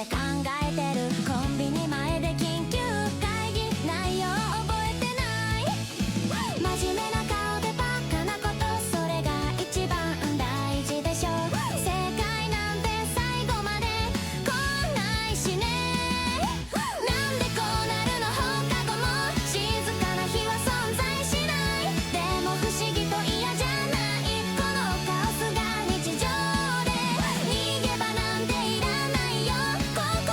て考えてる。コンビニ前で緊急会議、内容覚えてない。真面目な顔でバカなこと、それが一番大事でしょ。正解なんて最後まで来ないしね。なんでこうなるの、放課後も静かな日は存在しない。でも不思議と嫌じゃない、このカオスが日常で。逃げ場なんていらないよ、ここ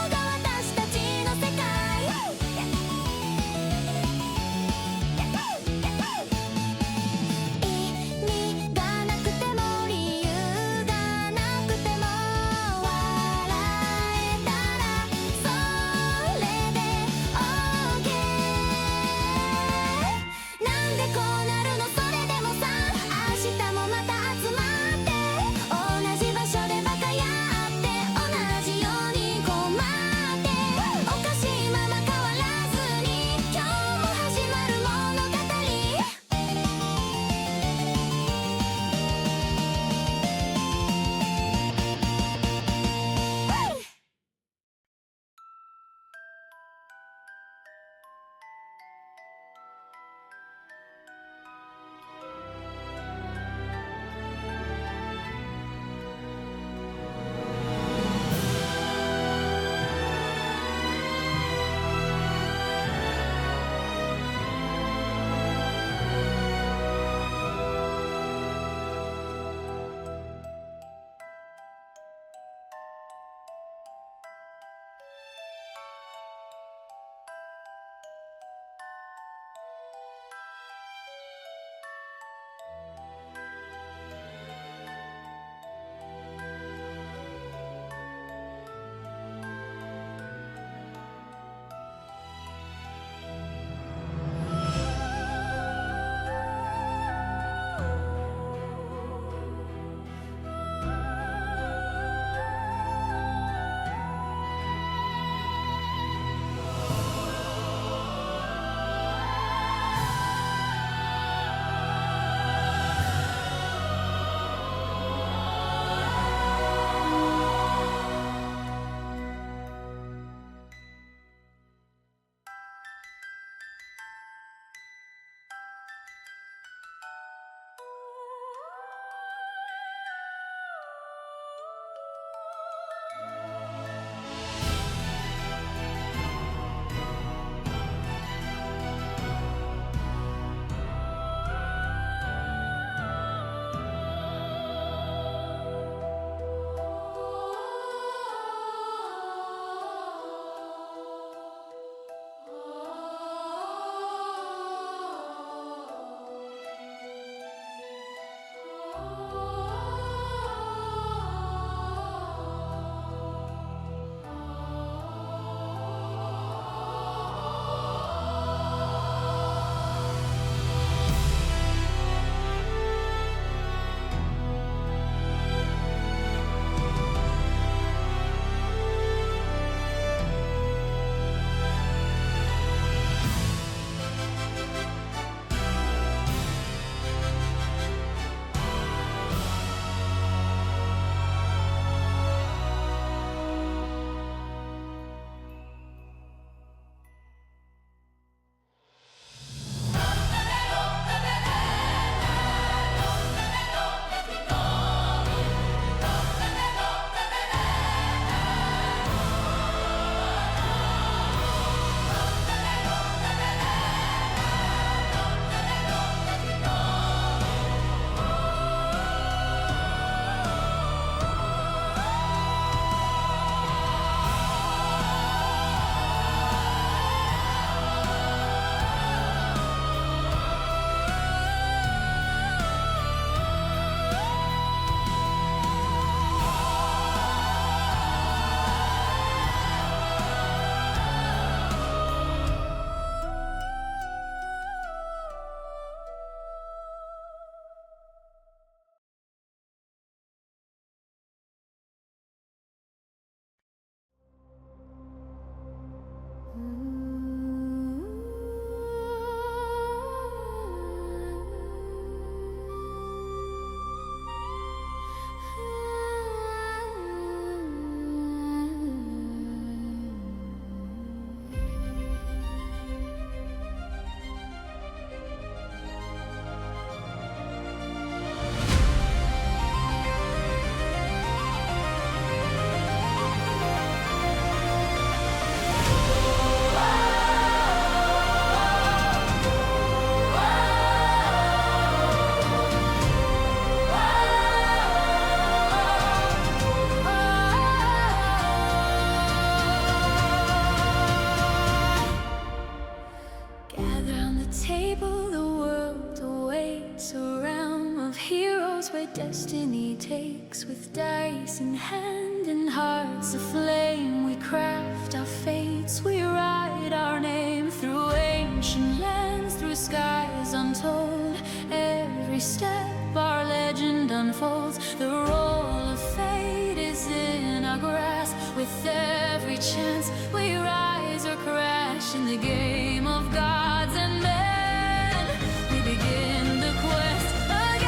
It's a realm of heroes where destiny takes. With dice in hand and hearts aflame, we craft our fates, we write our name. Through ancient lands, through skies untold, every step our legend unfolds. The roll of fate is in our grasp. With every chance, we rise or crash in the game of gods and men. We begin the quest again.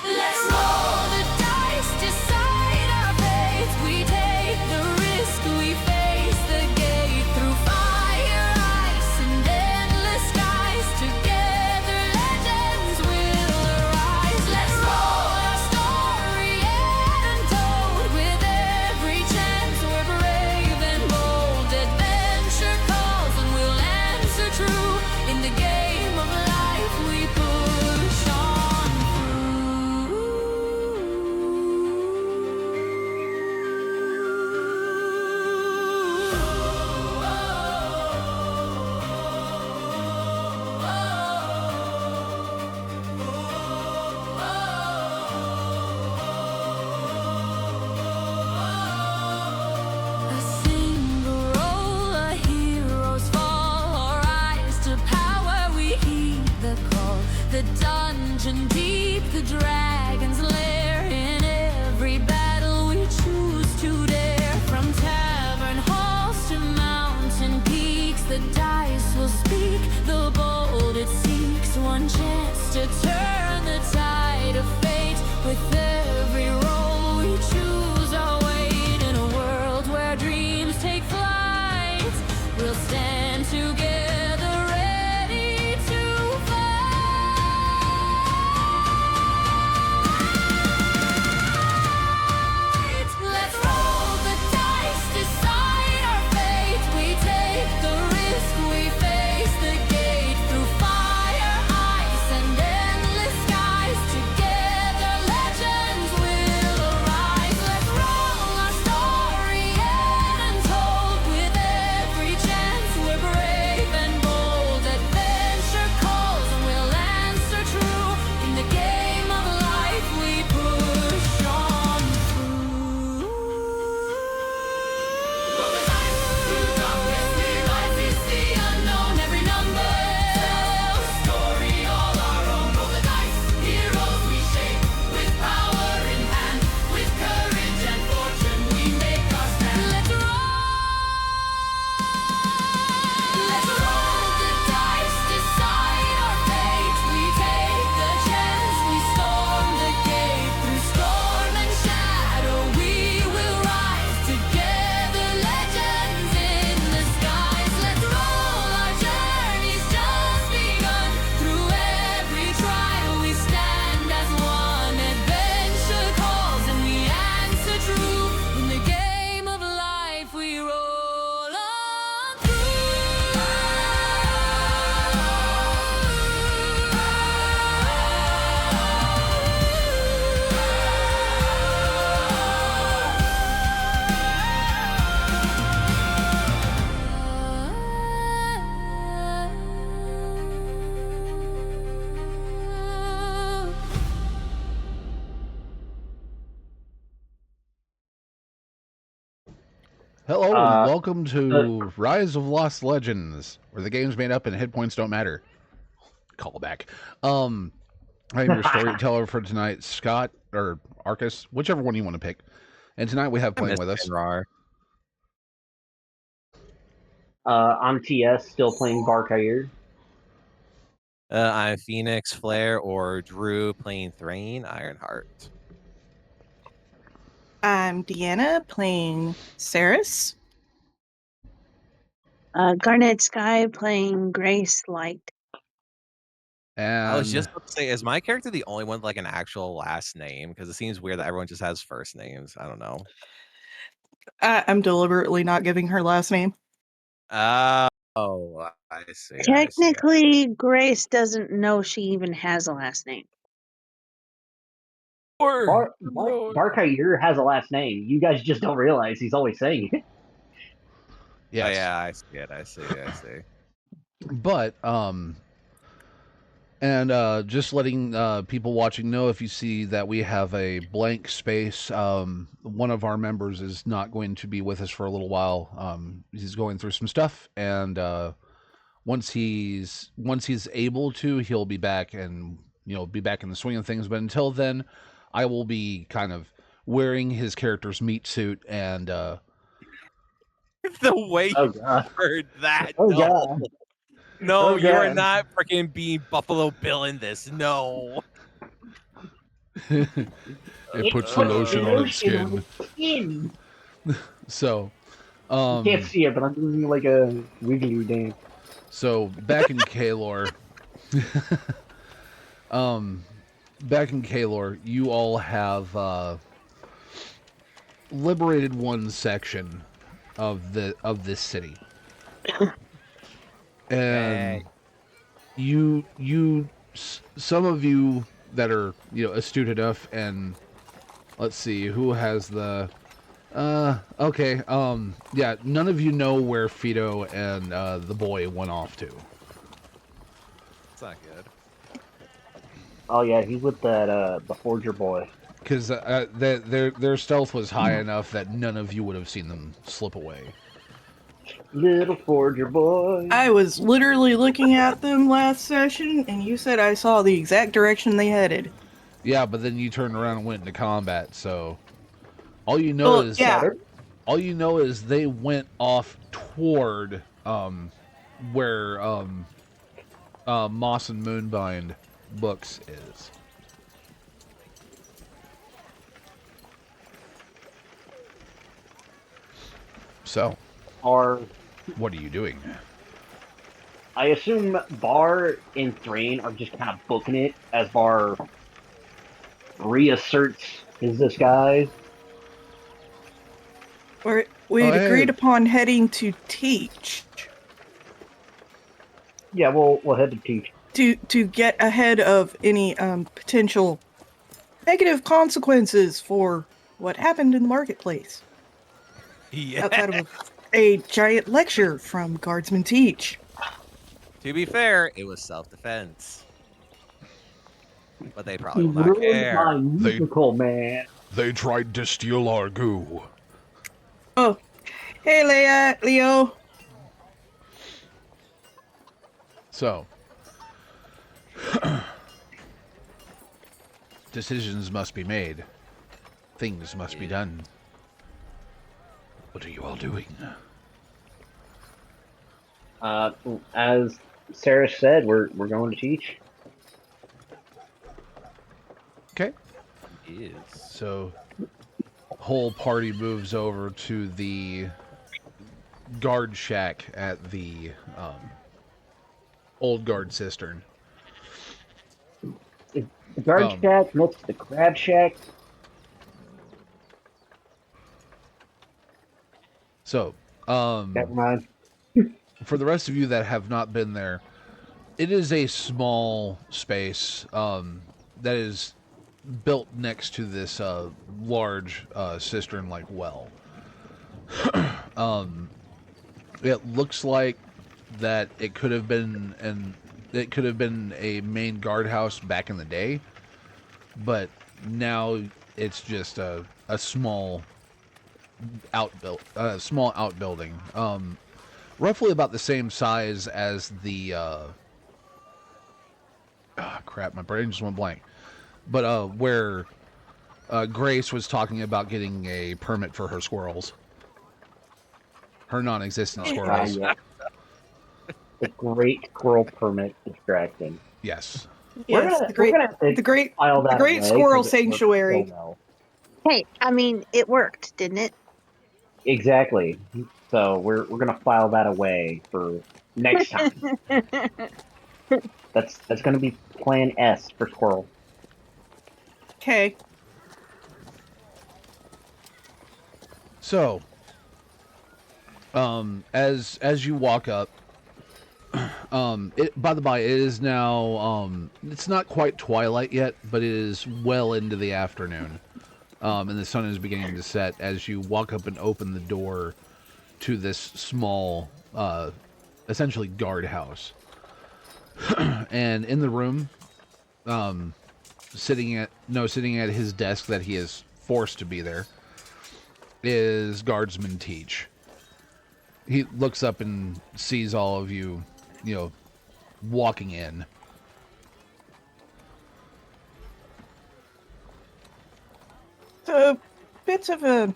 Let's roll the dice, decide our fate. We take the risk, we face the gate. Through fire, ice, and endless skies, together legends will arise. Let's roll our story untold. With every chance, we're brave and bold. Adventure calls and we'll answer true. In the game of life, we push on A single roll, a hero's fall, or rise to power, we heed the call. The dungeon deep, the dragon's lair. In every battle we choose to dare. From tavern halls to mountain peaks, the dice will speak, the bold it seeks. One chance to turn the tide of fate. With every roll we choose our weight. In a world where dreams take flight, we'll stand together, ready to fight. Let's roll the dice, decide our fate. We take the risk, we face the gate. Through fire, ice, and endless skies, together legends will arise. Let's roll our story untold. With every chance, we're brave and bold. Adventure calls and we'll answer true. In the game of life, we push on through. Roll the dice, through darkness we rise, it's the unknown. Every number tells a story all our own. Roll the dice, heroes we shape. With power in hand, with courage and fortune, we make our stand. Let's roll the dice, decide our fate. We take the chance, we storm the gate. Through storm and shadow, we will rise. Together, legends in the skies. Let's roll, our journey's just begun. Through every trial, we stand as one. Adventure calls and we answer true. In the game of life, we roll on through. Hello and welcome to Rise of Lost Legends, where the game's made up and hit points don't matter. Callback. I am your storyteller for tonight, Scott or Arcus, whichever one you want to pick. And tonight we have playing with us. I'm TS, still playing Barkair. I'm Phoenix, Flare, or Drew playing Thraine, Ironheart. I'm Deanna playing Saris. Garnet Sky playing Grace Light. And I was just about to say, is my character the only one with like an actual last name? Because it seems weird that everyone just has first names. I don't know. I'm deliberately not giving her last name. Oh, I see. Technically, Grace doesn't know she even has a last name. Barkair has a last name. You guys just don't realize he's always saying it. Yes. Oh, yeah, I see it. I see. But just letting people watching know, if you see that we have a blank space, one of our members is not going to be with us for a little while. He's going through some stuff, and once he's able to, he'll be back and be back in the swing of things. But until then, I will be kind of wearing his character's meat suit and The way Oh you god. heard that. Oh No. god. No, Oh, you are God. not freaking being Buffalo Bill in this. No. it puts the lotion on its skin. skin. So, You can't see it, but I'm doing like a wiggly dance. so back in Kalor, you all have liberated one section of this city, and some of you that are astute enough, and let's see who has the okay, yeah, none of you know where Fido and the boy went off to. It's not good. Oh yeah, he's with that the forger boy. Because their stealth was high enough that none of you would have seen them slip away. Little forger boy. I was literally looking at them last session, and you said I saw the exact direction they headed. Yeah, but then you turned around and went into combat, so all you know is they went off toward where Moss and Moonbind books is. So, what are you doing? I assume Barr and Thraine are just kind of booking it as Barr reasserts his disguise. We had agreed upon heading to teach. Yeah, we'll head to teach. To get ahead of any potential negative consequences for what happened in the marketplace. Yeah. Outside of a giant lecture from Guardsmen Teach. To be fair, it was self-defense. But they probably will not care. My musical, man. They tried to steal our goo. Oh, hey, Leo. So, decisions must be made. Things must be done. What are you all doing? As Sarah said, we're going to teach. Okay. Is. So, whole party moves over to the guard shack at the old guard cistern. The guard shack next to the crab shack. So, Never mind. for the rest of you that have not been there, it is a small space that is built next to this large cistern-like well. It looks like that it could have been a main guardhouse back in the day, but now it's just a small outbuilding, roughly about the same size as the crap, my brain just went blank. But where Grace was talking about getting a permit for her squirrels, her non-existent squirrels. Yeah. The great squirrel permit distraction. Yes. Yes, the great squirrel sanctuary. Well. Hey, I mean, it worked, didn't it? Exactly. So we're gonna file that away for next time. That's gonna be Plan S for squirrel. Okay. So, as you walk up, by the by, it is now it's not quite twilight yet, but it is well into the afternoon, and the sun is beginning to set as you walk up and open the door to this small essentially guardhouse. And in the room, sitting at his desk that he is forced to be there, is Guardsman Teach. He looks up and sees all of you, walking in. So, bit of a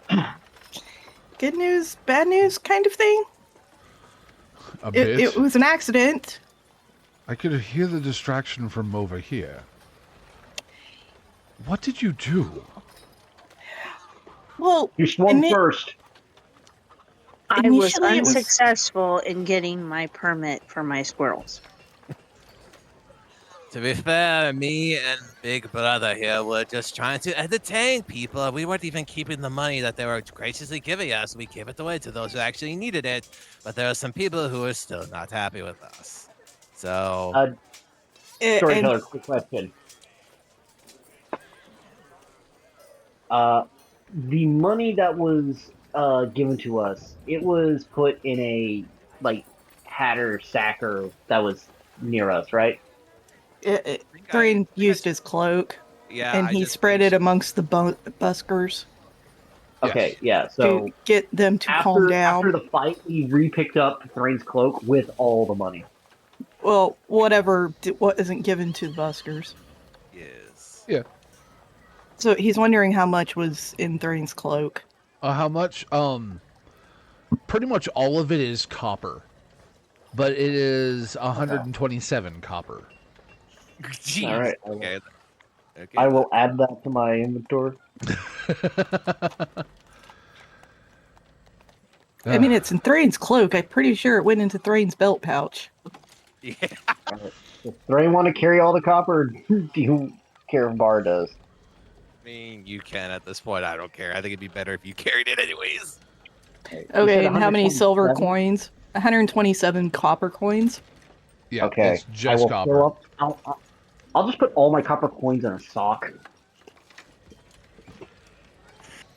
good news, bad news kind of thing. It was an accident. I could hear the distraction from over here. What did you do? Well, You swung first. I was Initially, it was- unsuccessful in getting my permit for my squirrels. To be fair, me and Big Brother here were just trying to entertain people. We weren't even keeping the money that they were graciously giving us. We gave it away to those who actually needed it. But there are some people who are still not happy with us. So, Storyteller, quick question. The money that was given to us, it was put in a hatter sacker that was near us, right? Thraine used his cloak, yeah, and he spread it amongst the buskers Okay, yeah. So to get them to calm down. After the fight, we re-picked up Thrain's cloak with all the money. Well, whatever what isn't given to the buskers. Yes. Yeah. So he's wondering how much was in Thrain's cloak. How much? Pretty much all of it is copper, but it is 127 copper. Jeez. All right. Okay. I will add that to my inventory. I mean, it's in Thrain's cloak. I'm pretty sure it went into Thrain's belt pouch. Yeah. Does Thrain want to carry all the copper? Or do you care if Barr does? I mean, you can at this point. I don't care. I think it'd be better if you carried it anyways. Okay, and how many silver 127? coins? 127 copper coins. Yeah, Okay, it's just I will copper. fill up. I'll just put all my copper coins in a sock.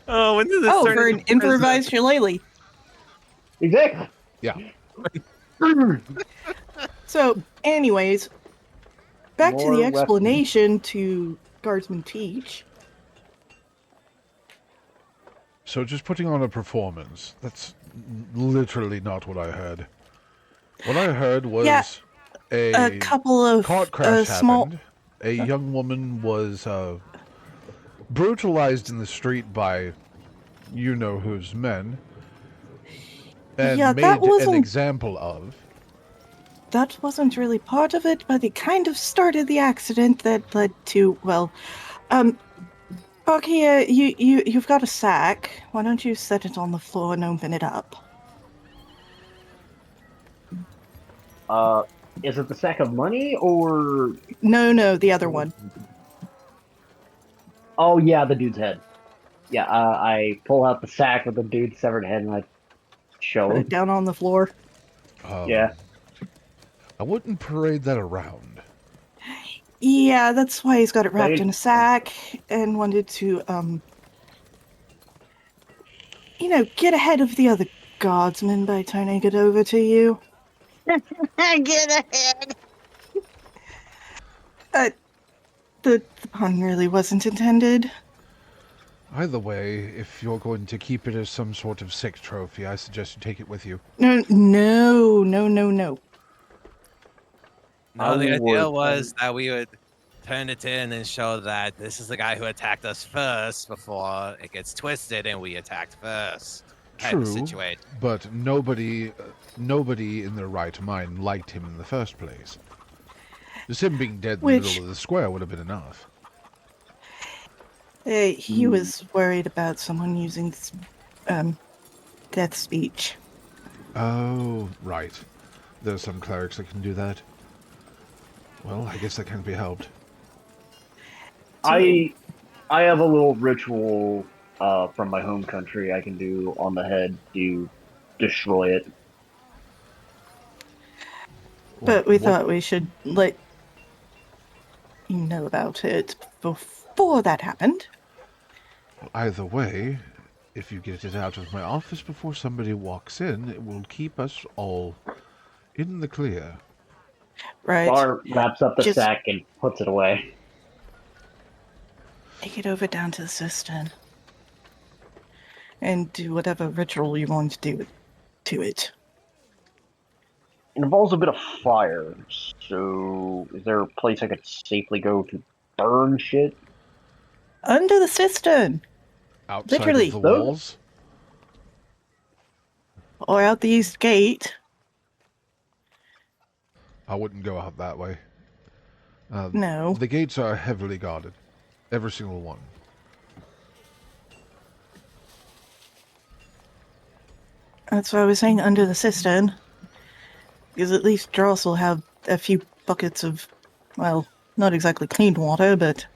Oh, when did this turn For into an improvised shillelagh. Exactly. Yeah. So, anyways, back to More the weapons. explanation to Guardsman Teach. So just putting on a performance. That's literally not what I heard. What I heard was A couple of car crash small. happened. A young woman was brutalized in the street by you-know-whose men. And Yeah, made that an wasn't- example of. That wasn't really part of it, but it kind of started the accident that led to, well, Bucky, you've got a sack. Why don't you set it on the floor and open it up? Is it the sack of money or? No, the other one. Oh yeah, the dude's head. Yeah, I pull out the sack with the dude's severed head and I show Put him. it down on the floor. Yeah. I wouldn't parade that around. Yeah, that's why he's got it wrapped in a sack and wanted to, get ahead of the other guardsmen by turning it over to you. Get ahead. The pun really wasn't intended. Either way, if you're going to keep it as some sort of sick trophy, I suggest you take it with you. No. No, the idea was that we would turn it in and show that this is the guy who attacked us first before it gets twisted and we attacked first. Type of True, situation. but nobody in their right mind liked him in the first place. Just him being dead in the middle of the square would have been enough. He was worried about someone using death speech. Oh, right. There's some clerics that can do that. Well, I guess that can't be helped. I have a little ritual from my home country I can do on the head to destroy it. But we thought we should let you know about it before that happened. Either way, if you get it out of my office before somebody walks in, it will keep us all In the clear. Right. Barr wraps up the Just- sack and puts it away. Take it over down to the cistern. And do whatever ritual you want to do to it. It involves a bit of fire, so is there a place I could safely go to burn shit? Under the cistern! Outside Literally. of the walls? Or out the east gate. I wouldn't go out that way. No. The gates are heavily guarded. Every single one. That's why I was saying under the cistern. Because at least Dross will have a few buckets of, well, not exactly clean water, but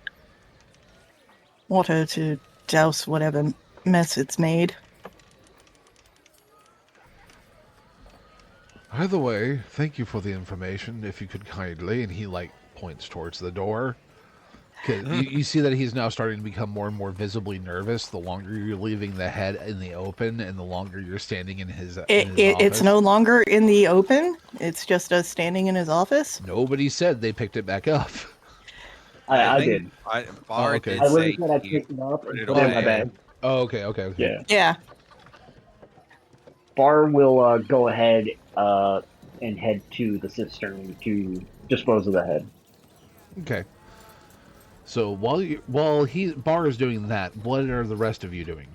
water to douse whatever mess it's made. Either way, thank you for the information, if you could kindly. And he, points towards the door. 'Cause you see that he's now starting to become more and more visibly nervous the longer you're leaving the head in the open and the longer you're standing in his office. It's no longer in the open. It's just us standing in his office. Nobody said they picked it back up. I think did. Barr okay. did I say literally said I he picked it up put and it put it in my away. bag. Oh, okay. Yeah. Yeah. Barr will go ahead and head to the cistern to dispose of the head. Okay. So while Barr is doing that, what are the rest of you doing?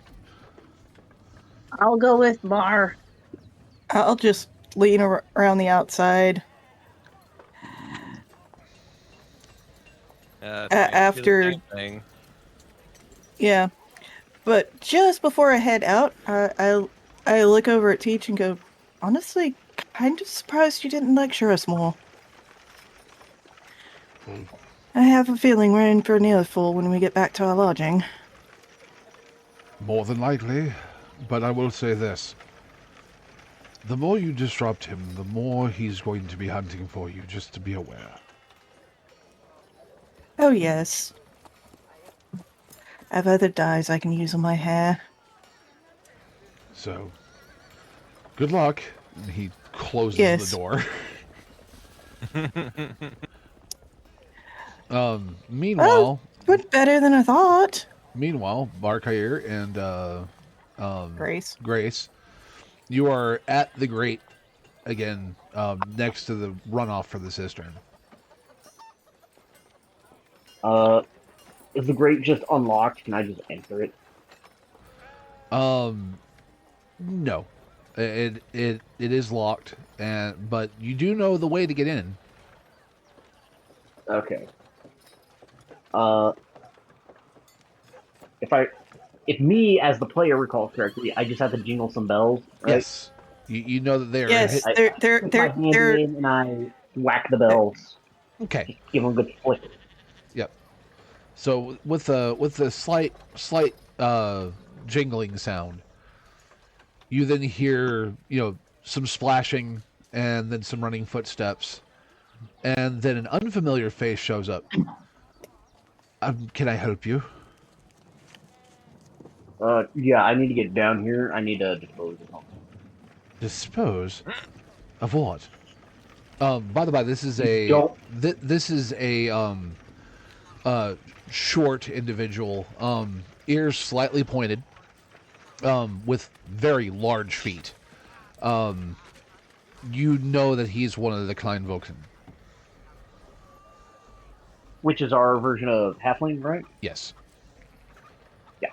I'll go with Barr. I'll just lean around the outside. After- Thing. Yeah. But just before I head out, I look over at Teach and go, honestly, kind of surprised you didn't lecture us more. I have a feeling we're in for an earful when we get back to our lodging. More than likely, but I will say this. The more you disrupt him, the more he's going to be hunting for you, just to be aware. Oh, yes. I've other dyes I can use on my hair. So, good luck. And he closes Yes. the door. Meanwhile, But better than I thought. Barkair and Grace. you are at the grate again, next to the runoff for the cistern. Is the grate just unlocked? Can I just enter it? No, it is locked, but you do know the way to get in. Okay. If me as the player recalls correctly, I just have to jingle some bells, right? Yes, you know that they are. Yes, they're Put my hand in and I whack the bells. Okay. Just give them a good flick. Yep. So with the slight jingling sound, you then hear some splashing and then some running footsteps, and then an unfamiliar face shows up. Can I help you? Yeah, I need to get down here. I need to dispose of something. Dispose of what? By the way, this is a this is a short individual, ears slightly pointed, with very large feet. You know that he's one of the Kleinvoken. Which is our version of halfling, right? Yes. Yeah.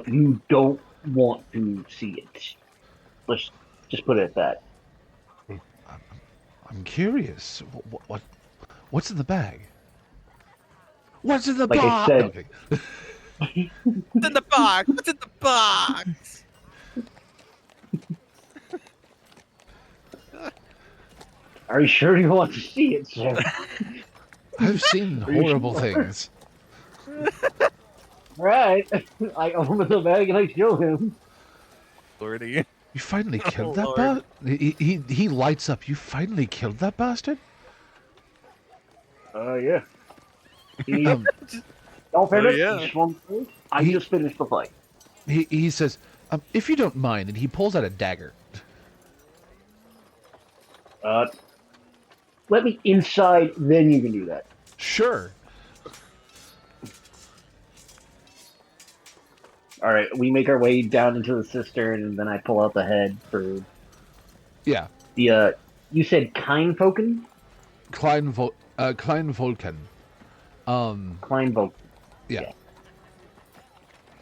You don't want to see it. Let's just put it at that. I'm curious. What's in the bag? What's in the Like I box? said- Okay. What's in the box? What's in the box? Are you sure you want to see it, sir? I've seen Are you horrible sure? things. Right. I open the bag and I show him. Lordy. You finally killed that Lord. bastard? He lights up. You finally killed that bastard? Yeah. He, Um, all fairness, yeah. he swung through. I He- just finished the fight. he says, if you don't mind, and he pulls out a dagger. Let me inside, then you can do that. Sure. All right, we make our way down into the cistern, and then I pull out the head for Yeah. the. You said Kleinvoken? Kleinvolken. Kleinvoken. Yeah.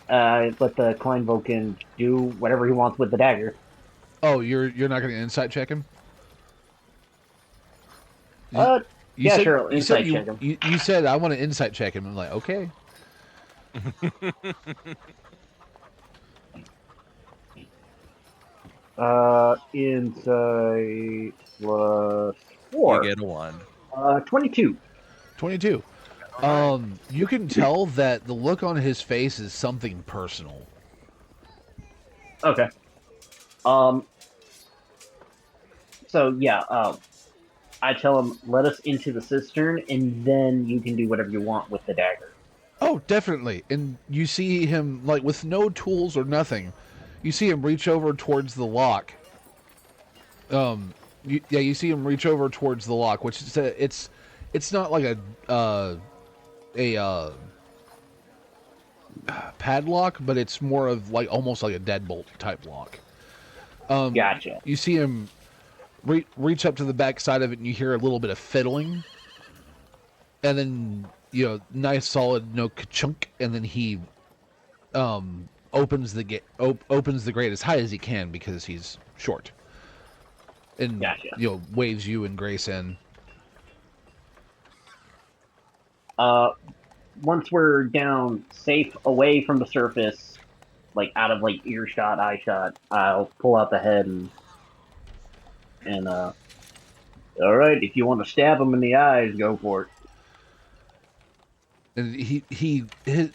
Let the Kleinvoken do whatever he wants with the dagger. Oh, you're not going to insight check him? Yeah, said, sure. Insight check him. You said I want to insight check him. I'm like, okay. Insight plus 4. You get a 1. 22. 22. You can tell that the look on his face is something personal. Okay. So yeah, I tell him, let us into the cistern, and then you can do whatever you want with the dagger. Oh, definitely. And you see him, like, with no tools or nothing, you see him reach over towards the lock. You see him reach over towards the lock, which is it's not like a padlock, but it's more of like almost like a deadbolt type lock. Gotcha. You see him reach up to the back side of it, and you hear a little bit of fiddling, and then nice solid no ka-chunk, and then he opens the grate as high as he can because he's short, and gotcha. Waves you and Grace in. Once we're down, safe, away from the surface, like out of like earshot, eye shot, I'll pull out the head and all right, if you want to stab him in the eyes, go for it. And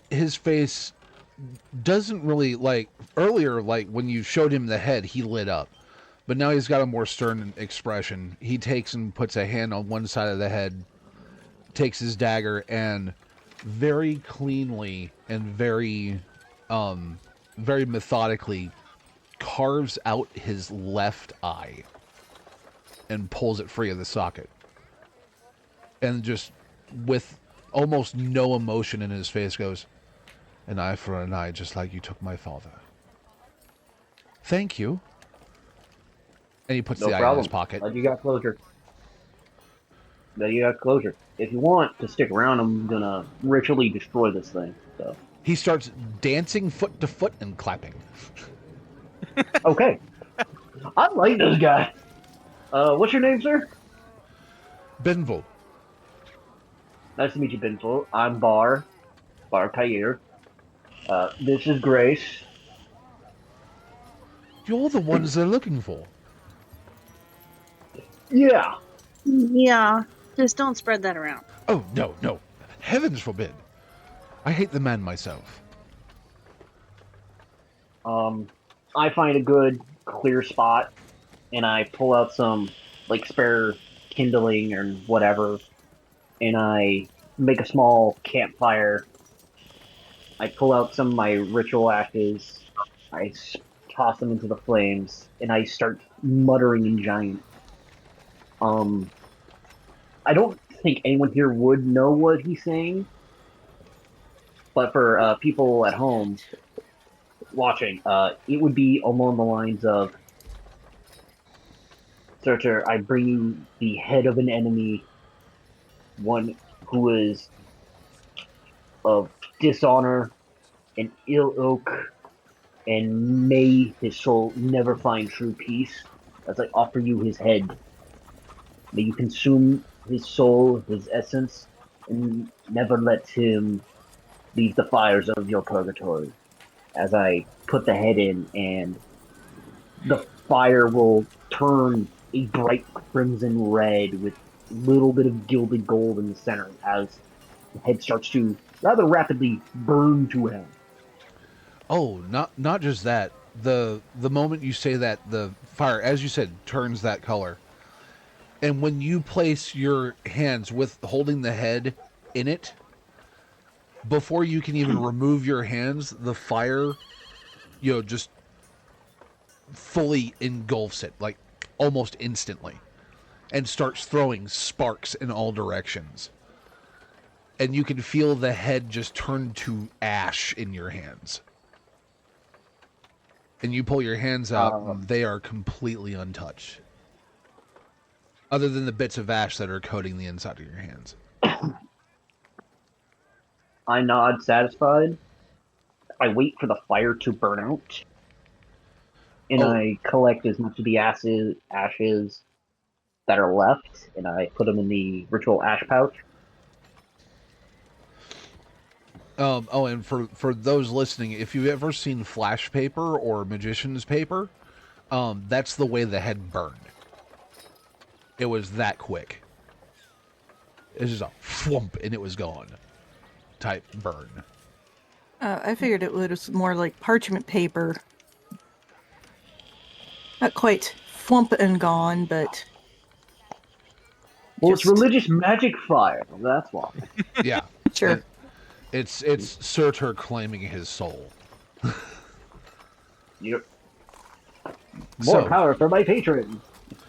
his face doesn't really, like earlier, like when you showed him the head, he lit up, but now he's got a more stern expression. He takes and puts a hand on one side of the head, takes his dagger, and very cleanly and very methodically carves out his left eye and pulls it free of the socket, and just with almost no emotion in his face goes, "An eye for an eye, just like you took my father. Thank you." And he puts the eye in his pocket. Glad you got closure. If you want to stick around, I'm gonna ritually destroy this thing. So he starts dancing foot to foot and clapping. Okay. I like this guy. What's your name, sir? Benville. Nice to meet you, Benville. I'm Barr Kair. This is Grace. You're the ones they're looking for. Yeah. Yeah. Just don't spread that around. Oh, no. Heavens forbid. I hate the man myself. I find a good, clear spot, and I pull out some, like, spare kindling or whatever, and I make a small campfire. I pull out some of my ritual ashes. I toss them into the flames, and I start muttering in giant. I don't think anyone here would know what he's saying, but for people at home watching, it would be along the lines of, Searcher, I bring you the head of an enemy, one who is of dishonor and ill oak, and may his soul never find true peace, as I offer you his head. May you consume his soul, his essence, and never let him leave the fires of your purgatory. As I put the head in, and the fire will turn a bright crimson red with a little bit of gilded gold in the center as the head starts to rather rapidly burn to hell. Oh, not just that. The moment you say that, the fire, as you said, turns that color. And when you place your hands with holding the head in it, before you can even remove your hands, the fire, just fully engulfs it, like almost instantly. and starts throwing sparks in all directions. And you can feel the head just turn to ash in your hands. And you pull your hands out, and they are completely untouched. Other than the bits of ash that are coating the inside of your hands. I nod satisfied. I wait for the fire to burn out. And I collect as much of the ashes that are left, and I put them in the ritual ash pouch. And for those listening, if you've ever seen flash paper or magician's paper, that's the way the head burned. It was that quick. It's just a thwomp and it was gone type burn. I figured it was more like parchment paper. Not quite thwomp and gone, but... Well, it's religious magic fire, that's why. Yeah. Sure. It's Surtur claiming his soul. Yep. More power for my patron.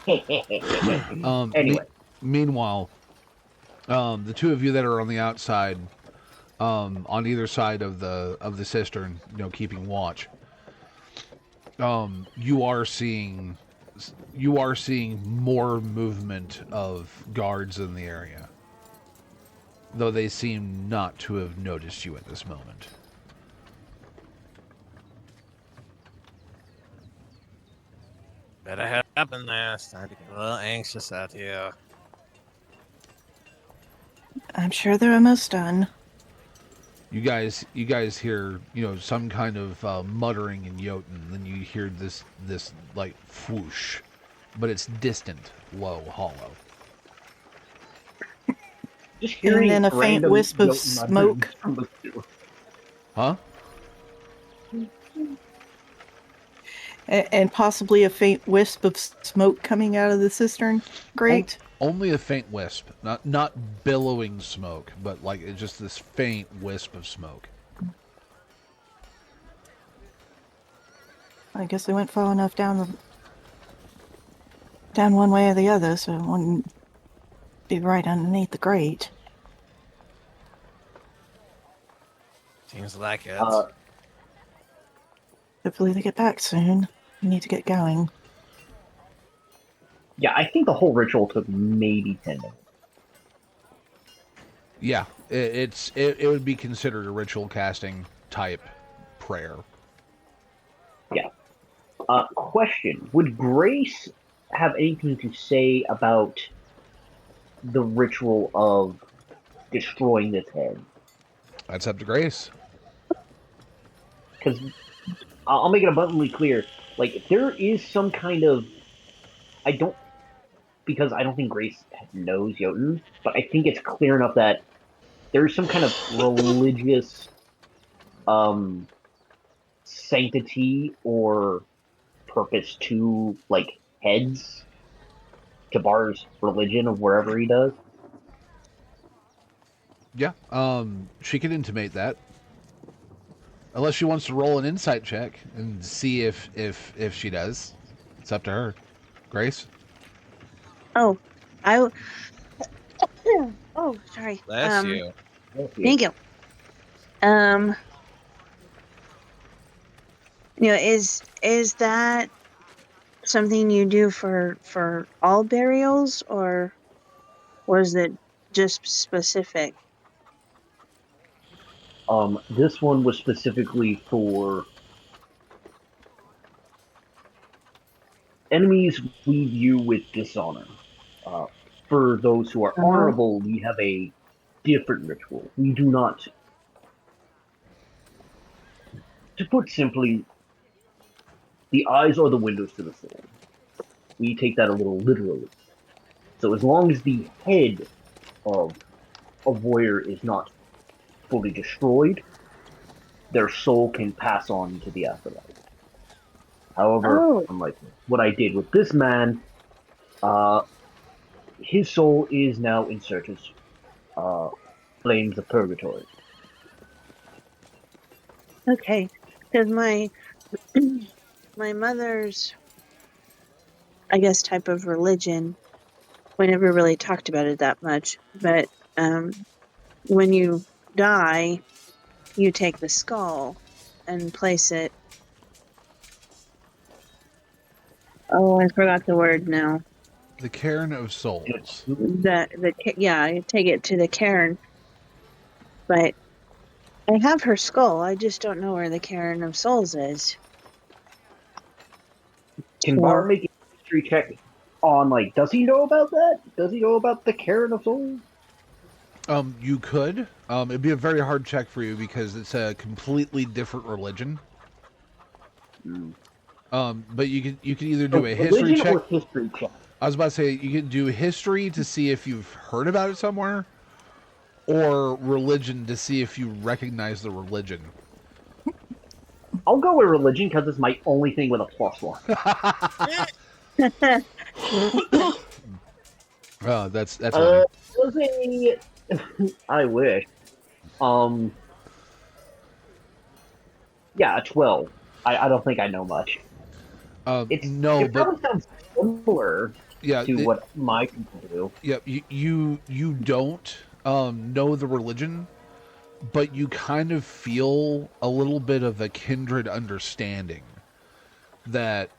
Anyway. Meanwhile, the two of you that are on the outside, on either side of the cistern, keeping watch, you are seeing more movement of guards in the area, though they seem not to have noticed you at this moment. Better head up in there. It's starting to get a little anxious out here. I'm sure they're almost done. You guys hear, some kind of muttering in Jotun, then you hear this like whoosh, but it's distant, low, hollow. And then a faint wisp of smoke. Huh? And possibly a faint wisp of smoke coming out of the cistern. Great. Only a faint wisp, not billowing smoke, but like it's just this faint wisp of smoke. I guess they went far enough down one way or the other, so it wouldn't be right underneath the grate. Seems like it. Hopefully they get back soon. We need to get going. Yeah, I think the whole ritual took maybe 10 minutes. Yeah, it would be considered a ritual casting type prayer. Yeah. Question: would Grace have anything to say about the ritual of destroying this head? That's up to Grace. Because I'll make it abundantly clear, like, if there is some kind of... because I don't think Grace knows Jotun, but I think it's clear enough that there's some kind of religious sanctity or purpose to, like, heads, to Barr's religion of wherever he does. Yeah, she could intimate that. Unless she wants to roll an insight check and see if she does. It's up to her. Grace? Oh, oh, sorry. Bless you. Thank you. Is that something you do for all burials, or was it just specific? This one was specifically for enemies we view with dishonor. For those who are honorable, we have a different ritual. We do not... To put simply, the eyes are the windows to the soul. We take that a little literally. So as long as the head of a warrior is not fully destroyed, their soul can pass on to the afterlife. However, unlike what I did with this man, his soul is now in Surtur's flames of purgatory. Okay, because my mother's, I guess, type of religion We never really talked about it that much, but when you die, you take the skull and place it. Oh, I forgot the word now. The Cairn of Souls. You take it to the cairn, but I have her skull. I just don't know where the Cairn of Souls is. Can Barr make a history check on, like, does he know about that? Does he know about the Cairn of Souls? You could. It'd be a very hard check for you because it's a completely different religion. But you could either do a history check. Or history check. I was about to say you could do history to see if you've heard about it somewhere, or religion to see if you recognize the religion. I'll go with religion because it's my only thing with a +1. Oh, that's funny. I wish. Yeah, 12. I don't think I know much. It probably sounds similar to what my people do. Yeah, you don't know the religion, but you kind of feel a little bit of a kindred understanding that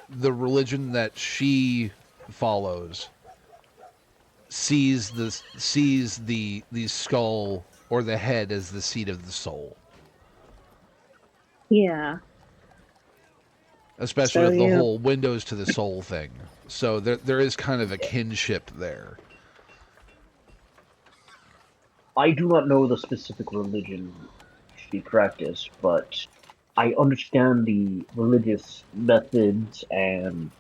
the religion that she follows sees the skull or the head as the seat of the soul. Yeah. Especially with the whole windows to the soul thing. So there is kind of a kinship there. I do not know the specific religion she practiced, but I understand the religious methods and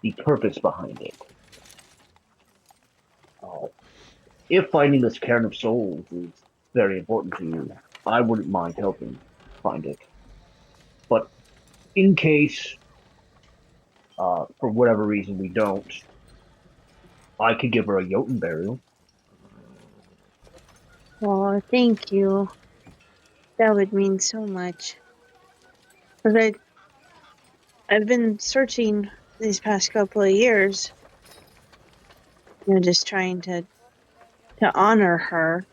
the purpose behind it. If finding this Cairn of Souls is very important to you, I wouldn't mind helping find it. But in case, for whatever reason we don't, I could give her a Jotun burial. Oh, thank you. That would mean so much. Because I've been searching these past couple of years, just trying to honor her.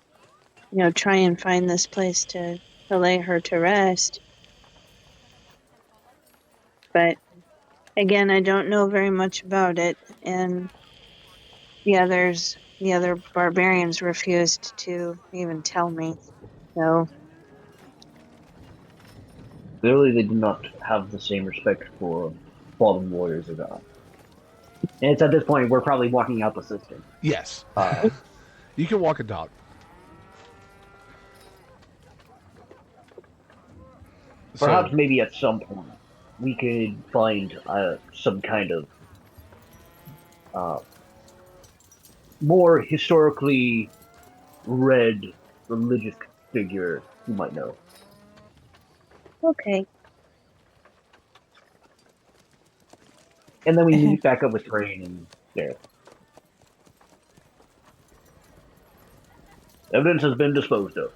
Try and find this place to lay her to rest. But again, I don't know very much about it, and the other barbarians refused to even tell me. So clearly, they do not have the same respect for fallen warriors of God. And it's at this point we're probably walking out the system. Yes, you can walk and talk. Perhaps maybe at some point we could find some kind of more historically read religious figure you might know. Okay. And then we meet back up with Thraine and there. Evidence has been disposed of.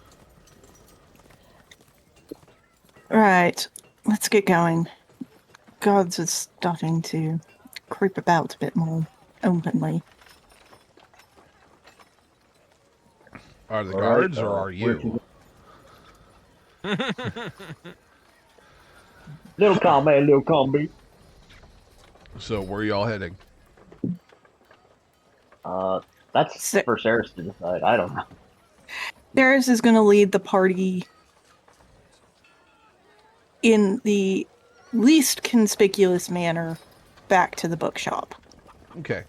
Right. Let's get going. Gods is starting to creep about a bit more openly. Are the guards or are you? Little combat, little combi. So where are y'all heading? That's for Saris to decide. I don't know. Saris is going to lead the party in the least conspicuous manner back to the bookshop. Okay.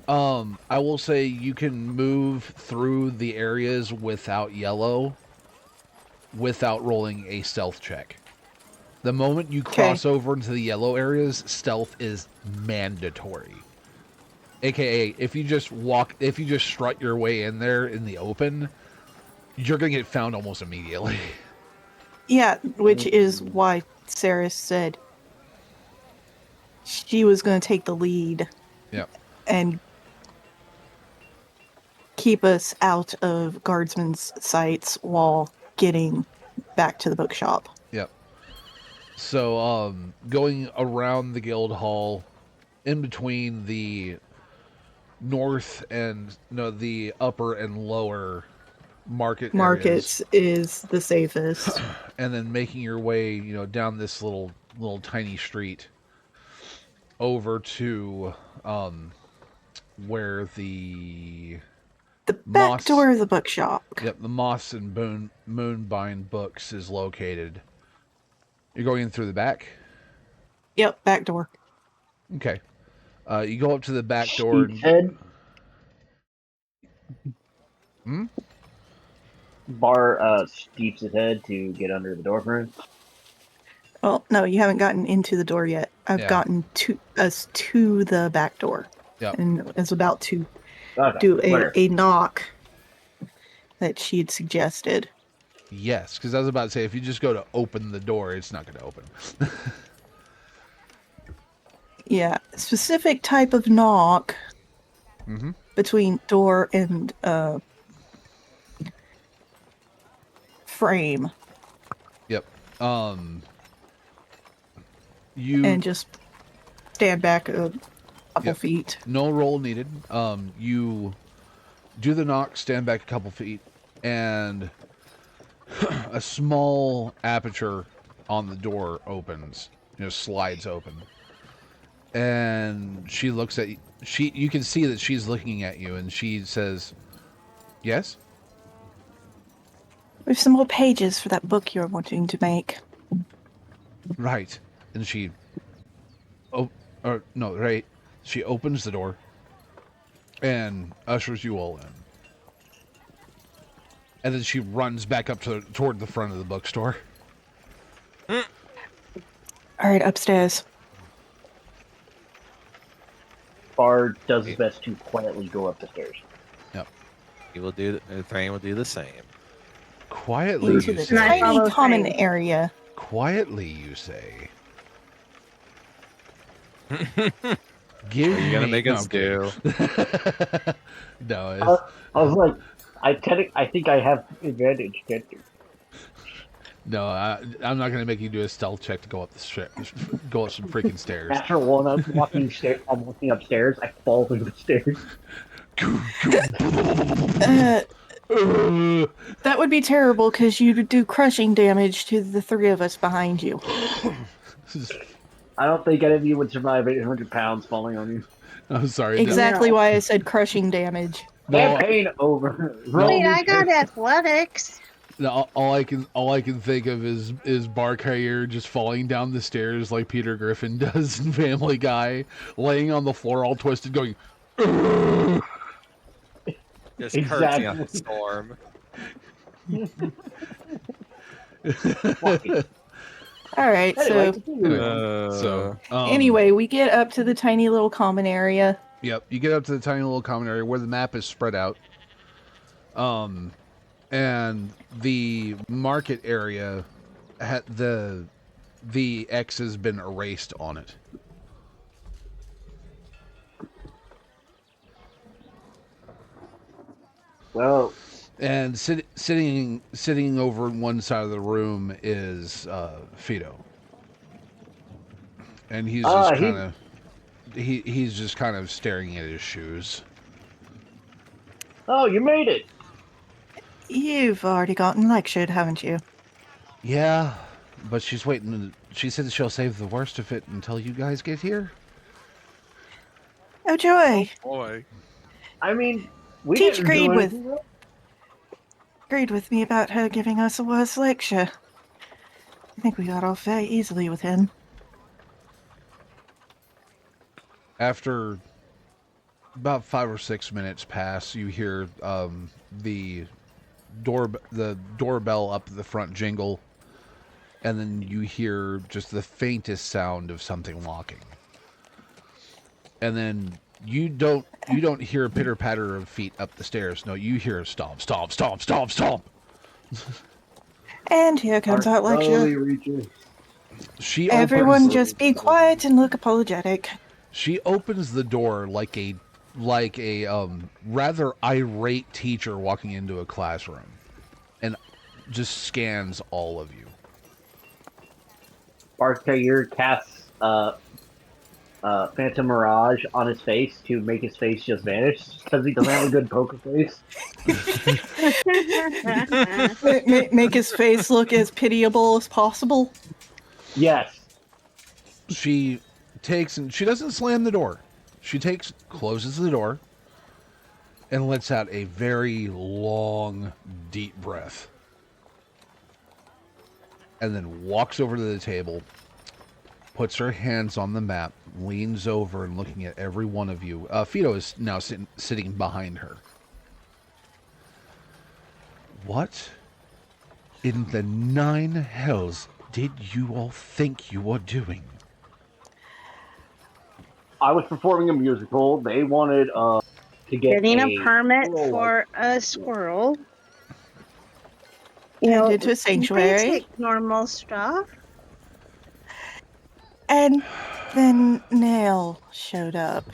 I will say you can move through the areas without yellow without rolling a stealth check. The moment you cross over into the yellow areas, stealth is mandatory. AKA, if you just strut your way in there in the open, you're going to get found almost immediately. Yeah, which is why Saris said she was going to take the lead. Yep. And keep us out of guardsmen's sights while getting back to the bookshop. Yep. So, going around the guild hall, in between the north and the upper and lower markets is the safest. and then making your way, down this little tiny street over to where the back door of the bookshop. Yep, the Moss and Moonbind Books is located. You're going in through the back? Yep, back door. Okay. You go up to the back door. Head. Hmm? Barr steeps his head to get under the door for him. Well, no, you haven't gotten into the door yet. I've gotten us to the back door. Yeah. And is about to do a knock that she had suggested. Yes, because I was about to say, if you just go to open the door, it's not going to open. Yeah, specific type of knock between door and frame. Yep. And just stand back a couple feet. No roll needed. You do the knock, stand back a couple feet, and a small aperture on the door opens. Slides open. And she looks at you. You can see that she's looking at you, and she says, "Yes?" We have some more pages for that book you're wanting to make. Right. And she... She opens the door and ushers you all in. And then she runs back up toward the front of the bookstore. All right, upstairs. Barr does his best to quietly go up the stairs. Yep. Thraine will do the same. Quietly, into the tiny common area. Quietly, you say. Give Are you gonna make us do? No, I was like, I think I have advantage. No, I'm not gonna make you do a stealth check to go up go up some freaking stairs. After one, I'm walking upstairs. I fall through the stairs. That would be terrible because you'd do crushing damage to the three of us behind you. I don't think any of you would survive 800 pounds falling on you. I'm sorry. Exactly why I said crushing damage. Campaign over. Wait, I got athletics. No, all I can think of is Barr Carrier just falling down the stairs like Peter Griffin does in Family Guy, laying on the floor all twisted, going. Just cursing up a storm. All right, anyway, we get up to the tiny little common area. Yep, you get up to the tiny little common area where the map is spread out. And the market area, the X has been erased on it. Well, and sitting over in one side of the room is Fido, and he's just kind of he's just kind of staring at his shoes. Oh, you made it! You've already gotten lectured, haven't you? Yeah, but she's waiting. She said she'll save the worst of it until you guys get here. Oh, joy! Oh, boy. I mean, Teach agreed with me about her giving us a worse lecture. I think we got off very easily with him. After about 5 or 6 minutes pass, you hear the doorbell up at the front jingle, and then you hear just the faintest sound of something locking. And then you don't hear a pitter patter of feet up the stairs. No, you hear a stomp, stomp, stomp, stomp, stomp. And here comes our lecture. Everyone just be quiet and look apologetic. She opens the door like a rather irate teacher walking into a classroom, and just scans all of you. Bartair casts Phantom Mirage on his face to make his face just vanish because he doesn't have a good poker face. Make his face look as pitiable as possible. Yes. She takes and she doesn't slam the door. She closes the door, and lets out a very long, deep breath. And then walks over to the table, puts her hands on the map, leans over and looking at every one of you. Fido is now sitting behind her. What in the 9 hells did you all think you were doing? I was performing a musical. They wanted to get Getting a permit squirrel for a squirrel. You And know, into a sanctuary. basic normal stuff. And then Nail showed up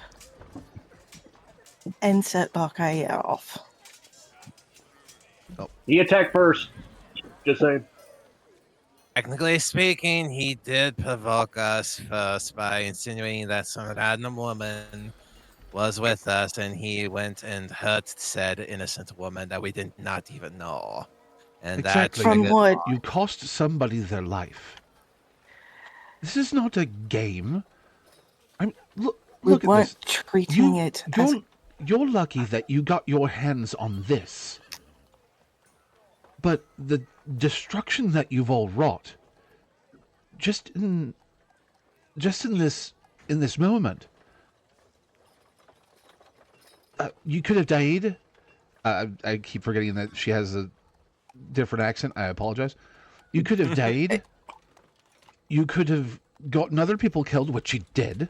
and set Buckeye off. He attacked first. Just saying. Technically speaking, he did provoke us first by insinuating that some random woman was with us, and he went and hurt said innocent woman that we did not even know. And Exactly. From what? You cost somebody their life. This is not a game. Look We at weren't this. treating it as... You're lucky that you got your hands on this. But the destruction that you've all wrought, just in this moment, you could have died. I keep forgetting that she has a different accent. I apologize. You could have died. You could have gotten other people killed, which you did.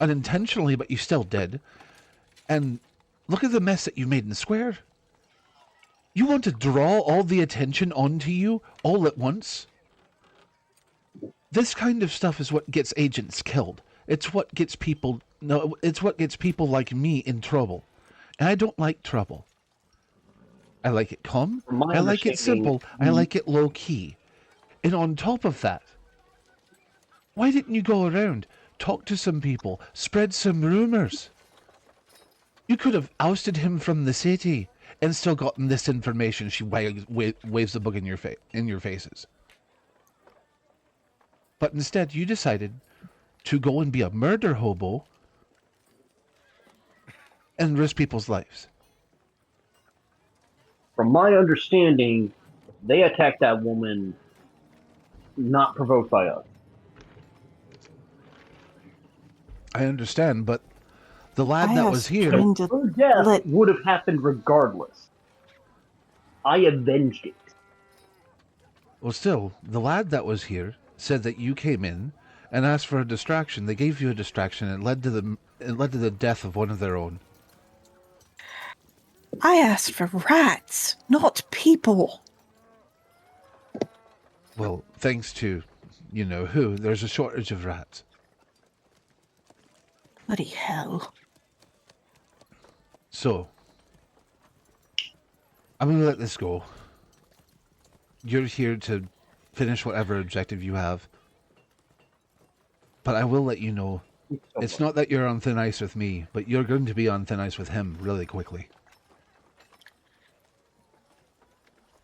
Unintentionally, but you still did. And look at the mess that you made in the square. You want to draw all the attention onto you all at once? This kind of stuff is what gets agents killed. It's what gets people like me in trouble. And I don't like trouble. I like it calm. I like it simple. I like it low key. And on top of that, why didn't you go around, talk to some people, spread some rumors? You could have ousted him from the city and still gotten this information. She waves the book in your faces. But instead, you decided to go and be a murder hobo and risk people's lives. From my understanding, they attacked that woman not provoked by us. I understand, but the lad that was here... Her death would have happened regardless. I avenged it. Well, still, the lad that was here said that you came in and asked for a distraction. They gave you a distraction, and it led to the death of one of their own. I asked for rats, not people. Well, thanks to, you know who, there's a shortage of rats. Bloody hell. So, I'm going to let this go. You're here to finish whatever objective you have. But I will let you know, it's not that you're on thin ice with me, but you're going to be on thin ice with him really quickly.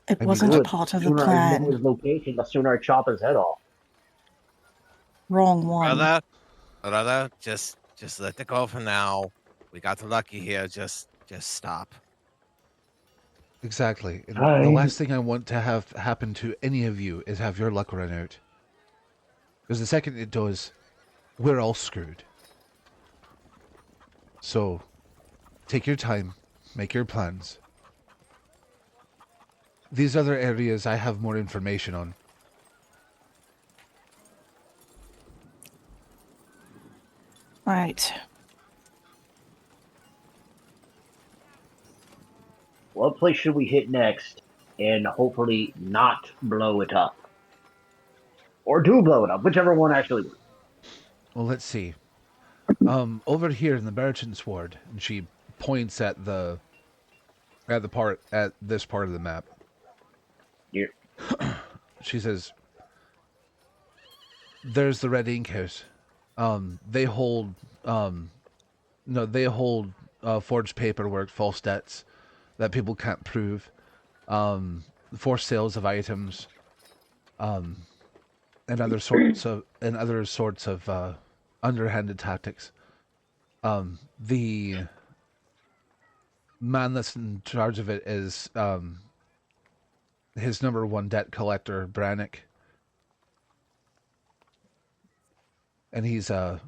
It wasn't part of the plan. The sooner I know his location, the sooner I chop his head off. Wrong one. Brother, just let it go for now. We got lucky here. Just stop. Exactly. And the last thing I want to have happen to any of you is have your luck run out. Because the second it does, we're all screwed. So, take your time, make your plans. These other areas I have more information on. Right. What place should we hit next and hopefully not blow it up? Or do blow it up, whichever one actually works. Well, let's see. Over here in the merchant's ward, and she points at this part of the map. Here. She says, "There's the red ink house. They hold no, they hold forged paperwork, false debts that people can't prove, forced sales of items, and other sorts of underhanded tactics. The man that's in charge of it is his number one debt collector, Brannick, and he's a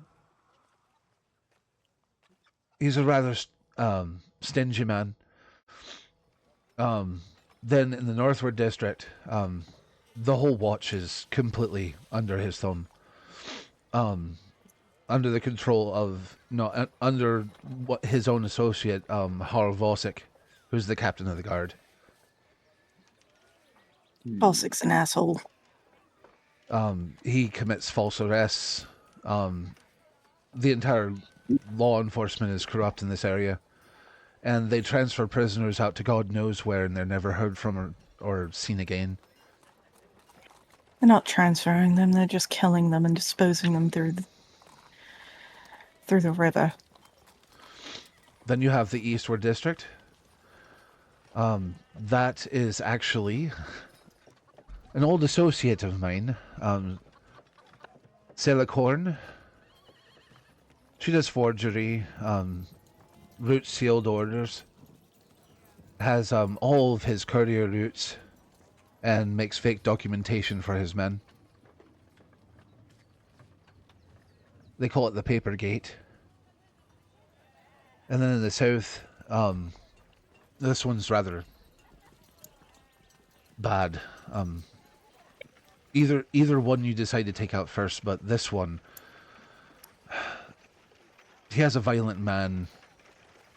rather stingy man. Then in the Northward District, the whole watch is completely under his thumb. Under the control of under what his own associate, Harl Vosik, who's the captain of the guard. Balsic's an asshole. He commits false arrests. The entire law enforcement is corrupt in this area, and they transfer prisoners out to God knows where, and they're never heard from or seen again. They're not transferring them; they're just killing them and disposing them through the river. Then you have the Eastward District. That is actually an old associate of mine, Selicorn. She does forgery, routes sealed orders, has all of his courier routes, and makes fake documentation for his men. They call it the Paper Gate. And then in the south, this one's rather bad. Either one you decide to take out first, but this one, he has a violent man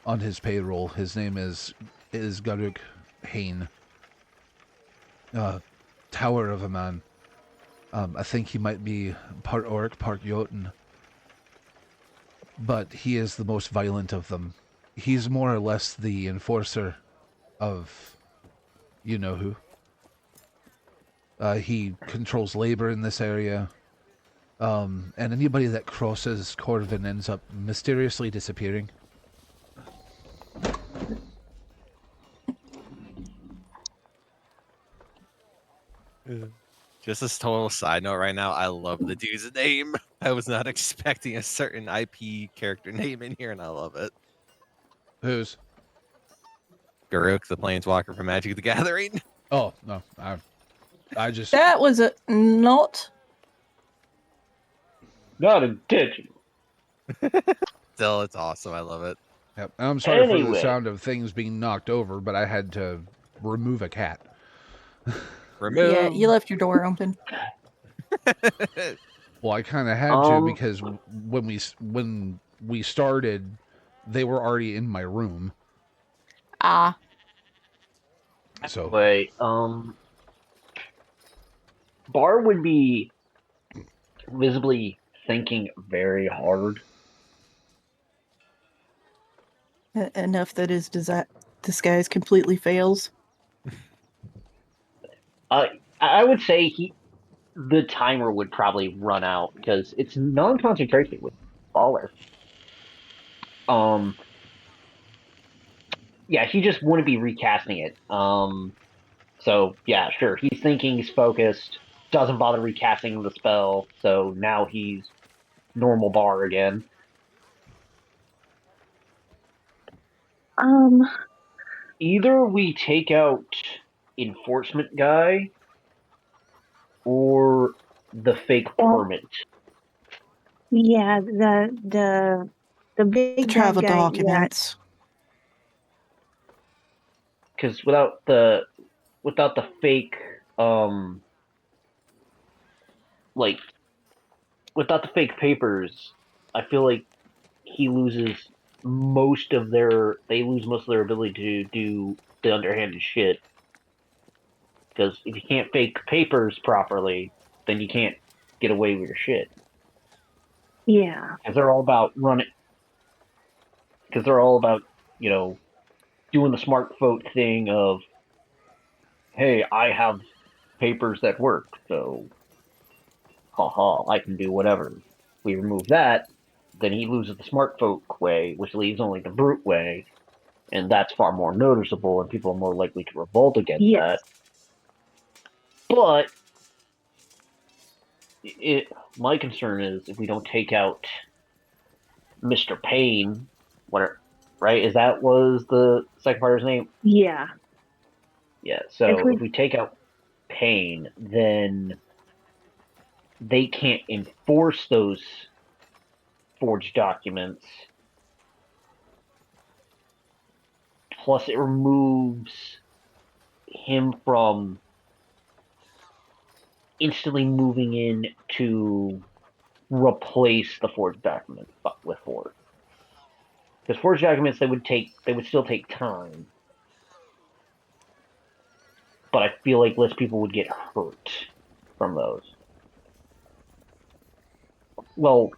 on his payroll. His name is Garuk Hain. Tower of a man. I think he might be part Orc, part Jotun. But he is the most violent of them. He's more or less the enforcer of you-know-who. He controls labor in this area. And anybody that crosses Corvin ends up mysteriously disappearing. Just as total side note right now, I love the dude's name. I was not expecting a certain IP character name in here, and I love it. Who's? Garuk, the Planeswalker from Magic the Gathering. Oh, no. I just... That was not intentional. Still, it's awesome. I love it. Yep. I'm sorry for the Anyway. sound of things being knocked over, but I had to remove a cat. Remove. Yeah, you left your door open. Well, I kind of had to because when we started, they were already in my room. Ah. So Wait, Barr would be visibly thinking very hard. Enough that his disguise completely fails. I would say the timer would probably run out because it's non-concentration with Baller. Yeah, he just wouldn't be recasting it. So yeah, sure. He's thinking, he's focused, doesn't bother recasting the spell, so now he's normal Bar again. Either we take out enforcement guy or the fake permit. Yeah, the big Travel bad guy, documents. Because without the fake without the fake papers, I feel like they lose most of their ability to do the underhanded shit. Because if you can't fake papers properly, then you can't get away with your shit. Yeah. Because they're all about doing the smart folk thing of, hey, I have papers that work, so haha, I can do whatever. We remove that, then he loses the smart folk way, which leaves only the brute way, and that's far more noticeable, and people are more likely to revolt against that. But my concern is if we don't take out Mr. Payne, right? Is that was the second part of his name? Yeah. Yeah. So if we take out Payne, then they can't enforce those forged documents. Plus, it removes him from instantly moving in to replace the forged documents with forged. Because forged documents they would still take time. But I feel like less people would get hurt from those. Well,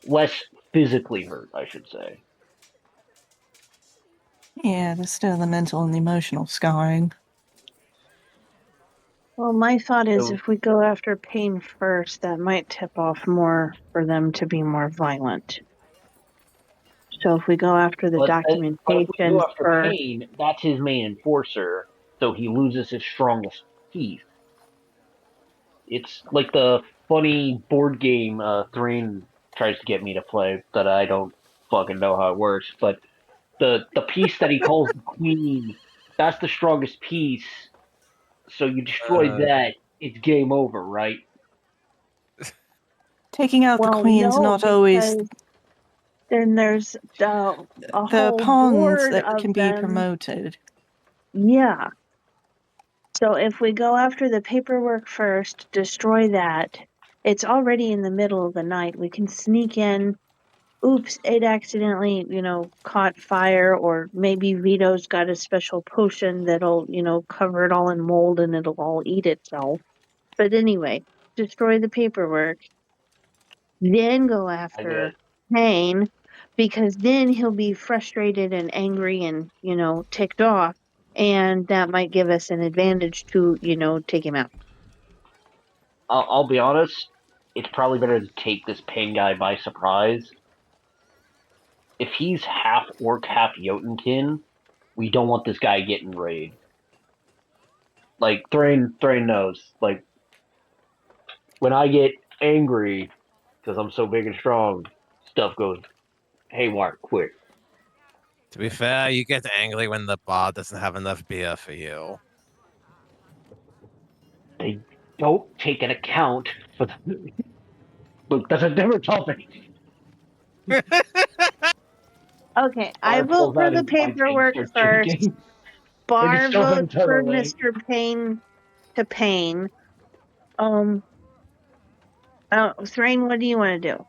less physically hurt, I should say. Yeah, there's still the mental and the emotional scarring. Well, my thought is So- if we go after Payne first, that might tip off more for them to be more violent. So if we go after the But if we documentation go after first, Payne, that's his main enforcer, so he loses his strongest piece. It's like the funny board game Thraine tries to get me to play that I don't fucking know how it works. But the piece that he calls the queen, that's the strongest piece. So you destroy that, it's game over, right? Taking out the well, queen's no, not always because then there's a the whole pawns board that of can be them. promoted. Yeah. So if we go after the paperwork first, destroy that, it's already in the middle of the night. We can sneak in. Oops, it accidentally, caught fire, or maybe Vito's got a special potion that'll, cover it all in mold and it'll all eat itself. But anyway, destroy the paperwork, then go after Payne, because then he'll be frustrated and angry and, ticked off, and that might give us an advantage to, take him out. I'll be honest, it's probably better to take this Payne guy by surprise. If he's half orc, half Jotunkin, we don't want this guy getting raid. Like Thraine knows. Like when I get angry because I'm so big and strong, stuff goes haywire quick. To be fair, you get angry when the bar doesn't have enough beer for you. They don't take an account for the. Look, that's a different topic. Okay, I Bar vote pulls for out the his wine tank, paperwork starts first. drinking. Like Barr it's so votes for internally. Mr. Payne to Payne. Thrain, what do you want to do?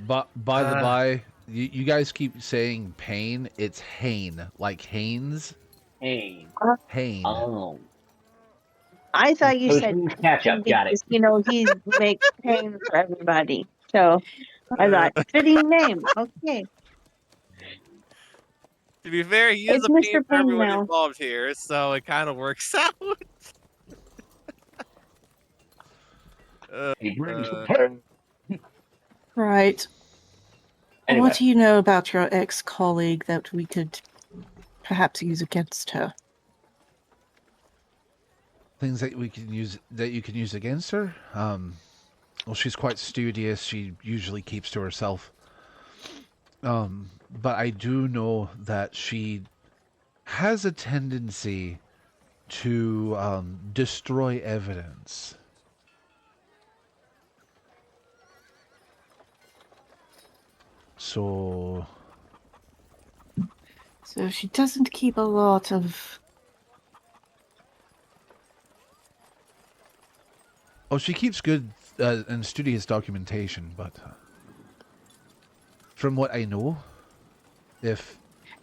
But by the by, you guys keep saying pain. It's Hane, like Haynes. Hey. Hane. Oh. I thought you So said it's catch Payne up. Got it. because, he makes pain for everybody. So I thought, fitting name. Okay. To be fair, he is It's a pain Mr. for Payne everyone now. involved here, so it kind of works out. He brings the pain. Right. Anyway, What do you know about your ex-colleague that we could perhaps use against her? Things that you can use against her. Well, she's quite studious. She usually keeps to herself. But I do know that she has a tendency to destroy evidence. So she doesn't keep a lot of... Oh, she keeps good and studious documentation, but from what I know, if...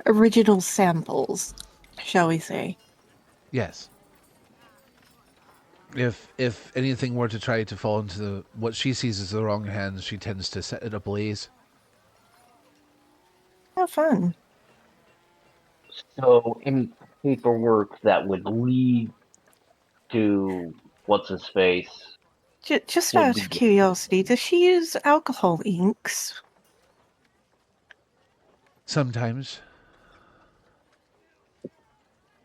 original samples, shall we say. Yes. If anything were to try to fall into what she sees as the wrong hands, she tends to set it ablaze. How fun. so any paperwork that would lead to what's his face Just Would out be of curiosity, does she use alcohol inks? Sometimes.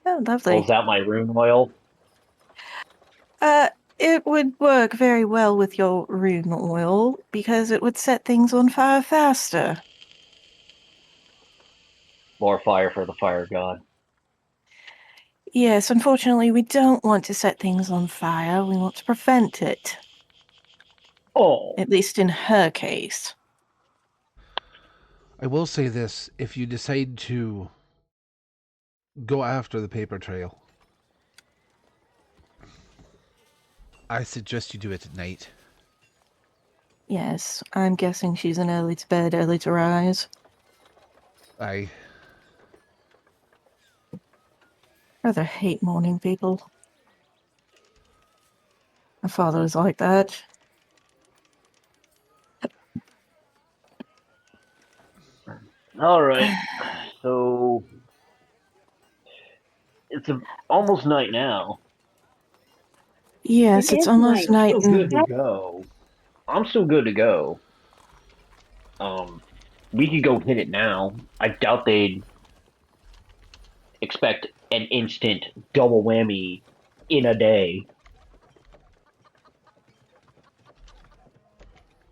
Oh, lovely. Pulls out my rune oil. It would work very well with your rune oil because it would set things on fire faster. More fire for the fire god. Yes, unfortunately, we don't want to set things on fire. We want to prevent it. Oh, At least in her case. I will say this, if you decide to go after the paper trail, I suggest you do it at night. Yes, I'm guessing she's an early to bed, early to rise. I Rather hate morning people. My father was like that. all right. So it's almost night now. Yes, It it's is almost night. night. Still good to go. I'm still good to go. We could go hit it now. I doubt they'd expect an instant double whammy in a day.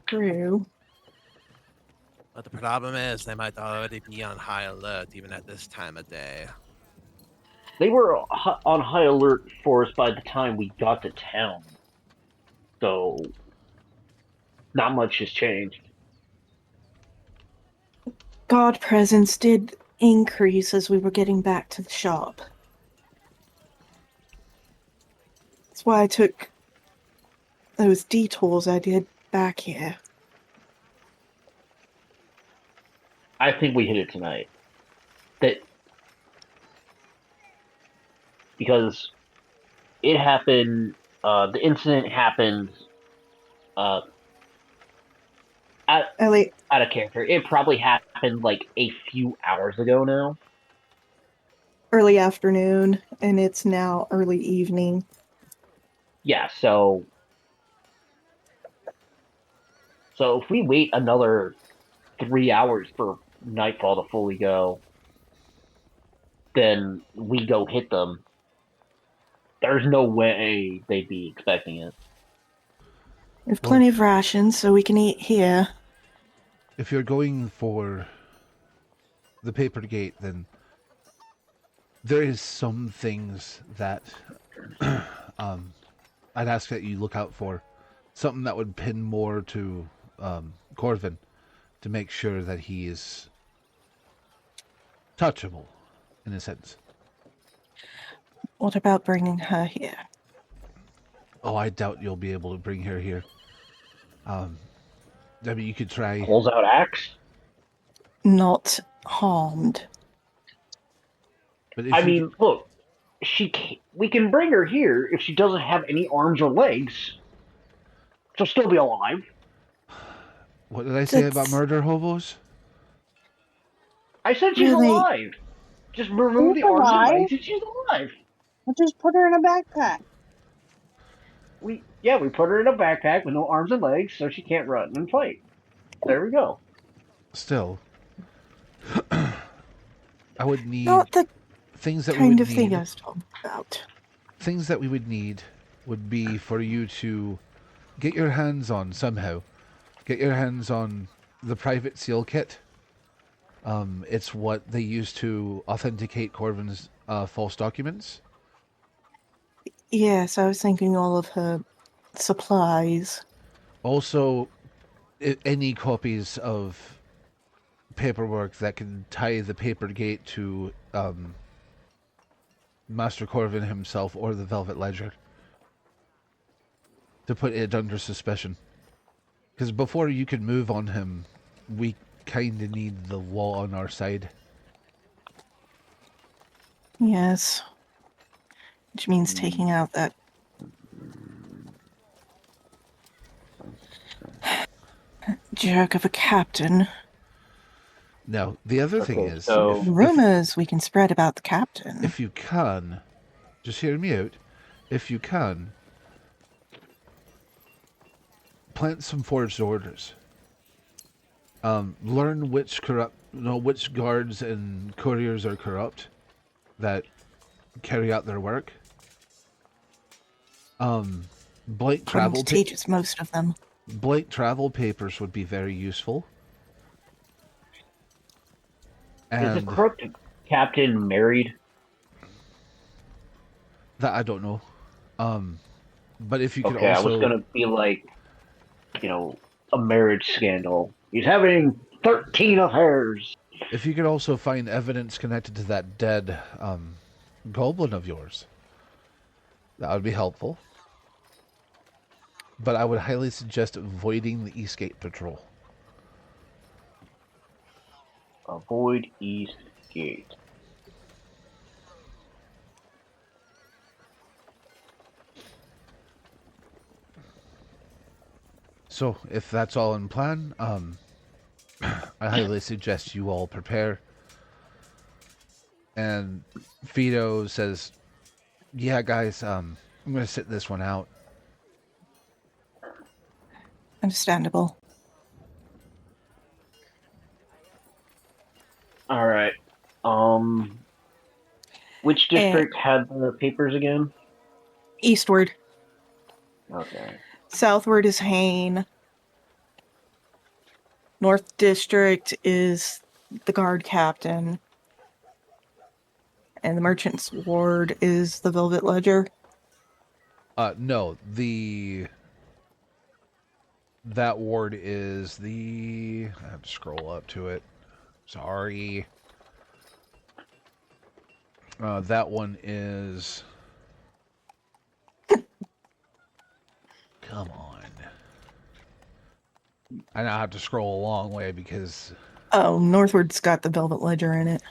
True. But the problem is they might already be on high alert even at this time of day. They were on high alert for us by the time we got to town. So, not much has changed. God presence did increase as we were getting back to the shop. That's why I took those detours I did back here. I think we hit it tonight. That because it happened. The incident happened. Out Ellie, of character. It probably happened like a few hours ago now. early afternoon, and it's now early evening. Yeah. So if we wait another 3 hours for nightfall to fully go, then we go hit them. There's no way they'd be expecting it. We have plenty of rations, so we can eat here. If you're going for the paper gate, then there is some things that I'd ask that you look out for. Something that would pin more to Corvin to make sure that he is touchable, in a sense. What about bringing her here? Oh, I doubt you'll be able to bring her here. I mean, you could try. Pulls out axe. Not harmed. But if I you mean, look, we can bring her here if she doesn't have any arms or legs. She'll still be alive. what did I say about murder hobos? I said she's Really? alive. Just remove She's the arms and alive. legs, and she's alive. We'll just put her in a backpack. We put her in a backpack with no arms and legs, so she can't run and fight. There we go. Still, I would need Not the things that we kind would of thing need. I was talking about. Things that we would need would be for you to get your hands on somehow. Get your hands on the private seal kit. It's what they use to authenticate Corvin's false documents. Yes, I was thinking all of her supplies. Also, any copies of paperwork that can tie the paper gate to Master Corvin himself or the Velvet Ledger to put it under suspicion. Because before you can move on him, we kind of need the law on our side. Yes. Which means taking out that jerk of a captain. Now, the other thing Okay, is, so- Rumors we can spread about the captain. if you can, just hear me out, if you can, plant some forged orders. Learn which guards and couriers are corrupt that carry out their work. Blank travel teaches most of them. Blank travel papers would be very useful. Is the And corrupt captain married? that I don't know. But if you could Okay, also, I was gonna be like, a marriage scandal. He's having 13 affairs. if you could also find evidence connected to that dead goblin of yours, that would be helpful. But I would highly suggest avoiding the Eastgate patrol. Avoid East Gate. So, if that's all in plan, I highly suggest you all prepare. And Fido says, yeah, guys, I'm going to sit this one out. Understandable. All right. Which district had the papers again? Eastward. Okay. Southward is Hain. North District is the guard captain. And the merchant's ward is the Velvet Ledger. No, that ward is I have to scroll up to it. Sorry. That one is... Come on. I now have to scroll a long way because... Oh, Northward's got the Velvet Ledger in it.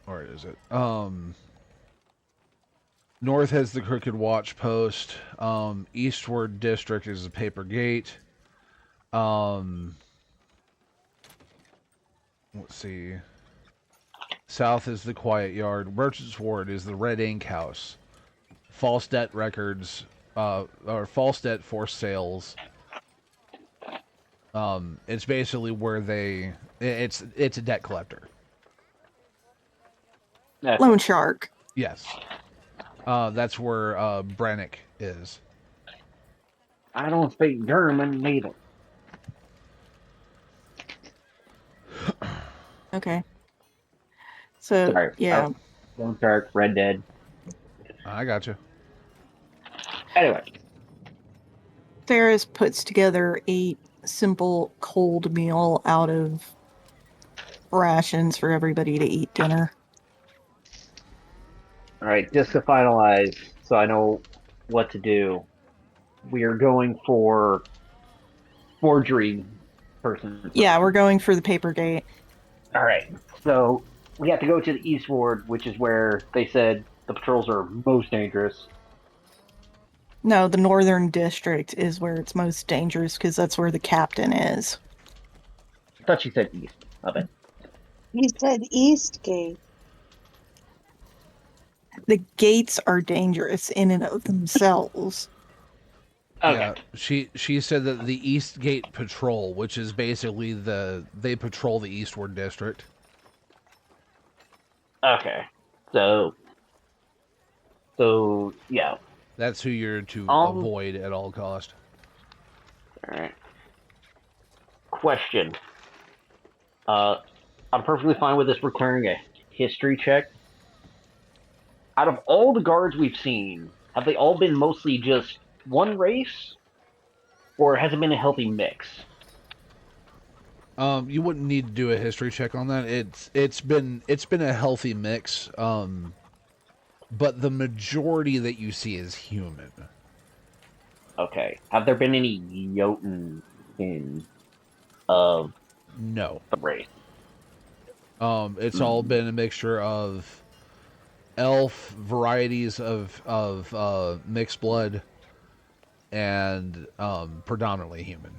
Where is it? North has the Crooked Watch Post. Eastward District is the Paper Gate. Let's see. South is the Quiet Yard. Merchant's Ward is the Red Ink House. False debt records, or false debt forced sales. It's basically where it's a debt collector. Loan Shark. Yes. That's where Brannick is. I don't speak German neither. Okay. So, Sorry. yeah. Lone Shark, Red Dead. I got you. Anyway. Ferris puts together a simple cold meal out of rations for everybody to eat dinner. All right, just to finalize, so I know what to do. We are going for forgery person. Yeah, we're going for the paper gate. All right, so we have to go to the East Ward, which is where they said the patrols are most dangerous. No, the Northern District is where it's most dangerous because that's where the captain is. I thought you said East. Okay. You said Eastgate. The gates are dangerous in and of themselves. Okay. Yeah, she said that the Eastgate Patrol, which is basically they patrol the Eastward District. Okay. So yeah. That's who you're to avoid at all cost. All right. Question. I'm perfectly fine with this requiring a history check. Out of all the guards we've seen, have they all been mostly just one race, or has it been a healthy mix? You wouldn't need to do a history check on that. It's been a healthy mix. But the majority that you see is human. Okay. Have there been any Jotun in No. the race? It's all been a mixture of elf varieties of mixed blood and predominantly human.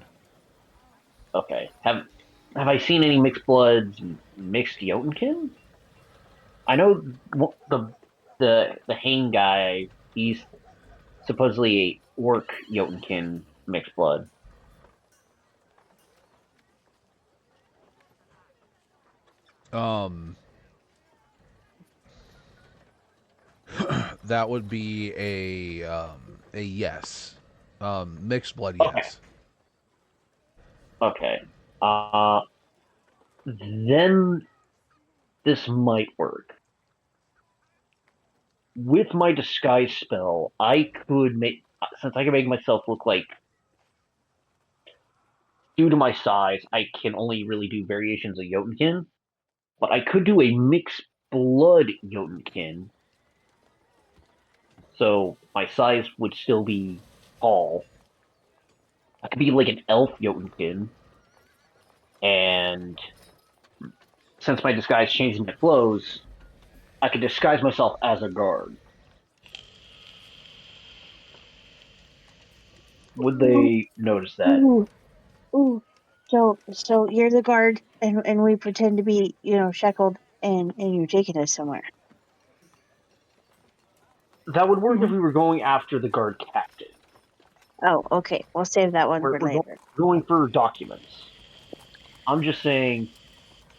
Okay. Have I seen any mixed bloods, mixed Jotunkin? I know the Hain guy. He's supposedly a orc Jotunkin mixed blood. That would be a yes. Mixed blood, yes. Okay. Then this might work. With my disguise spell, I could make, since I can make myself look like, due to my size, I can only really do variations of Jotunkin, but I could do a mixed blood Jotunkin. So my size would still be tall. I could be like an elf Jotunkin, and since my disguise changes my clothes, I could disguise myself as a guard. Would they notice that? Ooh, ooh. So you're the guard, and we pretend to be, shackled, and you're taking us somewhere. That would work if we were going after the guard captain. Oh, okay. We'll save that one for later. Going for documents. I'm just saying,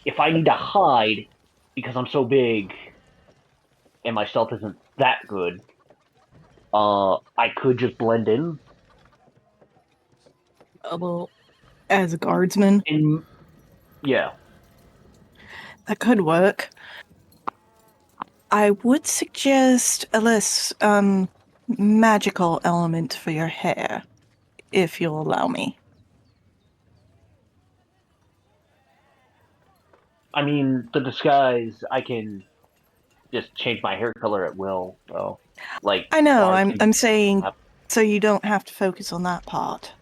if I need to hide because I'm so big and my stealth isn't that good, I could just blend in. Well, as a guardsman, And yeah, that could work. I would suggest a less magical element for your hair, if you'll allow me. I mean, the disguise, I can just change my hair color at will. So, like, I know, Barr I'm can saying have- so you don't have to focus on that part.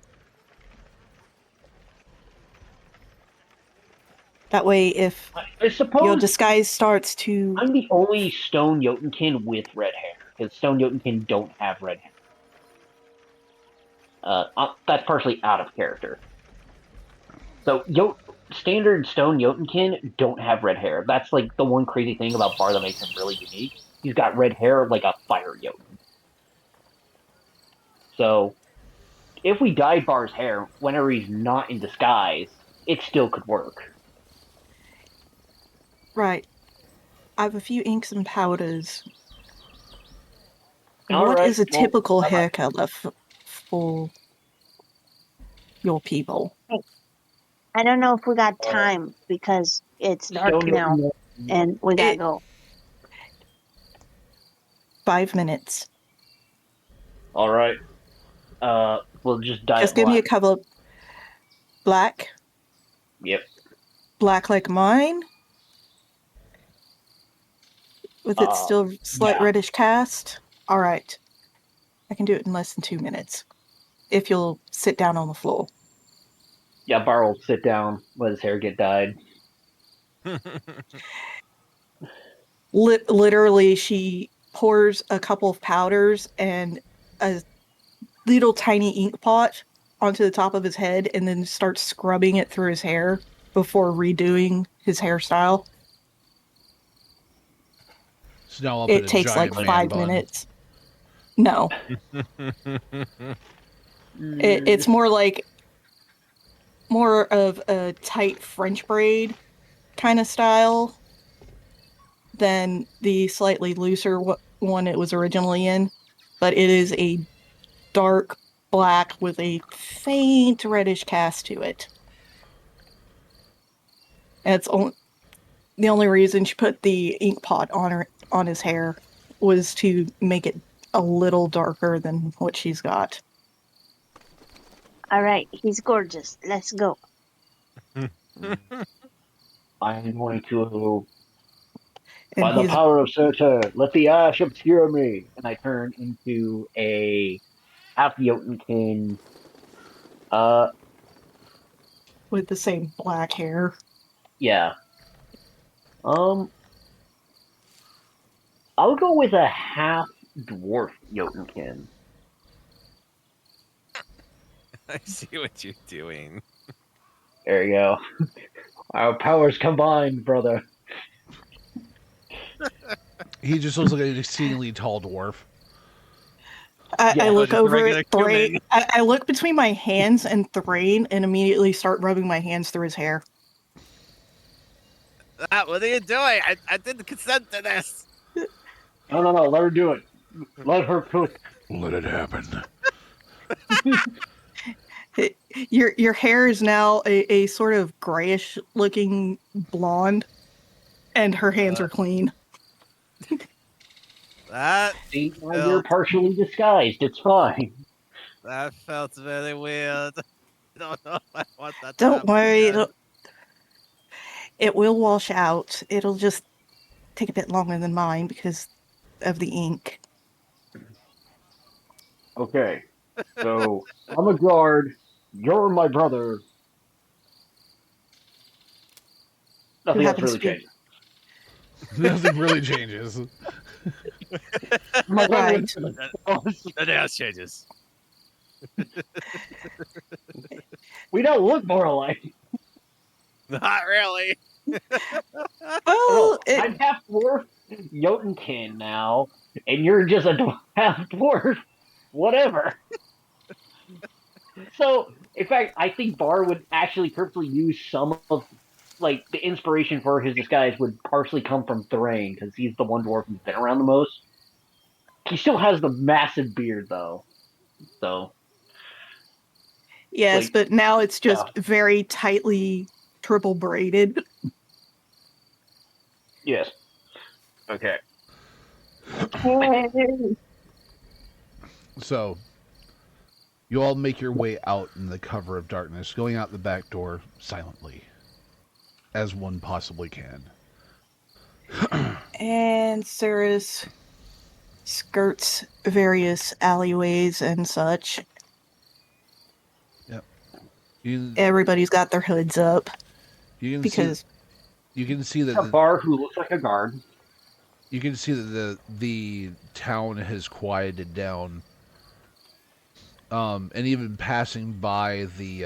That way, if I suppose your disguise starts to... I'm the only stone Jotunkin with red hair, because stone Jotunkin don't have red hair. That's partially out of character. So, standard stone Jotunkin don't have red hair. That's like the one crazy thing about Barr that makes him really unique. He's got red hair like a fire Jotun. So, if we dyed Barr's hair whenever he's not in disguise, it still could work. Right. I have a few inks and powders. All What right, is a well, typical hair color for your people? I don't know if we got time because it's dark Stone now, Jotun. and we gotta go. 5 minutes. All right. We'll just dye Just it give me a black. couple of black. Yep. Black like mine? With its still slight yeah. reddish cast? Alright. I can do it in less than 2 minutes. If you'll sit down on the floor. Yeah, Barr will sit down, let his hair get dyed. Literally, she pours a couple of powders and a little tiny ink pot onto the top of his head and then starts scrubbing it through his hair before redoing his hairstyle. So now I'll It put a takes like giant 5 man bun. minutes. No. It's more like more of a tight French braid kind of style than the slightly looser one it was originally in, but it is a dark black with a faint reddish cast to it. And it's the only reason she put the ink pot on his hair was to make it a little darker than what she's got. All right, he's gorgeous. Let's go. I'm going to, And by the he's power of Surtur, let the ash obscure me. And I turn into a half Jotunkin. with the same black hair. Yeah. I'll go with a half dwarf Jotunkin. I see what you're doing. There you go. Our powers combined, brother. He just looks like an exceedingly tall dwarf. I look just a over regular at Thraine. human. I look between my hands and Thraine and immediately start rubbing my hands through his hair. What are you doing? I didn't consent to this. No, let her do it. Let her put. Let it happen. Your hair is now a sort of grayish looking blonde, and her hands are clean. That See, now you're partially disguised. It's fine. felt very weird. I don't know if I want that to Don't happen worry, again. it will wash out. It'll just take a bit longer than mine because of the ink. Okay. So I'm a guard. You're my brother. Nothing else happens really to be- changes. Nothing really changes. My brother Right. Nothing else changes. We don't look more alike. Not really. Well, I'm half dwarf, Jotunkin now, and you're just a half dwarf. Whatever. So, in fact, I think Barr would actually purposely use some of, like, the inspiration for his disguise would partially come from Thraine, because he's the one dwarf who's been around the most. He still has the massive beard, though. So, yes, like, but now it's just yeah. very tightly triple braided. Yes. Okay. So, you all make your way out in the cover of darkness, going out the back door silently, as one possibly can. And Cirrus skirts various alleyways and such. Yep. Everybody's got their hoods up You can because you can see that A Barr who looks like a guard. you can see that the town has quieted down. And even passing by the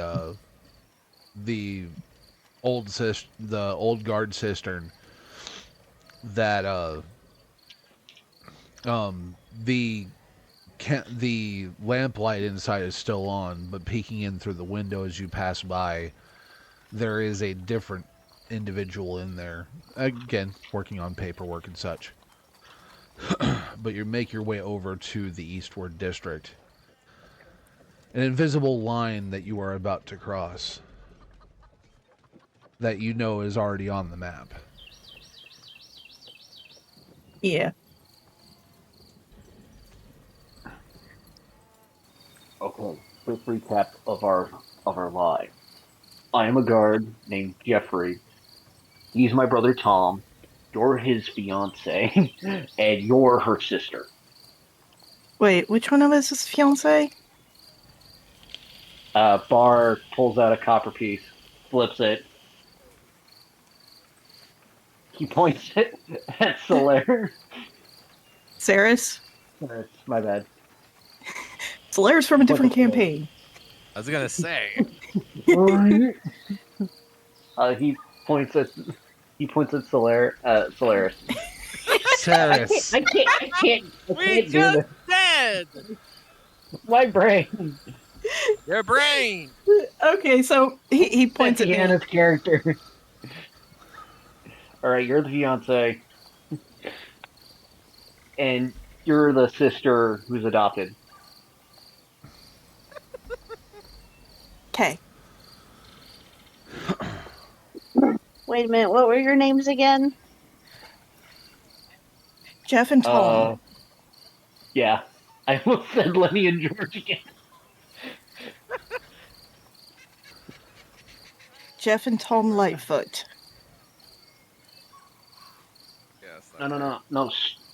old guard cistern, that the lamplight inside is still on, but peeking in through the window as you pass by, there is a different individual in there, again working on paperwork and such. But you make your way over to the eastward district. An invisible line that you are about to cross, that you know is already on the map. yeah. Okay, quick recap of our lie. I am a guard named Jeffrey. He's my brother Tom. You're his fiance, and you're her sister. Wait, which one of us is fiance? Barr pulls out a copper piece, flips it. He points it at Solaire. Cirrus? My bad. Solaire's from a different campaign. I was gonna say. He points at Solaire. Solaris. Saris. I can't We do just this. did. My brain. Your brain. Okay, so he points at me. Deanna's character. All right, you're the fiance, and you're the sister who's adopted. Okay. Wait a minute, what were your names again? Jeff and Tom. Yeah, I almost said Lenny and George again. Jeff and Tom Lightfoot. Yes. No,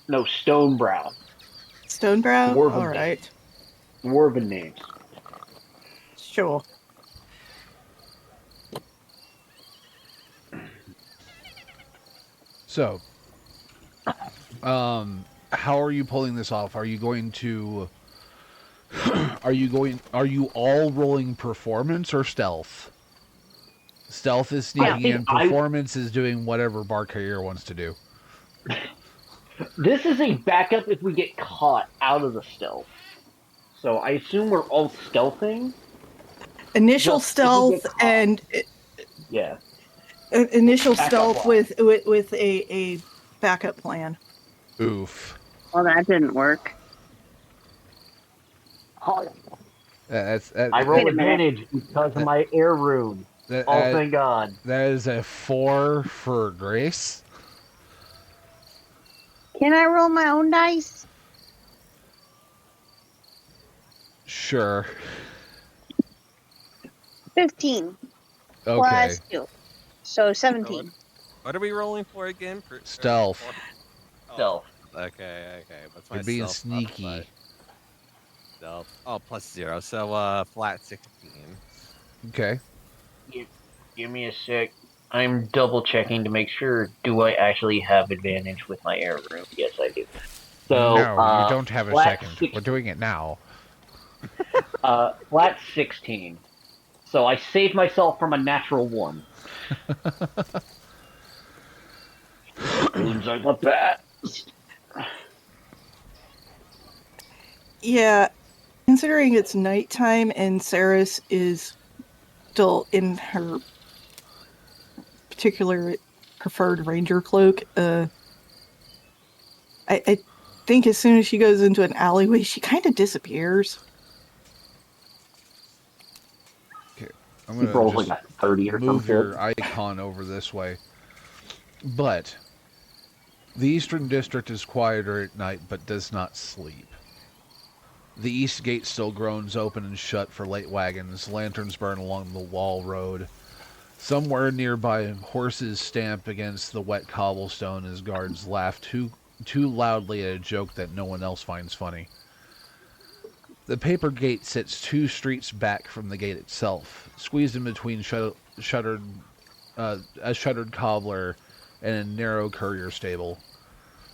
Stonebrow. Stonebrow? Dwarven Alright. Dwarven names. Sure. So, how are you pulling this off? Are you going to are you all rolling performance or stealth? Stealth is sneaking in, performance is doing whatever Bar Carrier wants to do. This is a backup if we get caught out of the stealth. So I assume we're all stealthing. Initial Just if we get stealth caught- and Yeah. initial Backup stealth plan. with a backup plan. Oof. Well, that didn't work. That's I roll Wait a minute. advantage because of my air rune. that, Oh, thank God. that is a 4 for Grace. Can I roll my own dice? Sure. 15 Okay. plus 2. So 17. What are we rolling for again? Stealth. Stealth. Okay. What's my You're being stealth sneaky. modifier? Stealth. Oh, +0. So flat 16. Okay. Give me a sec. I'm double checking to make sure. Do I actually have advantage with my air rune? Yes, I do. So no, you don't have a flat second. 16. We're doing it now. Flat 16. So I saved myself from a natural 1. Runes are the best. Yeah, considering it's nighttime and Saris is still in her particular preferred ranger cloak, I think as soon as she goes into an alleyway, she kind of disappears. Okay. I'm He gonna rolls just like a 30 or move something. your icon over this way. But the Eastern District is quieter at night, but does not sleep. The east gate still groans open and shut for late wagons. Lanterns burn along the wall road. Somewhere nearby, horses stamp against the wet cobblestone as guards laugh too loudly at a joke that no one else finds funny. The paper gate sits 2 streets back from the gate itself, squeezed in between a shuttered cobbler and a narrow courier stable.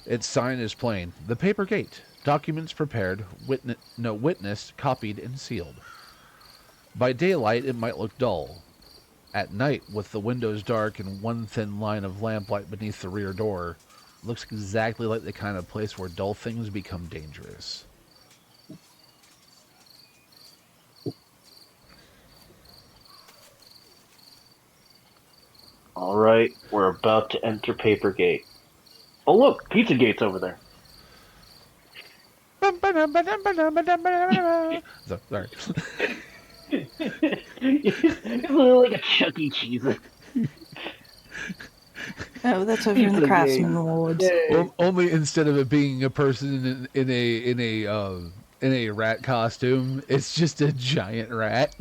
Its sign is plain: the paper gate. Documents prepared, witnessed, copied, and sealed. By daylight, it might look dull. At night, with the windows dark and one thin line of lamplight beneath the rear door, it looks exactly like the kind of place where dull things become dangerous. Alright, we're about to enter Paper Gate. Oh look, Pizza Gate's over there. So, sorry. It's literally like a Chuck E. Cheese. Oh, that's over in the Craftsman Awards. Only instead of it being a person in a rat costume, it's just a giant rat.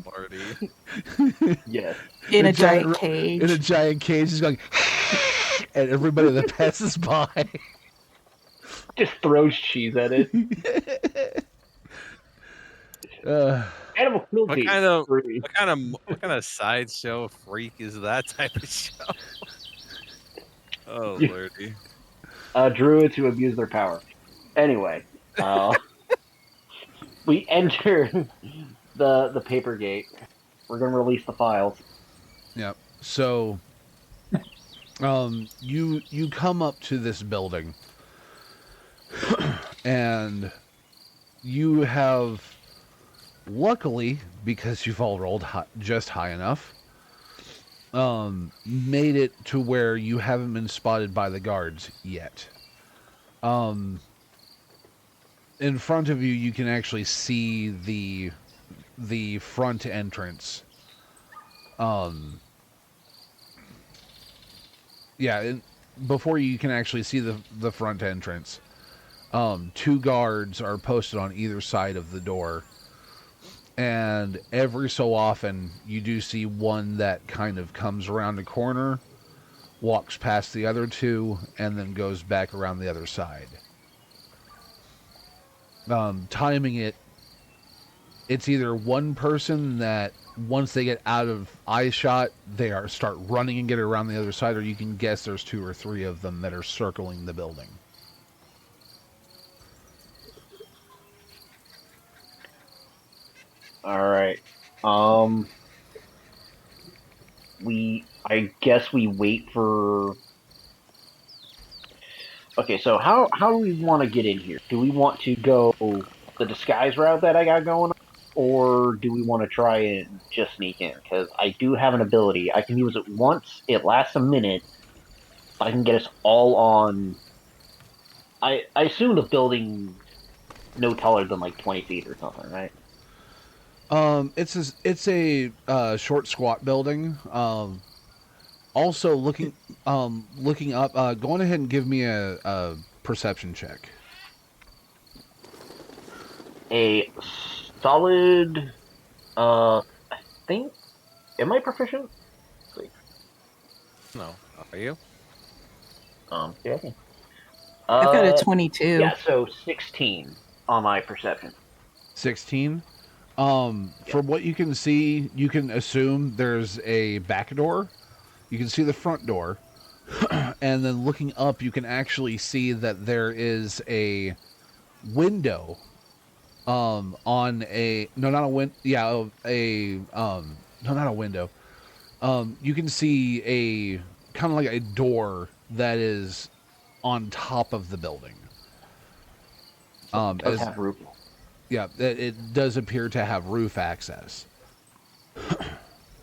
Party. Yes. In a giant cage. In a giant cage, just going, and everybody that passes by Just throws cheese at it. Animal cruelty. What kind of sideshow freak is that type of show? Oh lordy. Druids who abuse their power. Anyway, we enter the paper gate. We're gonna release the files. Yep. So, you come up to this building, and you have, luckily, because you've all rolled just high enough, made it to where you haven't been spotted by the guards yet. In front of you, you can actually see the front entrance. Before you can actually see the front entrance, 2 guards are posted on either side of the door. And every so often, you do see one that kind of comes around the corner, walks past the other 2, and then goes back around the other side. Timing it, it's either one person that once they get out of eye shot, they start running and get around the other side, or you can guess there's 2 or 3 of them that are circling the building. Alright. I guess we wait for... Okay, so how do we want to get in here? Do we want to go the disguise route that I got going on, or do we want to try and just sneak in? Because I do have an ability. I can use it once. It lasts a minute. But I can get us all on. I assume the building no taller than like 20 feet or something, right? It's a short, squat building. Also looking up. Go on ahead and give me a perception check. A solid. I think. Am I proficient? Let's see. No, are you? Yeah. I've got a 22. Yeah, so 16 on my perception. 16. From what you can see, you can assume there's a back door. You can see the front door. And then looking up, you can actually see that there is a window on a no not a win yeah a no not a window. You can see a kind of like a door that is on top of the building. It does As have roof. yeah, it does appear to have roof access.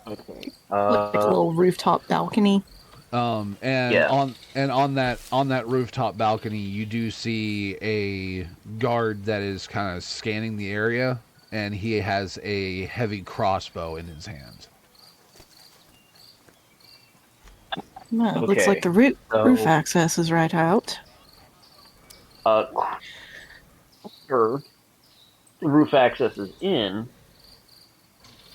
Okay. Like a little rooftop balcony. And Yeah. on that rooftop balcony, you do see a guard that is kind of scanning the area, and he has a heavy crossbow in his hand. Well, it looks Okay, like the roof so- access is right out. Sure. Roof access is in.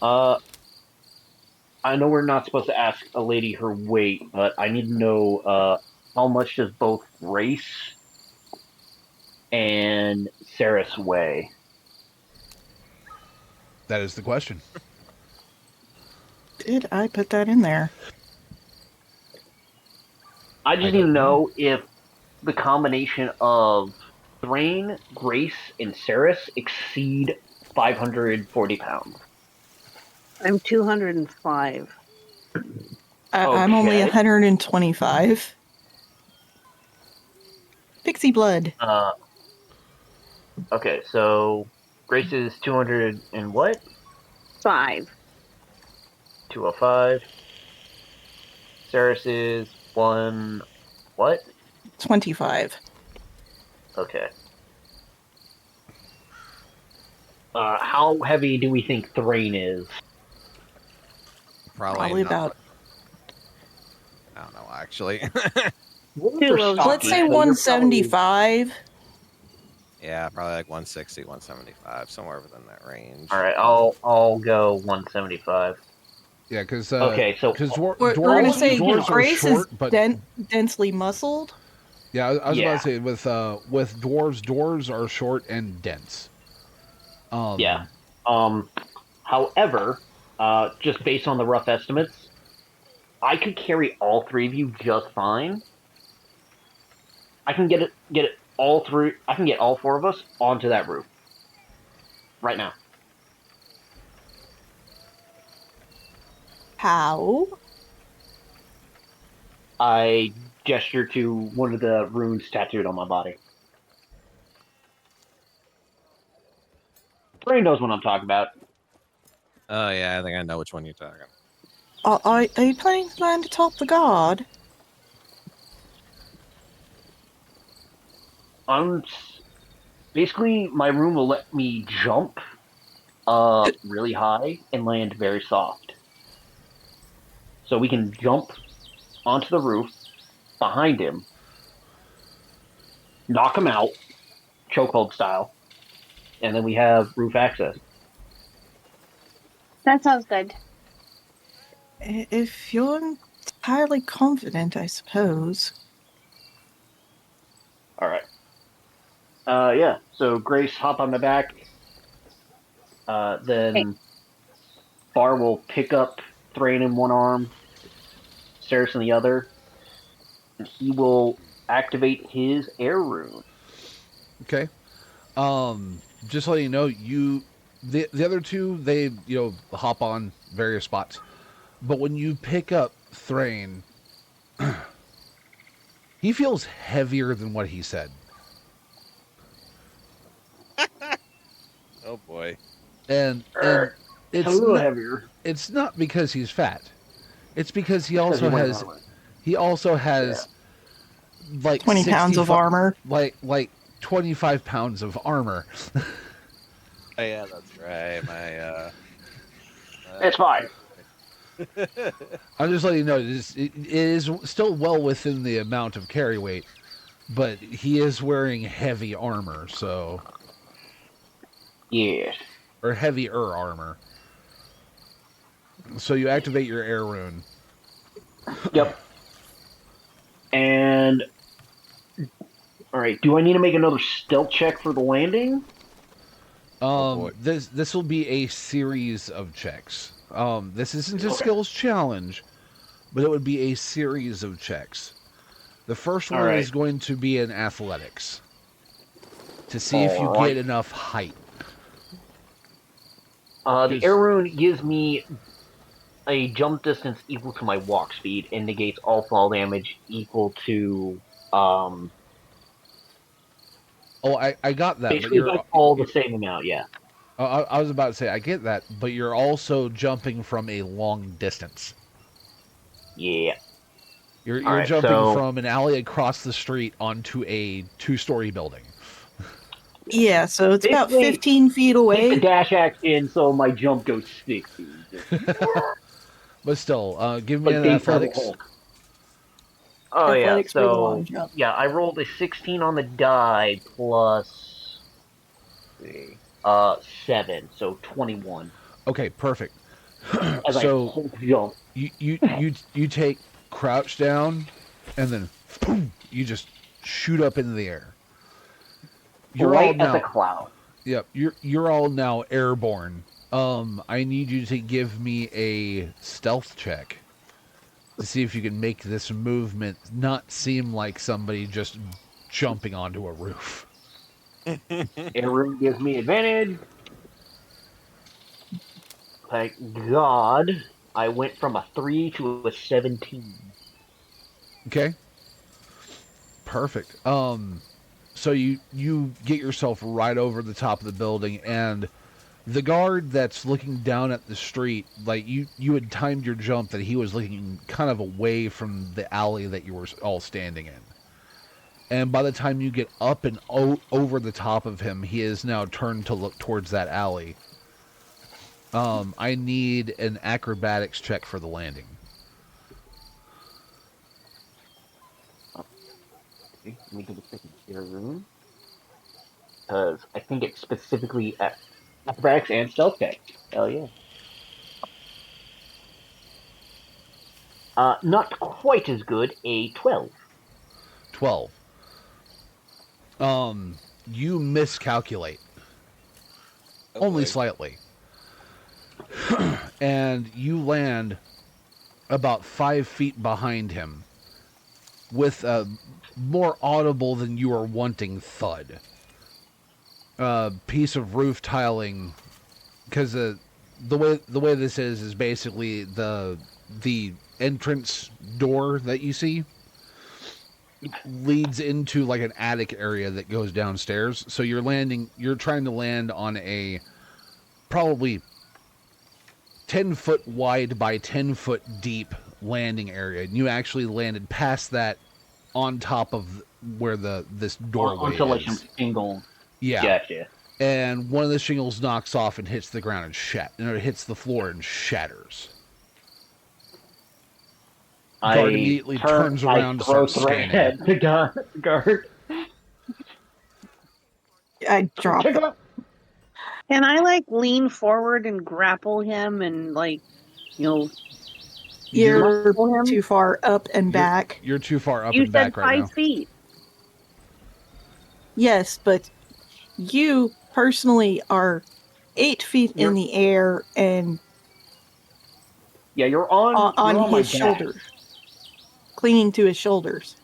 I know we're not supposed to ask a lady her weight, but I need to know how much does both Grace and Saris weigh? That is the question. Did I put that in there? I just need to know if the combination of Thraine, Grace, and Saris exceed 540 pounds. I'm 205. I'm only Okay. 125. Pixie blood. Okay, so Grace is 200 and what? 5. 205. Saris is 1 what? 25. Okay. How heavy do we think Thraine is? Probably not. about. I don't know, actually. Too low. Let's say 175. Yeah, probably like 160, 175, somewhere within that range. All right, I'll go 175. Yeah, because Okay, so We're going to say dwarves are Grace short, is but densely muscled. yeah, I was Yeah. about to say with dwarves are short and dense. Yeah. However, just based on the rough estimates, I could carry all three of you just fine. I can get it all through. I can get all four of us onto that roof right now. How? I gesture to one of the runes tattooed on my body. Ray knows what I'm talking about. Oh, yeah, I think I know which one you're talking. Are you planning to land atop the guard? Basically, my room will let me jump really high and land very soft. So we can jump onto the roof behind him, knock him out, chokehold style, and then we have roof access. That sounds good. If you're entirely confident, I suppose. All right. Yeah. So Grace, hop on my back. Then Barr will pick up Thrain in one arm, Saris in the other, and he will activate his air rune. Okay. Just letting you know, the other two, they hop on various spots, but when you pick up Thrain, He feels heavier than what he said. Oh boy. And It's a little heavier. It's not because he's fat. It's because he Because also he wears has armor. he also has like 20 pounds of armor. Like 25 pounds of armor. Oh, yeah, that's right. My It's fine. I'm just letting you know, it is still well within the amount of carry weight, but he is wearing heavy armor, so... Yes. Or heavier armor. So you activate your air rune. Yep. And... Alright, do I need to make another stealth check for the landing? This will be a series of checks. This isn't a skills challenge, but it would be a series of checks. The first one is going to be in athletics to see if you get enough height. The air rune gives me a jump distance equal to my walk speed and negates all fall damage equal to Oh, I got that. Basically, but you're all the same amount, yeah. I was about to say, I get that, but you're also jumping from a long distance. Yeah. You're jumping from an alley across the street onto a 2-story building. Yeah, so it's about 15 feet away. Take the dash action so my jump goes 60. But still, give me an athletics. Oh, athletics yeah, for the long jump. Yeah, I rolled a 16 on the die plus 7, so 21. Okay, perfect. So you take crouch down, and then boom, you just shoot up into the air. You're all now, as a cloud. Yep, you're all now airborne. I need you to give me a stealth check to see if you can make this movement not seem like somebody just jumping onto a roof. Air rune gives me advantage. Thank God I went from a 3 to a 17. Okay. Perfect. So you get yourself right over the top of the building, and the guard that's looking down at the street, like you had timed your jump that he was looking kind of away from the alley that you were all standing in. And by the time you get up and over the top of him, he is now turned to look towards that alley. I need an acrobatics check for the landing. Okay, let me do the second air rune. Because I think it's specifically at acrobatics and stealth check. Hell yeah. Not quite as good, a 12. 12. You miscalculate. Only slightly. And you land about 5 feet behind him with a more audible than you are wanting thud. A piece of roof tiling, because the way this is basically the entrance door that you see leads into like an attic area that goes downstairs. So you're trying to land on a probably 10 foot wide by 10 foot deep landing area, and you actually landed past that on top of where this doorway onto like is. some shingle. Yeah. Gotcha. And one of the shingles knocks off and hits the ground and it hits the floor and shatters. Guard immediately turns around and starts scanning. The guard. I drop it. Can I like lean forward and grapple him and like, You're too far up and back. You're too far up and back right now. You said 5 feet. Yes, but you personally are 8 feet in the air and yeah, you're on his shoulders, clinging to his shoulders.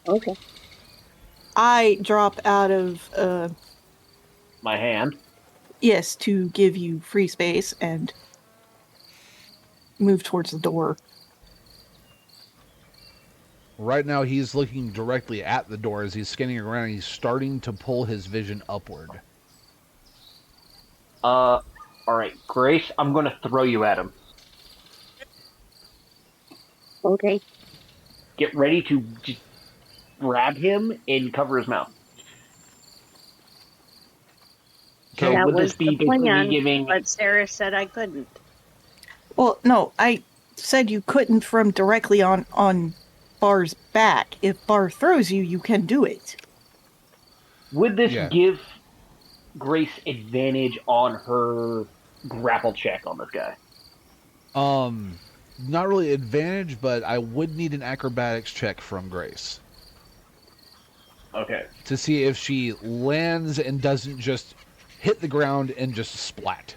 Okay. I drop out of my hand. Yes, to give you free space and move towards the door. Right now, he's looking directly at the door as he's scanning around. He's starting to pull his vision upward. All right, Grace, I'm going to throw you at him. Okay. Get ready to just grab him and cover his mouth. So Okay. That would was this be the basically plan, giving? but Sarah said I couldn't. Well, no, I said you couldn't from directly on Bar's back. If Bar throws you, you can do it. Would this Yeah. give Grace advantage on her grapple check on this guy? Not really advantage, but I would need an acrobatics check from Grace Okay. to see if she lands and doesn't just hit the ground and just splat.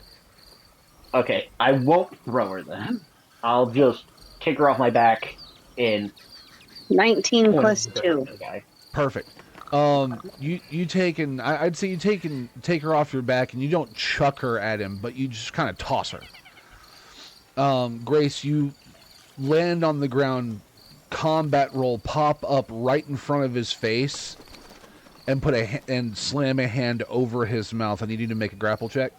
Okay, I won't throw her then. I'll just kick her off my back and 19 point plus at the 2. guy. Perfect. You I'd say you take her off your back and you don't chuck her at him, but you just kind of toss her. Grace, you land on the ground, combat roll, pop up right in front of his face, and and slam a hand over his mouth. I need you to make a grapple check.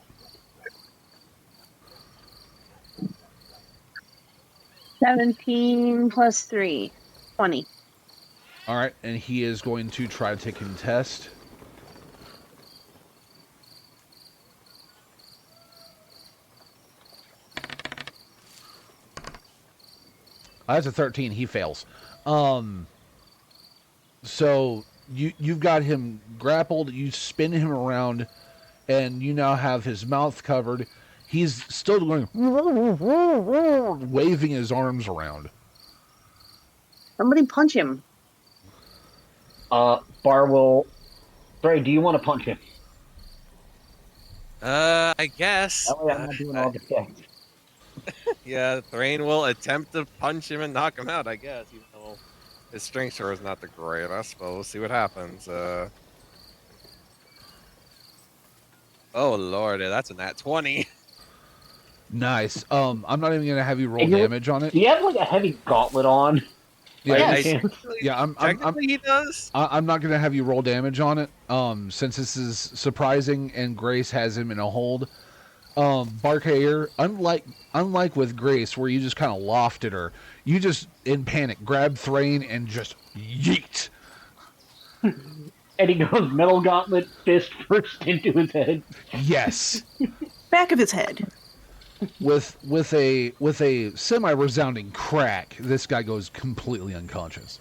17 plus 3. 20. All right, and he is going to try to contest. That's a 13. He fails. So you've got him grappled. You spin him around, and you now have his mouth covered. He's still going, waving his arms around. Somebody punch him. Bar will. Sorry, do you want to punch him? I guess. That way I'm not doing all the checks. Yeah, Thraine will attempt to punch him and knock him out, I guess. Even though his strength sure is not the great, I suppose. See what happens. Oh, Lord, that's a nat 20. Nice. I'm not even gonna have you roll And you- damage on it. Do you have like a heavy gauntlet on? Yeah, Like, Yes. yeah. Technically, he does. I'm not gonna have you roll damage on it. Since this is surprising and Grace has him in a hold. Barkayer, unlike with Grace, where you just kind of lofted her, you just in panic grab Thraine and just yeet. And he goes metal gauntlet, fist first into his head. Yes, Back of his head. with a semi-resounding crack, this guy goes completely unconscious.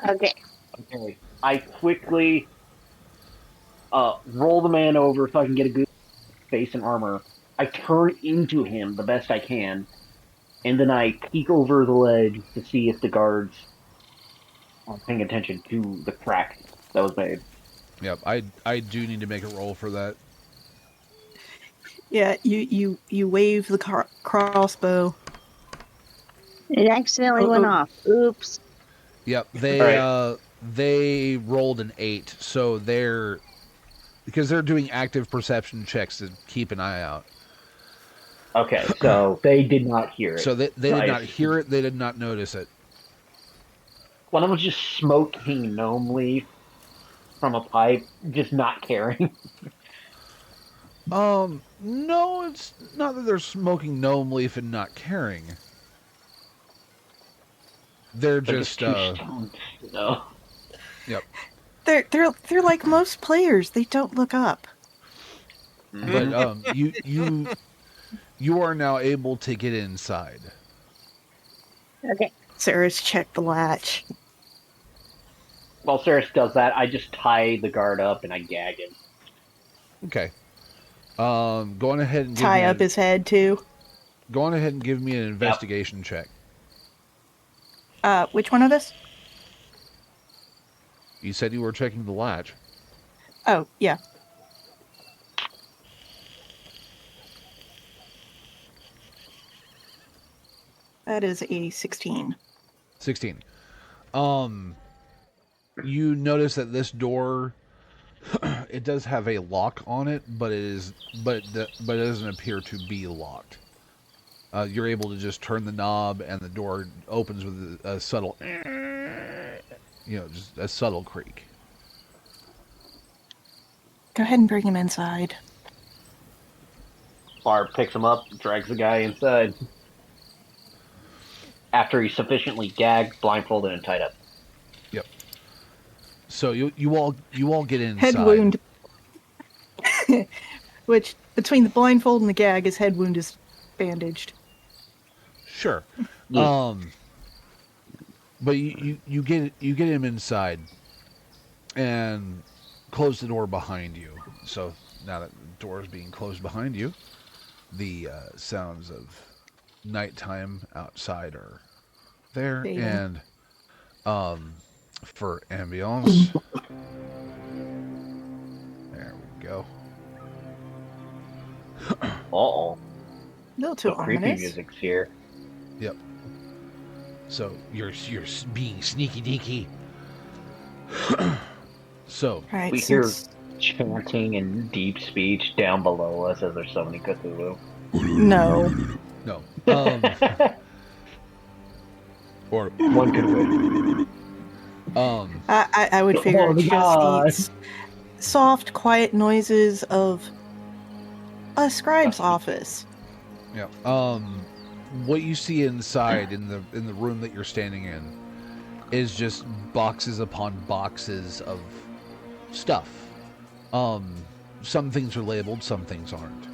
Okay. Okay. I quickly roll the man over so I can get a good face and armor. I turn into him the best I can, and then I peek over the ledge to see if the guards are paying attention to the crack that was made. Yep, I do need to make a roll for that. Yeah, you wave the crossbow. It accidentally went off. Oops. Yep, they rolled an 8, so because they're doing active perception checks to keep an eye out. Okay, so they did not hear it. So they did not hear it. They did not notice it. One of them was just smoking gnome leaf from a pipe, just not caring. No, it's not that they're smoking gnome leaf and not caring. They're just too stoned, you know? Yep. They're like most players. They don't look up. But you are now able to get inside. Okay. Sarah's checked the latch. While Ceres does that, I just tie the guard up and I gag him. Okay. Go on ahead and Tie up his head too. Go on ahead and give me an investigation check. Which one of us? You said you were checking the latch. Oh, yeah. That is a 16. 16. You notice that this door, it does have a lock on it, but it doesn't appear to be locked. you're able to just turn the knob and the door opens with a subtle, just a subtle creak. Go ahead and bring him inside. Barr picks him up, drags the guy inside. After he's sufficiently gagged, blindfolded, and tied up. Yep. So you all get inside. Head wound. Which, between the blindfold and the gag, his head wound is bandaged. Sure. Yeah. But you get him inside and close the door behind you. So now that the door is being closed behind you, the sounds of nighttime outside are there. Fading. And for ambiance, there we go. Uh-oh. A little too The creepy ominous. music's here. Yep. So you're being sneaky deaky. So All right, We hear chanting and deep speech down below us as there's summoning Cthulhu. no. Or One could win. I would figure Oh, it's God. just the soft, quiet noises of a scribe's office. yeah. What you see inside in the room that you're standing in is just boxes upon boxes of stuff. Some things are labeled, some things aren't.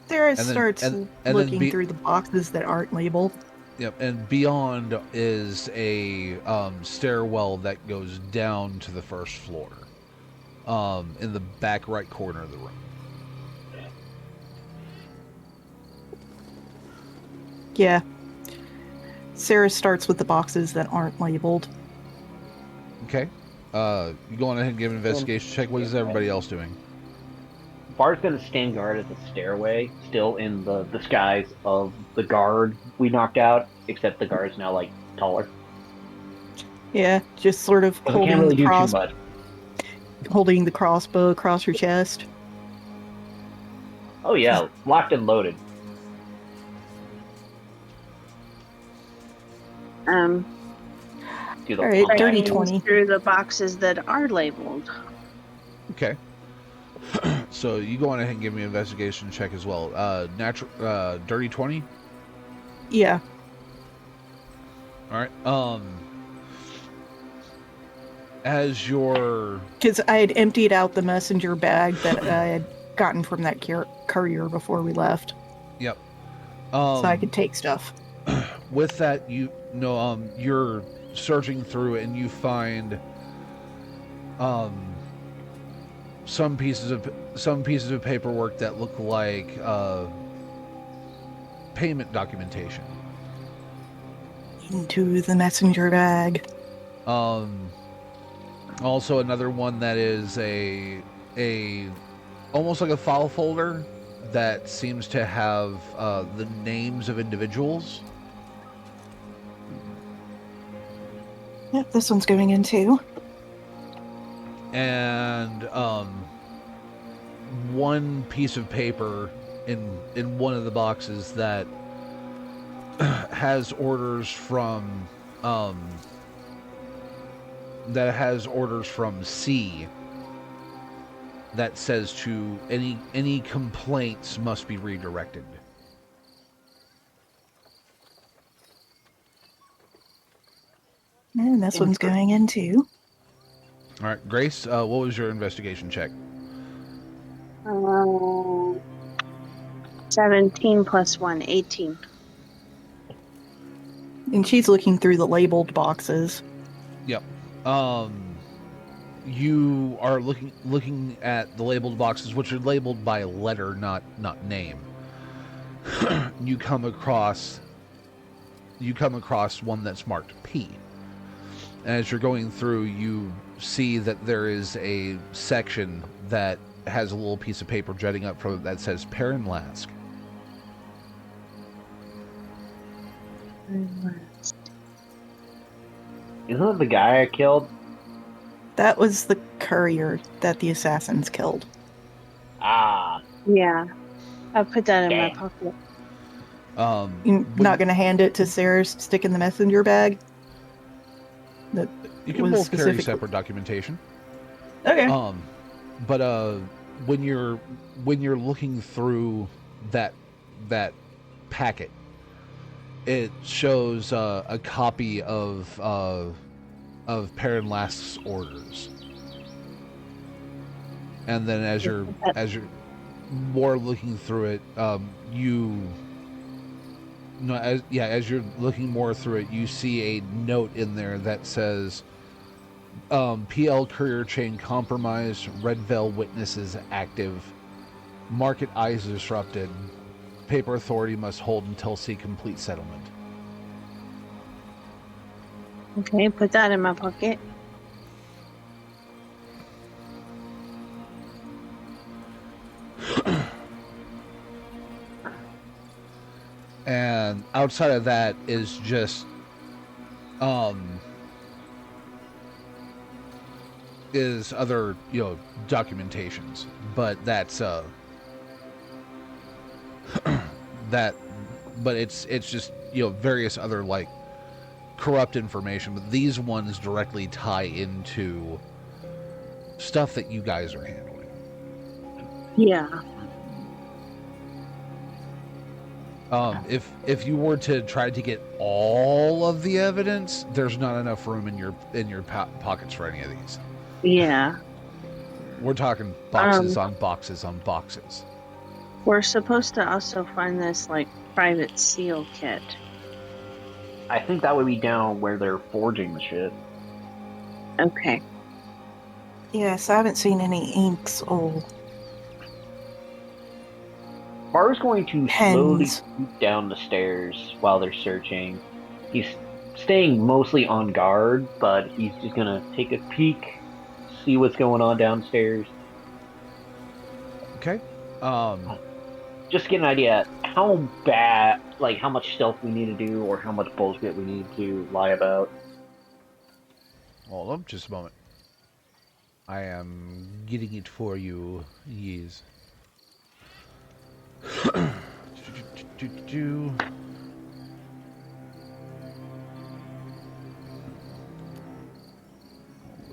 Sarah then- starts and looking through the boxes that aren't labeled. Yep, and beyond is a stairwell that goes down to the first floor. In the back right corner of the room. Yeah. Sarah starts with the boxes that aren't labeled. Okay. You go on ahead and give an investigation check. What is everybody else doing? Bart's gonna stand guard at the stairway, still in the disguise of the guard we knocked out, except the guard's now, like, taller. Yeah, just sort of So we can't really do too much. holding the crossbow across her chest. Oh yeah, locked and loaded. Um, Do the All right, pump dirty action. 20. through the boxes that are labeled. Okay. So you go on ahead and give me an investigation check as well. Dirty 20? Yeah. Alright. As your... Because I had emptied out the messenger bag that I had gotten from that courier before we left. Yep. So I could take stuff. With that, you're searching through and you find some pieces of paperwork that look like payment documentation. Into the messenger bag. Also another one that is a almost like a file folder that seems to have the names of individuals. Yep, this one's going in too. And one piece of paper in one of the boxes that has orders from C that says to any complaints must be redirected. And this one's going in too. All right, Grace, what was your investigation check? 17 plus 1, 18. And she's looking through the labeled boxes. Yep. You are looking at the labeled boxes, which are labeled by letter, not name. You come across one that's marked P. And as you're going through, you see that there is a section that has a little piece of paper jutting up from it that says Perrin Lask. Isn't that the guy I killed? That was the courier that the assassins killed. Ah, Yeah. I put that in my damn. pocket. You're when- not going to hand it to Sarah's stick in the messenger bag? That you can was both carry specifically- separate documentation. Okay. But when you're looking through that packet, it shows a copy of Perrin Last's orders, and then as you're more looking through it, as you're looking more through it, you see a note in there that says, PL courier chain compromised, Red Veil witnesses active, market eyes disrupted, paper authority must hold until see complete settlement. Okay, put that in my pocket. And outside of that is just is other documentations, but that's but it's just various other like corrupt information, but these ones directly tie into stuff that you guys are handling. Yeah. If you were to try to get all of the evidence, there's not enough room in your pockets for any of these. Yeah. We're talking boxes on boxes on boxes. We're supposed to also find this, like, private seal kit. I think that would be down where they're forging the shit. Okay. Yes, I haven't seen any inks or Bar's going to slowly pens. creep down the stairs while they're searching. He's staying mostly on guard, but he's just gonna take a peek, see what's going on downstairs. Okay. Just to get an idea how bad, like how much stealth we need to do, or how much bullshit we need to lie about. Hold on, just a moment. I am getting it for you. Yes. Hold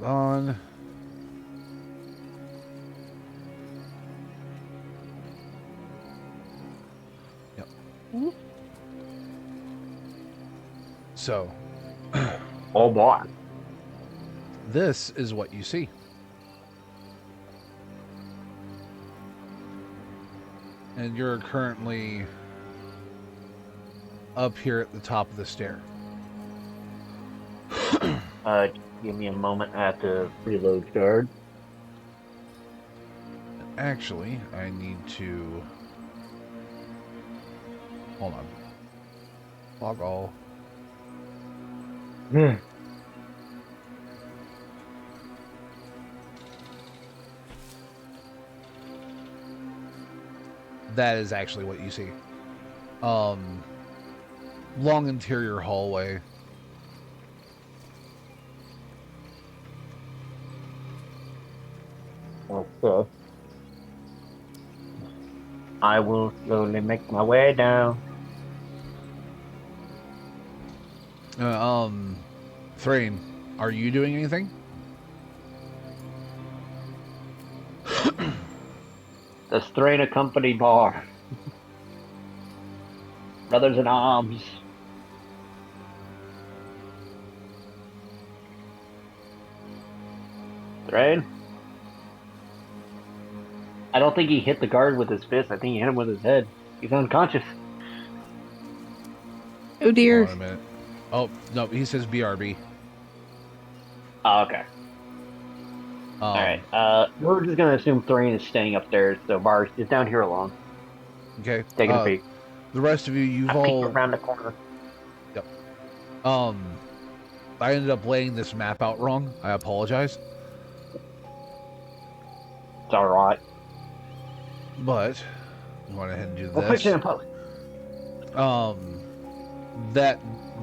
on. Yep. So, Oh boy. this is what you see. And you're currently up here at the top of the stair. Give me a moment. I have to reload guard. Actually, I need to... Hold on. Log all. That is actually what you see. Long interior hallway. Okay. I will slowly make my way down. Thraine, are you doing anything? The Thraine Company Bar. Brothers in arms. Thraine? I don't think he hit the guard with his fist. I think he hit him with his head. He's unconscious. Oh dear. Hold on a minute. Oh, no, he says BRB. Oh, okay. Alright. We're just gonna assume Thraine is staying upstairs, so Bar is down here alone. Okay. Taking a peek. The rest of you, you've I peek all... around the corner. Yep. I ended up laying this map out wrong. I apologize. It's alright. But, I went ahead and do We'll fix it this. in post.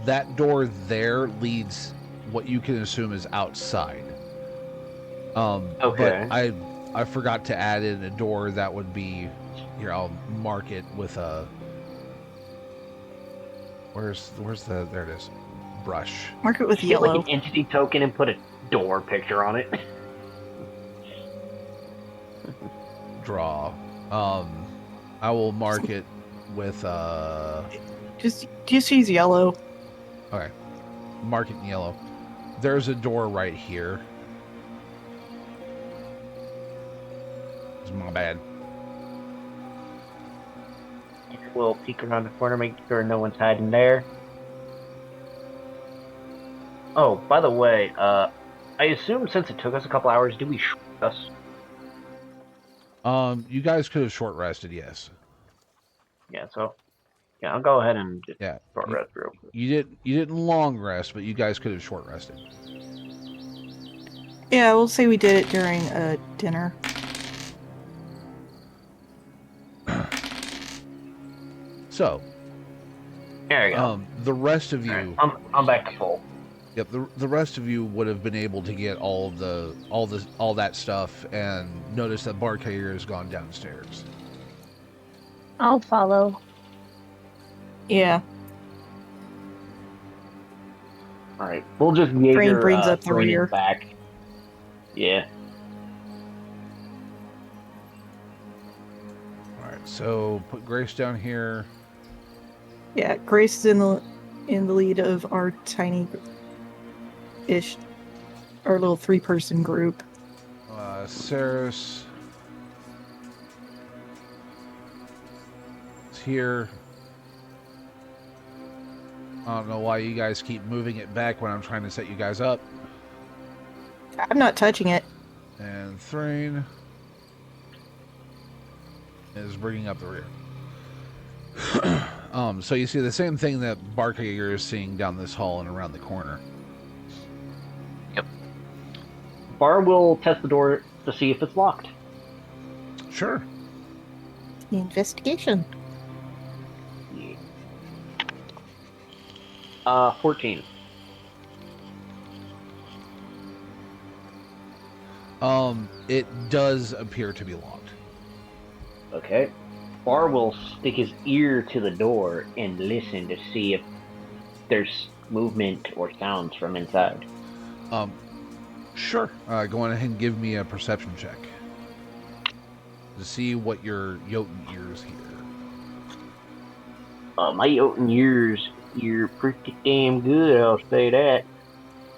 That door there leads what you can assume is outside. Okay. But I forgot to add in a door that would be here. I'll mark it with a. Where's the there it is. Brush. Mark it with Just get like yellow. an entity token and put a door picture on it. Draw. I will mark it with Just use yellow. okay. Mark it in yellow. There's a door right here. It's my bad. We'll peek around the corner, make sure no one's hiding there. Oh, by the way, I assume since it took us a couple hours, did we shoot us? You guys could have short rested, yes. Yeah, so yeah, I'll go ahead and just Yeah. short rest real quick. You didn't long rest, but you guys could have short rested. Yeah, we'll say we did it during dinner. So, There you go. the rest of you, Right, I'm back to full. yep, the rest of you would have been able to get all that stuff and notice that Barkayer has gone downstairs. I'll follow. Yeah. All right, we'll just Jaeger Thraine brings up the Thraine rear. back. Yeah. All right, so put Grace down here. Yeah, Grace is in the lead of our tiny-ish, our little 3-person group. Saris is here. I don't know why you guys keep moving it back when I'm trying to set you guys up. I'm not touching it. And Thraine is bringing up the rear. So you see the same thing that Barkayer is seeing down this hall and around the corner. Yep. Barr will test the door to see if it's locked. Sure. Investigation. 14. It does appear to be locked. Okay. Barr will stick his ear to the door and listen to see if there's movement or sounds from inside. Sure. Go on ahead and give me a perception check to see what your Jotun ears hear. My Jotun ears hear pretty damn good, I'll say that.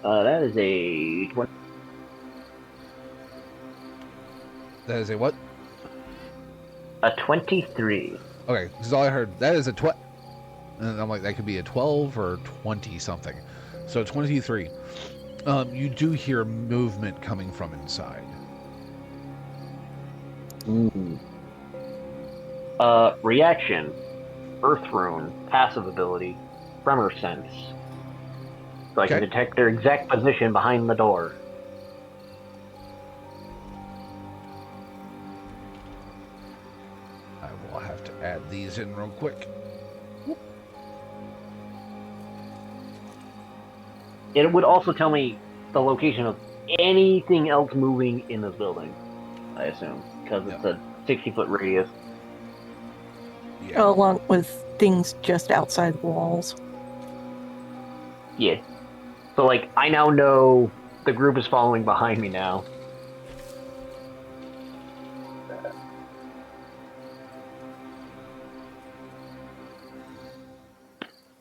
That is a 20. That is a what? A 23. Okay, because all I heard, that is a 12. And I'm like, that could be a 12 or 20 something. So 23. You do hear movement coming from inside. Reaction. Earth Rune. Passive ability. Tremor Sense. So I can detect their exact position behind the door. I will have to add these in real quick. It would also tell me the location of anything else moving in this building, I assume, because it's a 60-foot radius. Yeah. Along with things just outside the walls. Yeah. So, like, I now know the group is following behind me now.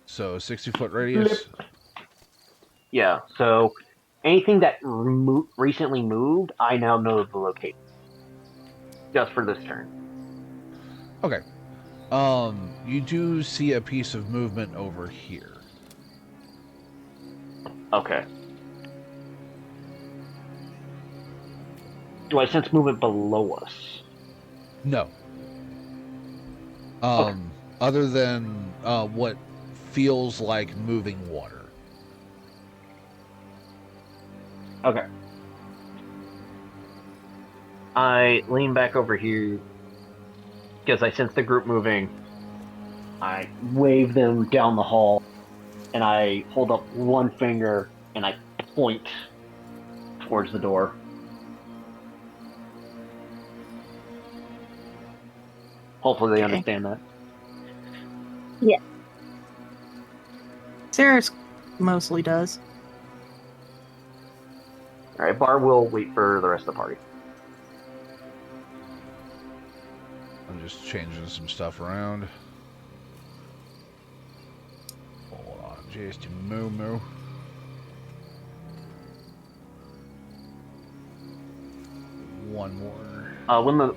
So 60-foot radius. Yeah, so anything that recently moved, I now know the location. Just for this turn. Okay. You do see a piece of movement over here. Okay. Do I sense movement below us? No. Other than what feels like moving water. Okay. I lean back over here because I sense the group moving. I wave them down the hall, and I hold up one finger and I point towards the door. Hopefully they Okay. understand that. Sarah's mostly does. All right, Bar will wait for the rest of the party. I'm just changing some stuff around. Hold on, just a moo. One more. When the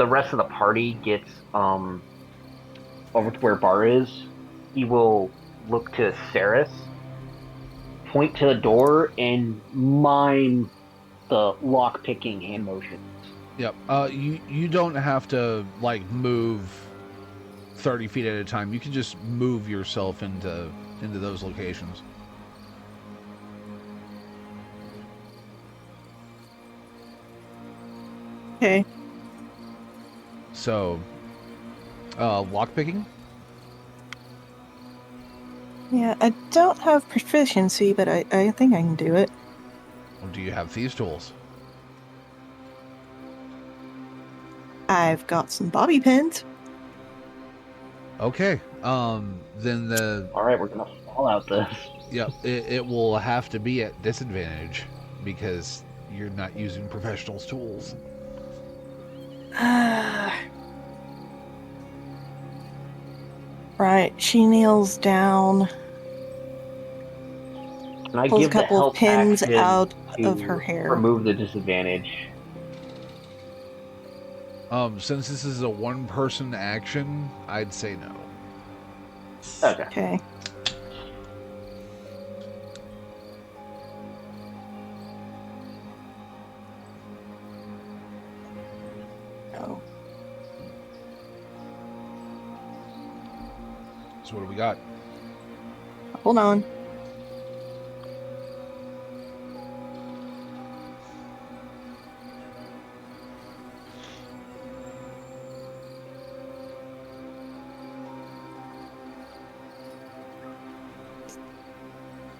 rest of the party gets over to where Bar is, he will look to Saris, point to the door, and mime the lock picking hand motions. Yep. You don't have to like move 30 feet at a time. You can just move yourself into those locations. Okay. So, lockpicking? Yeah, I don't have proficiency, but I think I can do it. Or do you have thieves' tools? I've got some bobby pins. Okay. Then the... Alright, we're gonna fall out this. Yep, it will have to be at disadvantage because you're not using professionals' tools. Right, she kneels down, Can I pulls a give the couple of help pins action out to of her hair. remove the disadvantage? Since this is a one-person action, I'd say no. Okay. Okay. Oh. So what do we got? Hold on.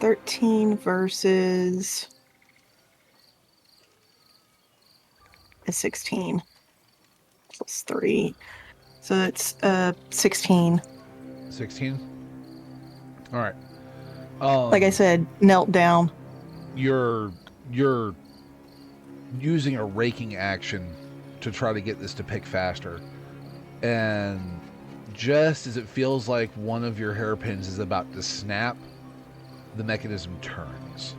$13 versus a 16 plus 3. So it's 16. 16? All right. Like I said, knelt down. You're using a raking action to try to get this to pick faster. And just as it feels like one of your hairpins is about to snap, the mechanism turns.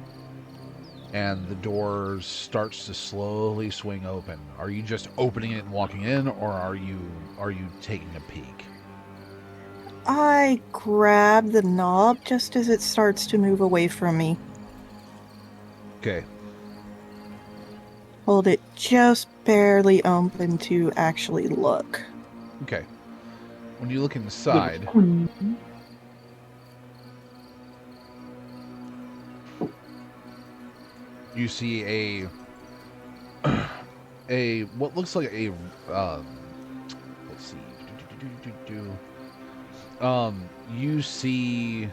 And the door starts to slowly swing open. Are you just opening it and walking in, or are you taking a peek? I grab the knob just as it starts to move away from me. Okay. Hold it just barely open to actually look. Okay. When you look inside, you see a what looks like a let's see. You see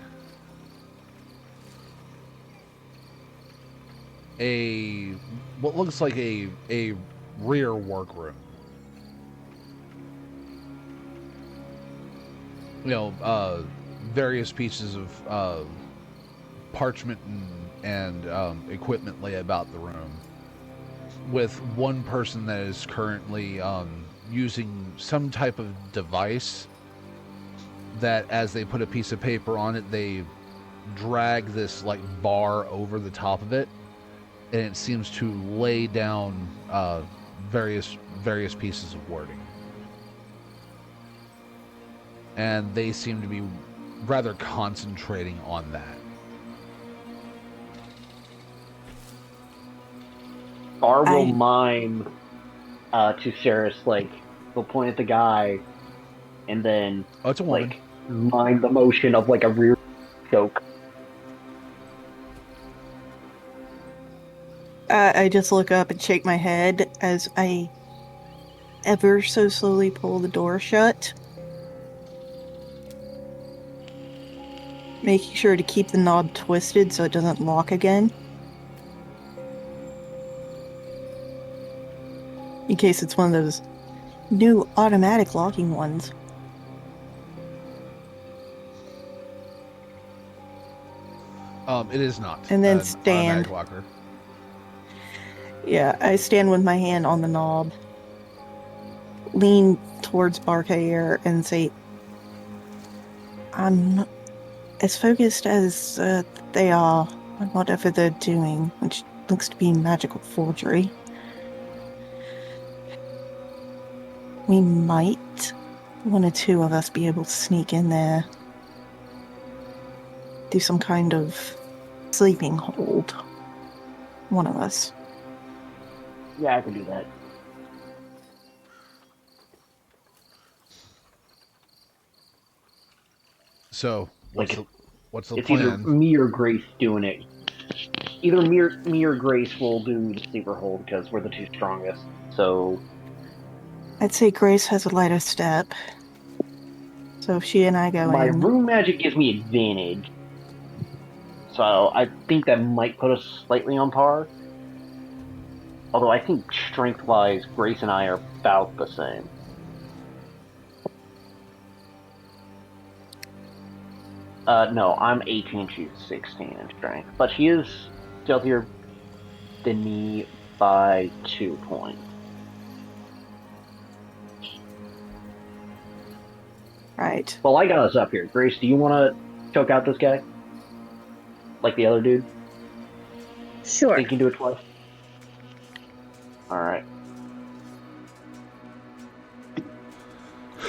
what looks like a rear workroom. You know, various pieces of parchment and equipment lay about the room, with one person that is currently using some type of device that, as they put a piece of paper on it, they drag this like bar over the top of it, and it seems to lay down various pieces of wording. And they seem to be rather concentrating on that. Bar will mime to Saris, like, he'll point at the guy, and then it's a woman. Like, mime the motion of, like, a rear choke. I just look up and shake my head as I ever so slowly pull the door shut, making sure to keep the knob twisted so it doesn't lock again, in case it's one of those new automatic locking ones. It is not. And then an stand. automatic locker. Yeah, I stand with my hand on the knob, lean towards Barkayer, and say, I'm not as focused as they are on whatever they're doing, which looks to be magical forgery. We might, one or two of us, be able to sneak in there, do some kind of sleeping hold. One of us. Yeah, I can do that. So, what's Like, the it's either plan? me or Grace doing it. Either me or Grace will do the sleeper hold because we're the two strongest. So I'd say Grace has a lighter step. So if she and I go my in... room magic gives me advantage. So I think that might put us slightly on par. Although I think strength-wise, Grace and I are about the same. No, I'm 18, she's 16 in strength. But she is stealthier than me by 2 points. Right. Well, I got us up here. Grace, do you want to choke out this guy? Like the other dude? Sure. Think you can do it twice? Alright.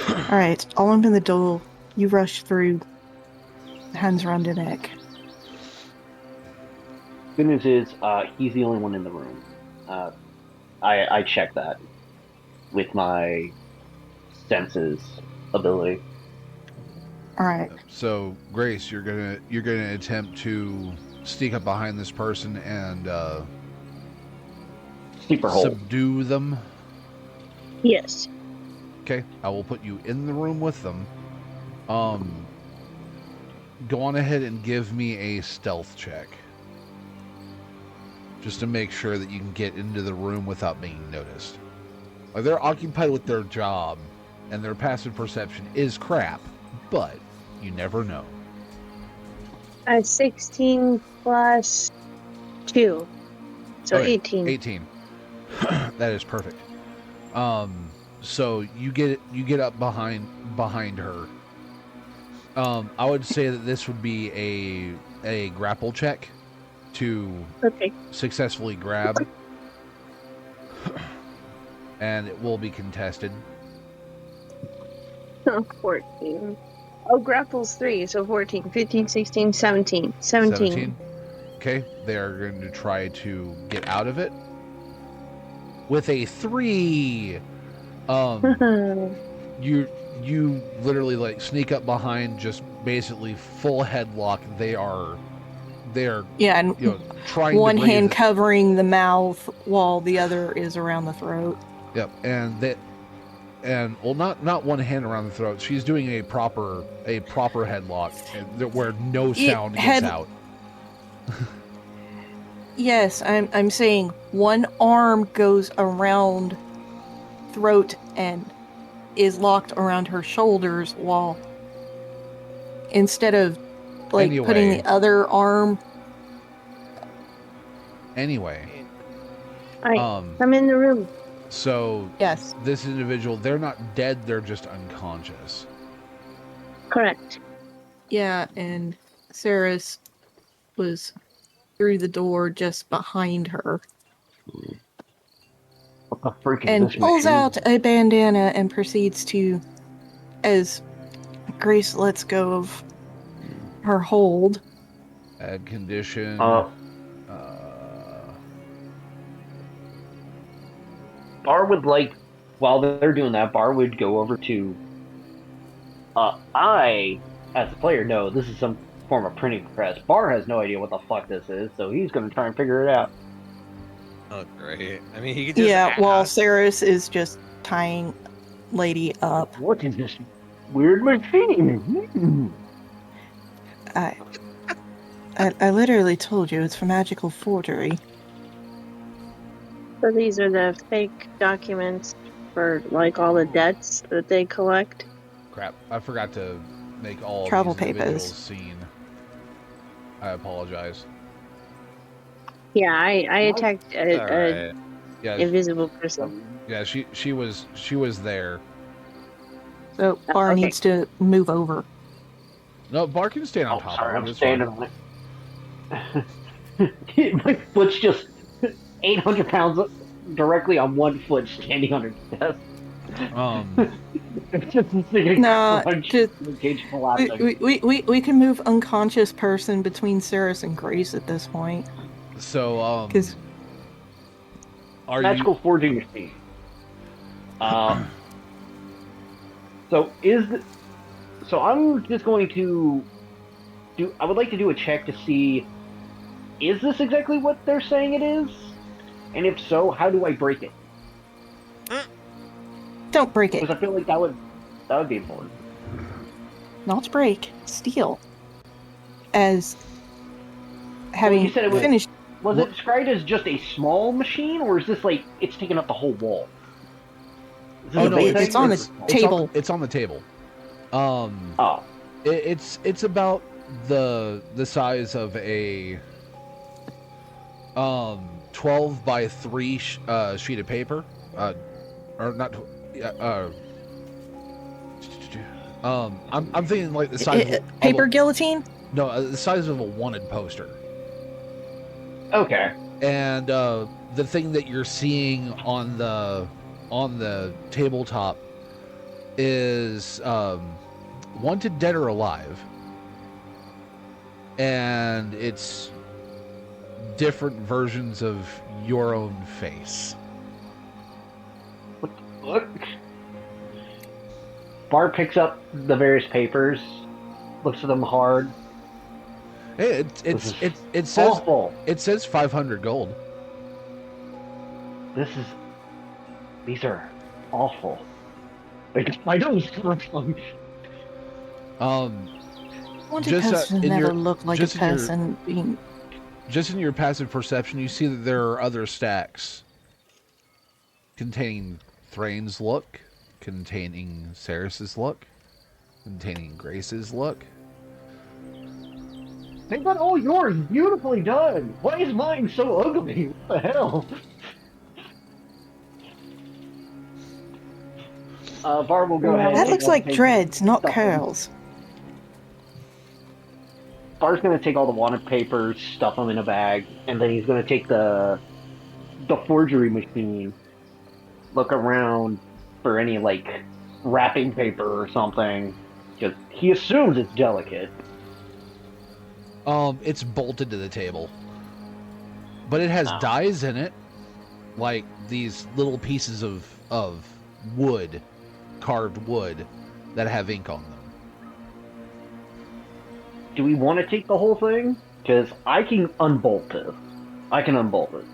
Alright, I'll open the door. You rush through. Hands around your neck. Good news is, he's the only one in the room. I checked that with my senses ability. Alright. So, Grace, you're gonna attempt to sneak up behind this person and Sleeper hold. subdue them. Yes. Okay, I will put you in the room with them. Go on ahead and give me a stealth check. Just to make sure that you can get into the room without being noticed. Like, they're occupied with their job, and their passive perception is crap, but you never know. 16 plus 2. So Okay, 18. 18. That is perfect. So you get up behind her. I would say that this would be a grapple check to Okay. successfully grab, and it will be contested. 14. Oh, grapples 3, so 14, 15, 16, 17. 17. Okay, they are going to try to get out of it with a 3. You literally like sneak up behind, just basically full headlock. They're Yeah, and trying one to breathe. hand covering the mouth while the other is around the throat. Yep, and well, not one hand around the throat. She's doing a proper headlock where no sound gets out. Yes, I'm saying one arm goes around throat and is locked around her shoulders, while instead of putting the other arm. Anyway, I'm in the room. So yes, this individual, they're not dead, they're just unconscious. Correct. Yeah, and Saris was through the door just behind her. What the freak is and this pulls machine? out a bandana and proceeds to, as Grace lets go of her hold. Add condition. Barr would while they're doing that, Barr would go over to. I, as a player, know this is some form of printing press. Barr has no idea what the fuck this is, so he's gonna try and figure it out. Oh, great. I mean, he could just ask. While Saris is just tying Lady up. What is this weird machine? I literally told you it's for magical forgery. So these are the fake documents. for like all the debts that they collect. Crap, I forgot to make all Travel of these individuals papers. seen. I apologize. Yeah, I attacked a Alright. Yeah, invisible person. yeah, she was there. So Barr okay. needs to move over. No, Barr can stand on Oh, top sorry, of I'm it. It's standing fine. on it. My foot's just 800 pounds directly on one foot standing on her chest. It's just a thing Nah, crunch, just the cage collapsing. we can move unconscious person between Ceres and Grace at this point. So, 'Cause- are Magical you? forging machine. So I'm just going to do. I would like to do a check to see, is this exactly what they're saying it is? And if so, how do I break it? Don't break it. Because I feel like that would be important. Not break. Steal. As having you said it was- finished. Was it described as just a small machine, or is this like it's taking up the whole wall? Is this Oh a no, big it's thing, on or the is it small? table. It's on the table. Oh, It's about the size of a 12 by 3 sheet of paper. Or not. I'm thinking like the size of Paper a, guillotine? no, the size of a wanted poster. okay. And the thing that you're seeing on the tabletop is wanted dead or alive, and it's different versions of your own face. What? Barr picks up the various papers, looks at them hard. Hey, it says Awful. it says 500 gold. These are awful. I don't. Wanted Just, person in never your- looked like a just in your- person being. Just in your passive perception, you see that there are other stacks containing Thraine's look, containing Ceres's look, containing Grace's look. They got all yours beautifully done. Why is mine so ugly? What the hell? Barr will go ahead. That and looks take all like the dreads, not stuff in. curls. Barr's gonna take all the wanted papers, stuff them in a bag, and then he's gonna take the forgery machine, look around for any like wrapping paper or something, because he assumes it's delicate. It's bolted to the table, but it has Oh. dies in it, like these little pieces of wood, carved wood, that have ink on them. Do we want to take the whole thing? Because I can unbolt this. I can unbolt it.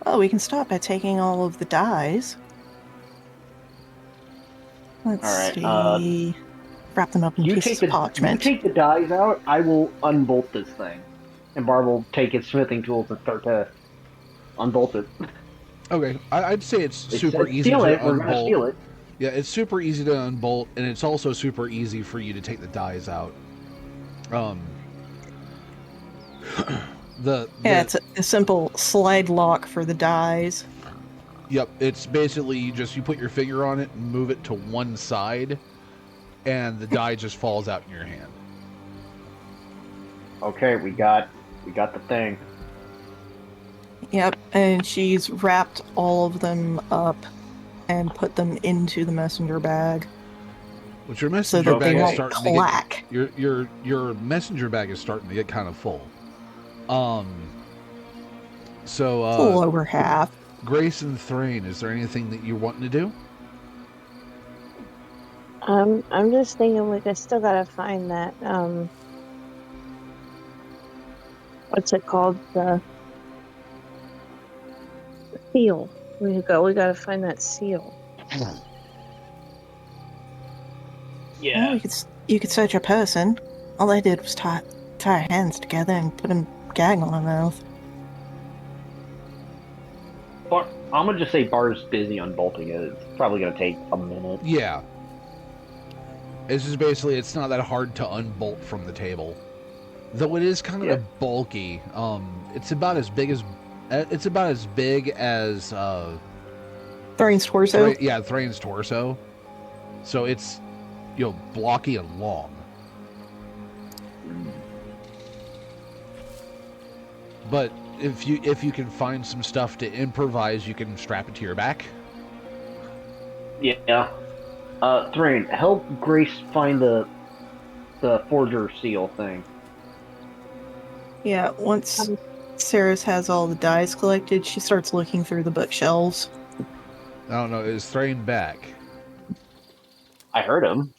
Well, we can start by taking all of the dies. Let's All right, see. Wrap them up in You pieces take of parchment. the dies out. I will unbolt this thing, and Barr will take his smithing tools and start to unbolt it. Okay, I'd say it's It super says easy steal to it. We're gonna unbolt. steal it. Yeah, it's super easy to unbolt, and it's also super easy for you to take the dies out. It's a simple slide lock for the dies. Yep, it's basically you put your finger on it and move it to one side, and the die just falls out in your hand. Okay, we got the thing. Yep, and she's wrapped all of them up and put them into the messenger bag Which your so messenger that they bag is won't starting to clack. get your messenger bag is starting to get kind of full. So It's a little over half. Grace and Thraine, is there anything that you're wanting to do? I'm just thinking we still gotta find that what's it called? The seal. We gotta find that seal. Yeah. Well, you could search a person. All I did was tie her hands together and put a gag on her mouth. I'm gonna just say Bar's busy unbolting it. It's probably gonna take a minute. Yeah. It's just basically, it's not that hard to unbolt from the table. Though it is kind of bulky. It's about as big as Thrain's torso. Thrain's torso. So it's, blocky and long. But if you can find some stuff to improvise, you can strap it to your back. Yeah. Thrain, help Grace find the forger seal thing. Yeah, once Saris has all the dies collected, she starts looking through the bookshelves. I don't know, is Thrain back? I heard him.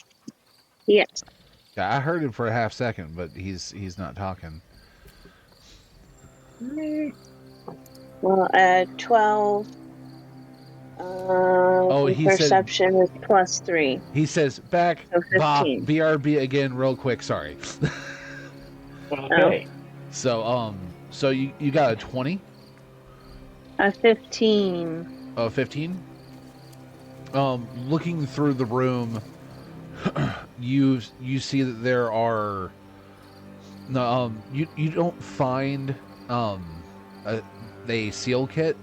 Yes. Yeah, I heard him for a half second, but he's not talking. Well, 12. He perception is +3. He says, back, So 15. BRB again real quick, sorry. Okay. So you got a 20? A 15. Oh, 15? Looking through the room, you see that there are you don't find a seal kit,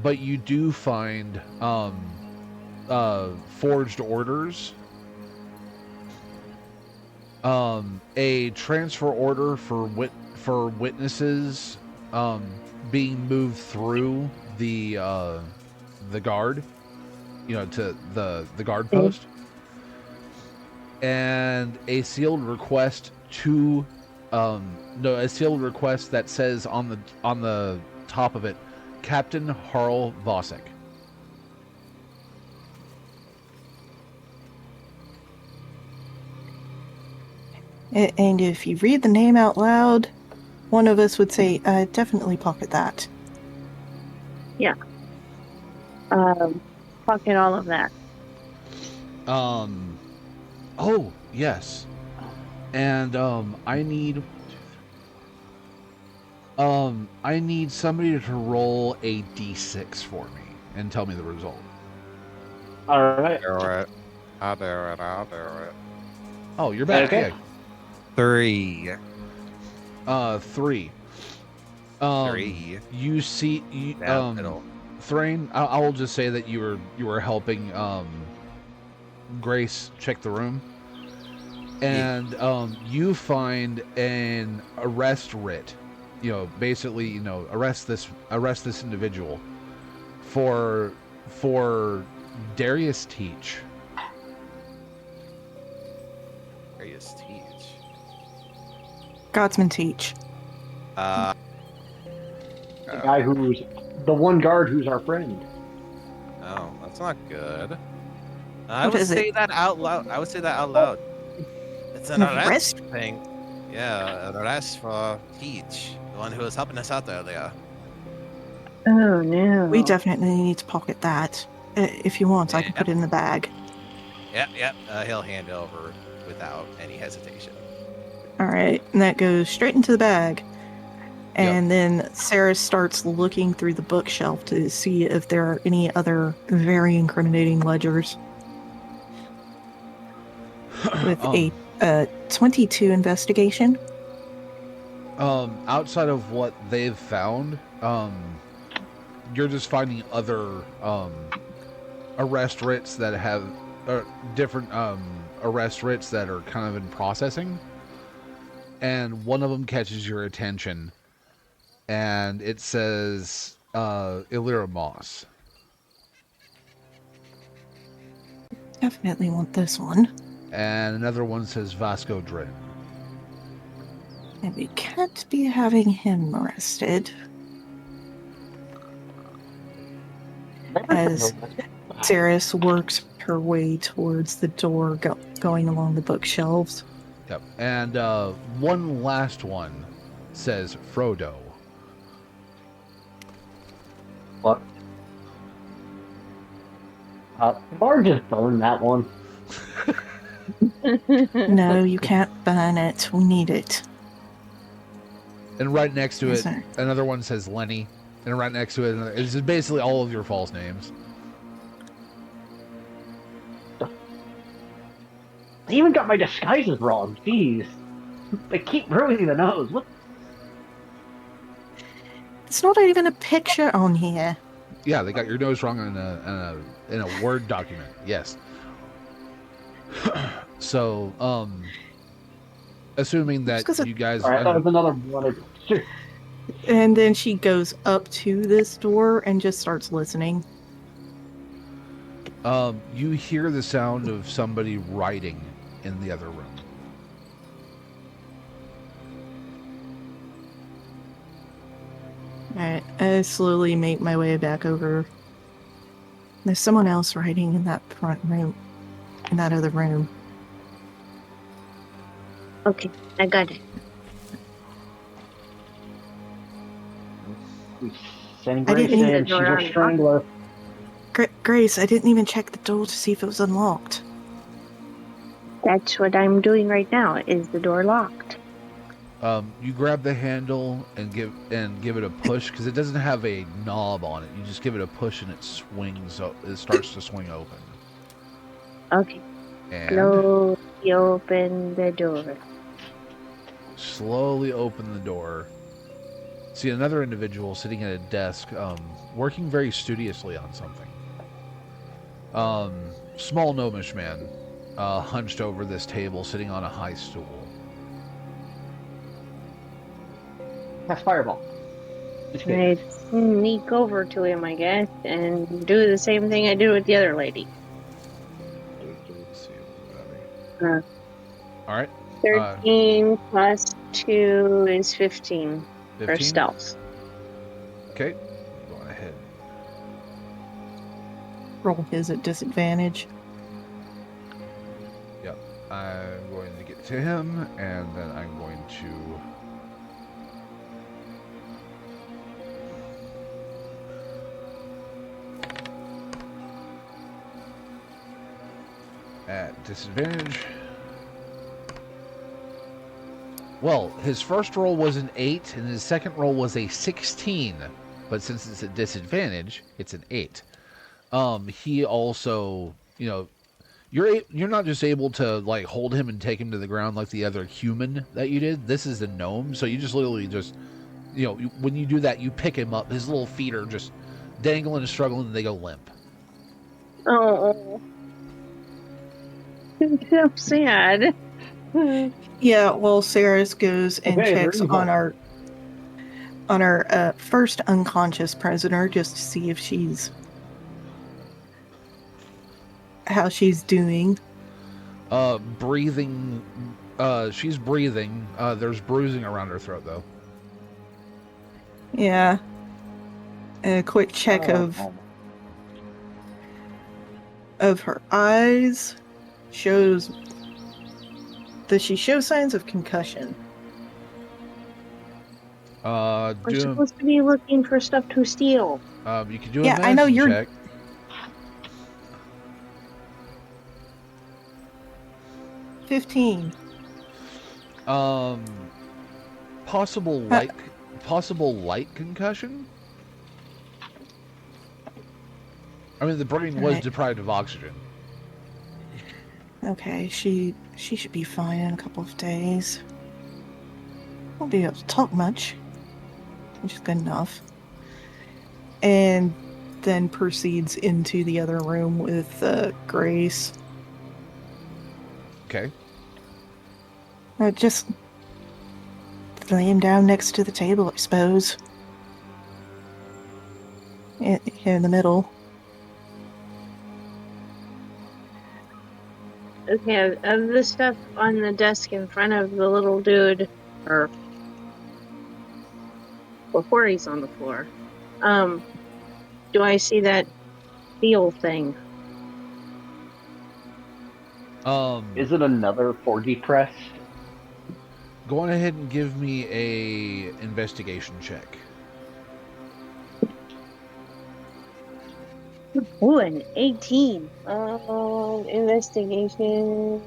but you do find forged orders, a transfer order for witnesses being moved through the guard, to the guard post, and a sealed request a sealed request that says on the top of it, Captain Harl Vosek. And if you read the name out loud, one of us would say, definitely pocket that. Yeah. Pocket all of that. Oh, yes. And I need somebody to roll a d6 for me and tell me the result. All right. I'll do it. Oh, you're back. Okay. Yeah. 3. 3. 3. You see, Thrain, I will just say that you were helping Grace check the room, and you find an arrest writ. Basically, arrest this individual for Darius Teach. Darius Teach. Godsman Teach. The guy who's the one guard who's our friend. Oh, that's not good. I What would is say it? that out loud. It's an An arrest arrest? thing. Yeah, an arrest for Teach, the one who was helping us out earlier. Oh, no. We definitely need to pocket that. If you want, I can put it in the bag. Yep. He'll hand it over without any hesitation. Alright, and that goes straight into the bag. And then Sarah starts looking through the bookshelf to see if there are any other very incriminating ledgers. With a 22 investigation. Outside of what they've found, you're just finding other arrest writs that have different arrest writs that are kind of in processing, and one of them catches your attention, and it says Illyra Moss. Definitely want this one. And another one says Vasco Drin. And we can't be having him arrested. As Saris works her way towards the door going along the bookshelves. Yep. And one last one says Frodo. What? Bar just burned that one. No, you can't burn it. We need it. And right next to Yes, it, sir. another one says Lenny. And right next to it is basically all of your false names. I even got my disguises wrong. Jeez. They keep ruining the nose. What? It's not even a picture on here. Yeah, they got your nose wrong in a Word document. Yes. So, assuming that you guys... Alright, that was another one. And then she goes up to this door and just starts listening. You hear the sound of somebody writing in the other room. Alright, I slowly make my way back over. There's someone else writing in that front room. In that other room. Okay, I got it. Send I Grace didn't in. She's a strangler. Grace, I didn't even check the door to see if it was unlocked. That's what I'm doing right now. Is the door locked? You grab the handle and give it a push because it doesn't have a knob on it. You just give it a push and it swings. It starts to swing open. Okay. And Slowly open the door. slowly open the door. See another individual sitting at a desk, working very studiously on something. Small gnomish man, hunched over this table, sitting on a high stool. Cast fireball. I sneak over to him, I guess, and do the same thing I did with the other lady. Let's see, all right. 13 plus 2 is 15 for 15? stealth. Okay, go on ahead. Roll his at disadvantage. Yep, I'm going to get to him, and then I'm going to... at disadvantage. Well, his first roll was an 8, and his second roll was a 16. But since it's at disadvantage, it's an 8. He also, you're not just able to like hold him and take him to the ground like the other human that you did. This is a gnome, so you just literally just, when you do that, you pick him up. His little feet are just dangling and struggling, and they go limp. Oh. I'm so sad. Yeah, well, Saris goes and checks on our first unconscious prisoner just to see if how she's doing. Breathing. She's breathing. There's bruising around her throat, though. Yeah. A quick check of her eyes shows. Does she show signs of concussion? We're supposed to be looking for stuff to steal. You can do a I know you're. check. $15. Possible light concussion. I mean, the brain was deprived of oxygen. Okay, she should be fine in a couple of days. Won't be able to talk much, which is good enough. And then proceeds into the other room with Grace. Okay. Just lay him down next to the table, I suppose. Here in the middle. Okay, of the stuff on the desk in front of the little dude, or before he's on the floor, do I see that seal thing? Is it another 4D press? Go on ahead and give me a investigation check. Ooh, an 18. Investigation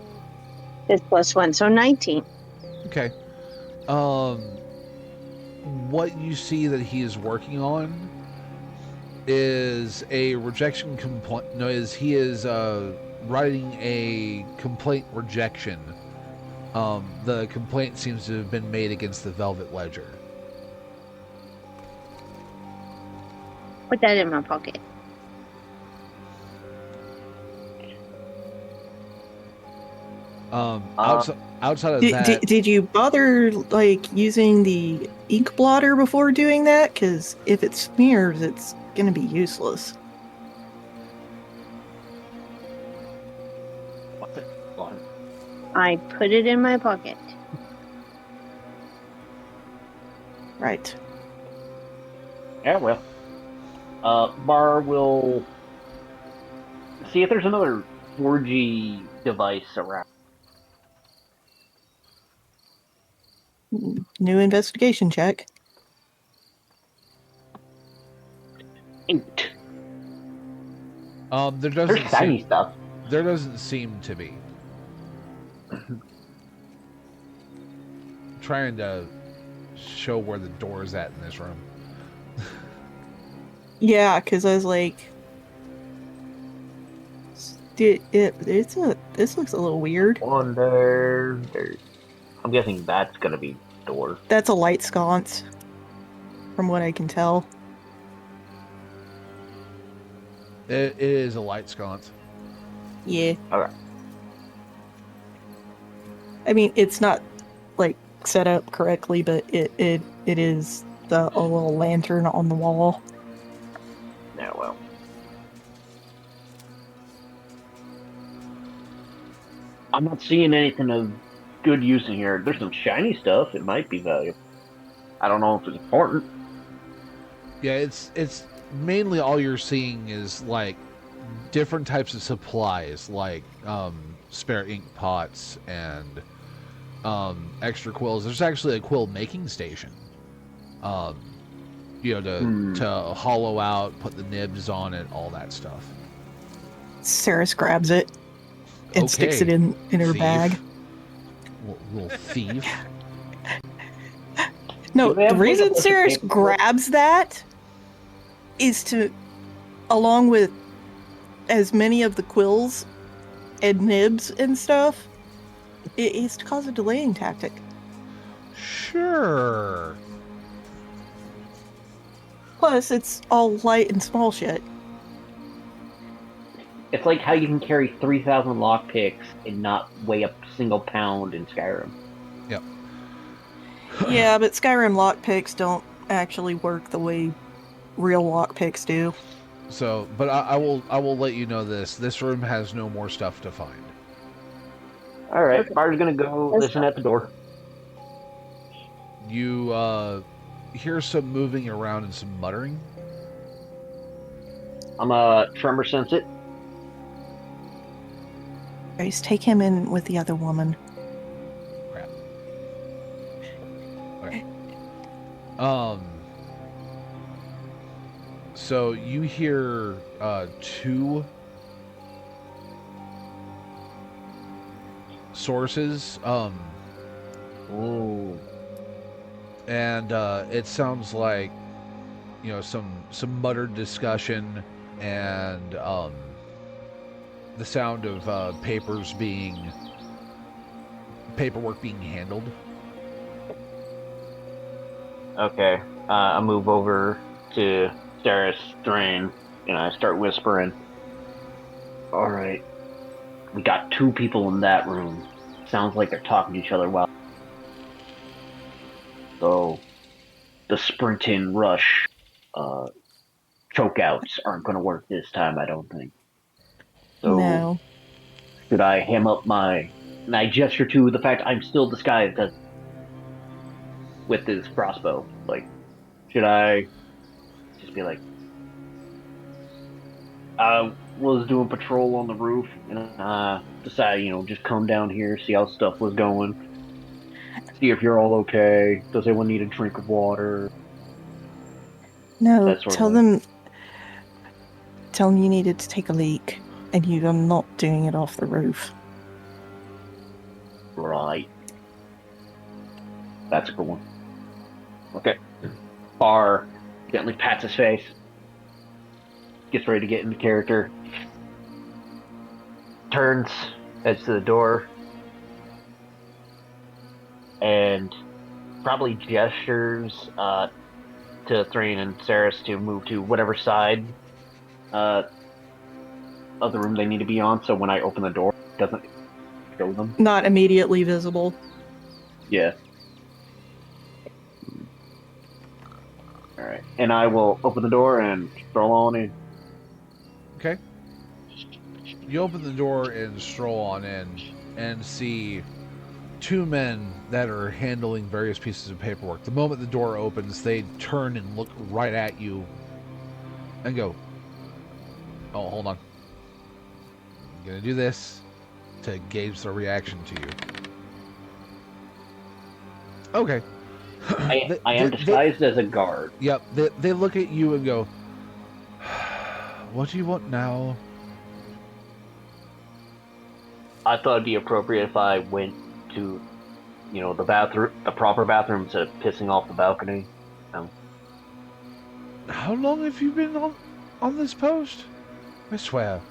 is +1, so 19. Okay. what you see that he is working on is a rejection complaint. No, he is writing a complaint rejection. The complaint seems to have been made against the Velvet Ledger. Put that in my pocket. Outside of that, did you bother like using the ink blotter before doing that? Because if it smears, it's gonna be useless. What's it? Hold on. I put it in my pocket. Right. Yeah, well. Barr will see if there's another 4G device around. New investigation check. 8. there There's doesn't shiny seem, stuff. there doesn't seem to be. Trying to show where the door is at in this room. Yeah, because I was like, this looks a little weird. Wonder. I'm guessing that's gonna be door. That's a light sconce, from what I can tell. It is a light sconce. Yeah. Okay. I mean, it's not like set up correctly, but it is a little lantern on the wall. Yeah, well. I'm not seeing anything of good use in here. There's some shiny stuff. It might be valuable. I don't know if it's important. Yeah, it's mainly all you're seeing is like different types of supplies, like spare ink pots and extra quills. There's actually a quill making station. To hollow out, put the nibs on it, all that stuff. Saris grabs it and sticks it Okay, in her thief. bag. Little thief. No, Do they have, the like, a reason bunch of Saris paper grabs that is to, along with as many of the quills and nibs and stuff, it is to cause a delaying tactic. Sure. Plus, it's all light and small shit. It's like how you can carry 3,000 lockpicks and not weigh a single pound in Skyrim. Yep. Yeah, but Skyrim lockpicks don't actually work the way real lockpicks do. So, but I will let you know this. This room has no more stuff to find. All right, Okay. Bar's gonna go listen at the door. You hear some moving around and some muttering. I'm tremor sense it. Grace, take him in with the other woman. Crap. Okay. So you hear two sources. Ooh. And it sounds like some muttered discussion and the sound of paperwork being handled. Okay. I move over to Barry Thraine and I start whispering. All right. We got 2 people in that room. Sounds like they're talking to each other well. So, the sprint in rush chokeouts aren't going to work this time, I don't think. So, No. should I hem up my... And I gesture to the fact I'm still disguised with this crossbow. Like, should I just be like... I was doing patrol on the roof, and decided, just come down here, see how stuff was going. See if you're all okay. Does anyone need a drink of water? No, That sort of tell thing. them you needed to take a leak, and you are not doing it off the roof. Right. That's a good one. Okay. Barr gently pats his face, gets ready to get into character, turns, heads to the door, and probably gestures to Thraine and Saris to move to whatever side of the room they need to be on, so when I open the door, it doesn't show them. Not immediately visible. Yeah. Alright. And I will open the door and stroll on in. Okay. You open the door and stroll on in and see two men that are handling various pieces of paperwork. The moment the door opens, they turn and look right at you and go, "Oh, hold on. I'm going to do this to gauge their reaction to you." Okay. I am disguised as a guard. Yep. They look at you and go, "What do you want now?" I thought it'd be appropriate if I went to, the bathroom, the proper bathroom, instead of pissing off the balcony. How long have you been on this post? I swear.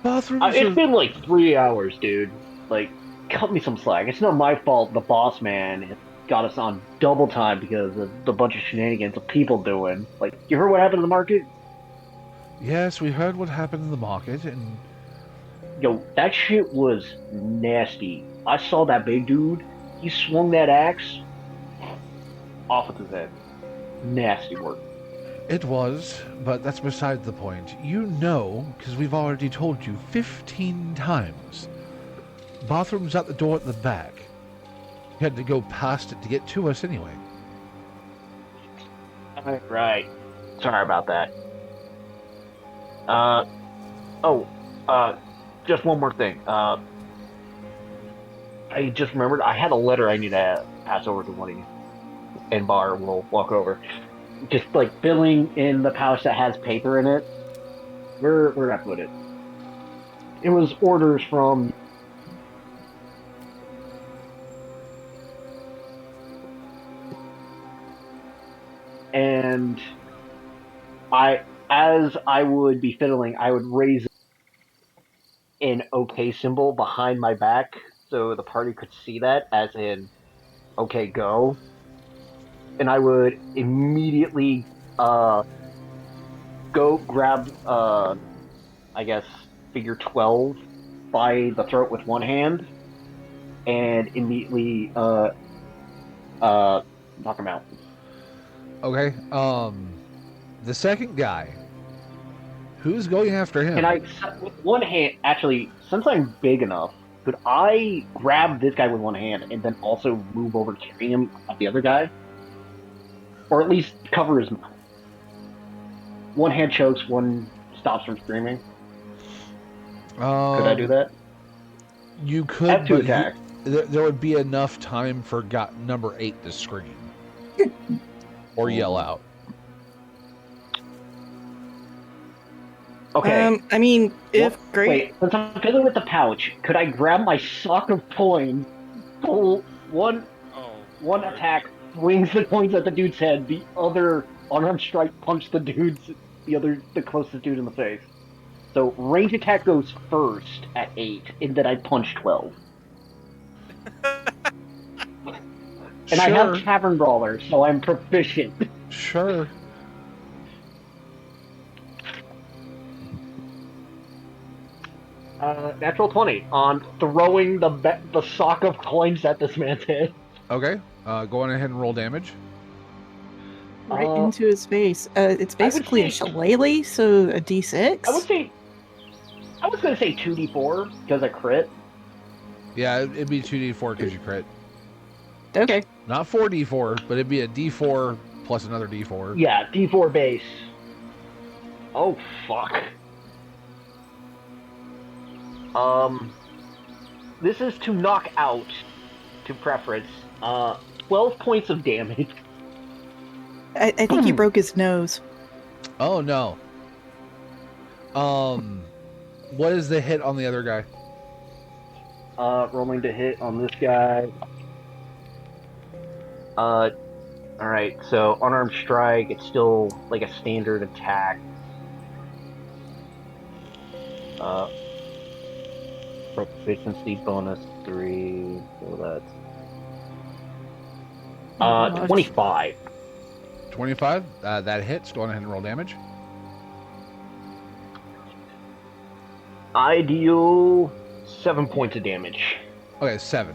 Bathrooms It's been like 3 hours, dude. Like, cut me some slack. It's not my fault the boss man got us on double time because of the bunch of shenanigans of people doing. Like, you heard what happened in the market? Yes, we heard what happened in the market, and Yo, that shit was nasty. I saw that big dude. He swung that axe off with his head. Nasty work. it was, but that's beside the point. You know, because we've already told you 15 times. Bathroom's at the door at the back. You had to go past it to get to us anyway. Right. Sorry about that. Just one more thing. I just remembered I had a letter I need to pass over to one of you. And Barr will walk over. Just like filling in the pouch that has paper in it. Where did I put it? It was orders from. And as I would be fiddling, I would raise an OK symbol behind my back so the party could see that, as in, okay, go. And I would immediately go grab, I guess, figure 12 by the throat with one hand and immediately knock him out. Okay, the second guy, who's going after him? Can I, with one hand, actually, since I'm big enough, could I grab this guy with one hand and then also move over to carry him at the other guy? Or at least cover his mouth. One hand chokes, one stops from screaming. Could I do that? You could, I have 2 but attacks. there would be enough time for number 8 to scream. Or yell out. Okay. I mean, if great. Wait, since I'm fiddling with the pouch, could I grab my sock of coins, pull one attack, swings the coins at the dude's head, the other unarmed strike punch the closest dude in the face. So range attack goes first at 8, and then I punch 12. And I have Tavern Brawler, so I'm proficient. Sure. Natural 20 on throwing the sock of coins at this man's head. Okay, go on ahead and roll damage. Right into his face. It's basically a shillelagh, so a d6. I was going to say 2d4 because I crit. Yeah, it'd be 2d4 because you crit. Okay. Not 4d4, but it'd be a d4 plus another d4. Yeah, d4 base. Oh, fuck. This is to knock out, to preference, 12 points of damage. I think he broke his nose. Oh, no. What is the hit on the other guy? Rolling to hit on this guy. Alright, so unarmed strike, it's still like a standard attack. Proficiency bonus 3, so that's Oh, gosh. 25. 25. That hits. Go on ahead and roll damage. I deal 7 points of damage. Okay, 7.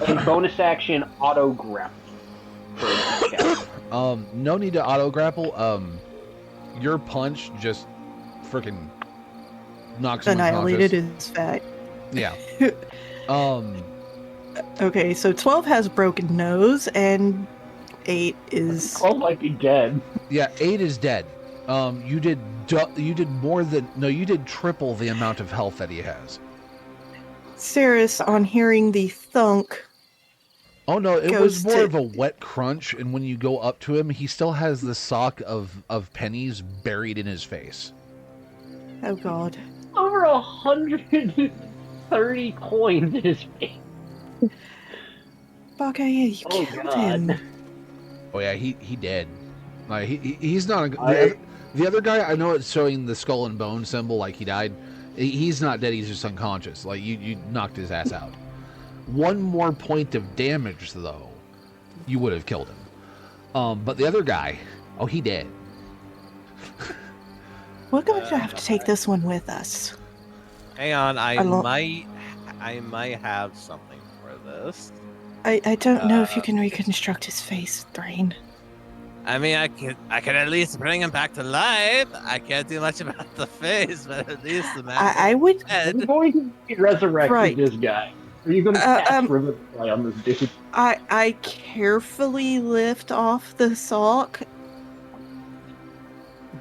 And bonus action auto grapple. No need to auto grapple. Your punch just freaking knocks him Annihilated unconscious. his fat. Yeah. Okay, so 12 has broken nose, and 8 is... 12 might be dead. Yeah, 8 is dead. You did triple the amount of health that he has. Ceres, on hearing the thunk... Oh no, it was goes more to- of a wet crunch, and when you go up to him, he still has the sock of pennies buried in his face. Oh god. Over 130 coins in his face. Baka, you Oh, killed God. him. Oh yeah, he dead. Like he's not I- the other guy. I know it's showing the skull and bone symbol, like he died. He's not dead. He's just unconscious. Like you knocked his ass out. One more point of damage, though, you would have killed him. But the other guy, oh, he dead. We're going to have to take this one with us. Hang on, I I lo- might have something for this. I don't know if you can reconstruct his face, Thraine. I mean, I could at least bring him back to life. I can't do much about the face, but at least the man. I would... Dead. You're going to resurrect Right. this guy. Are you going to cast Revivify on this dude? I carefully lift off the sock,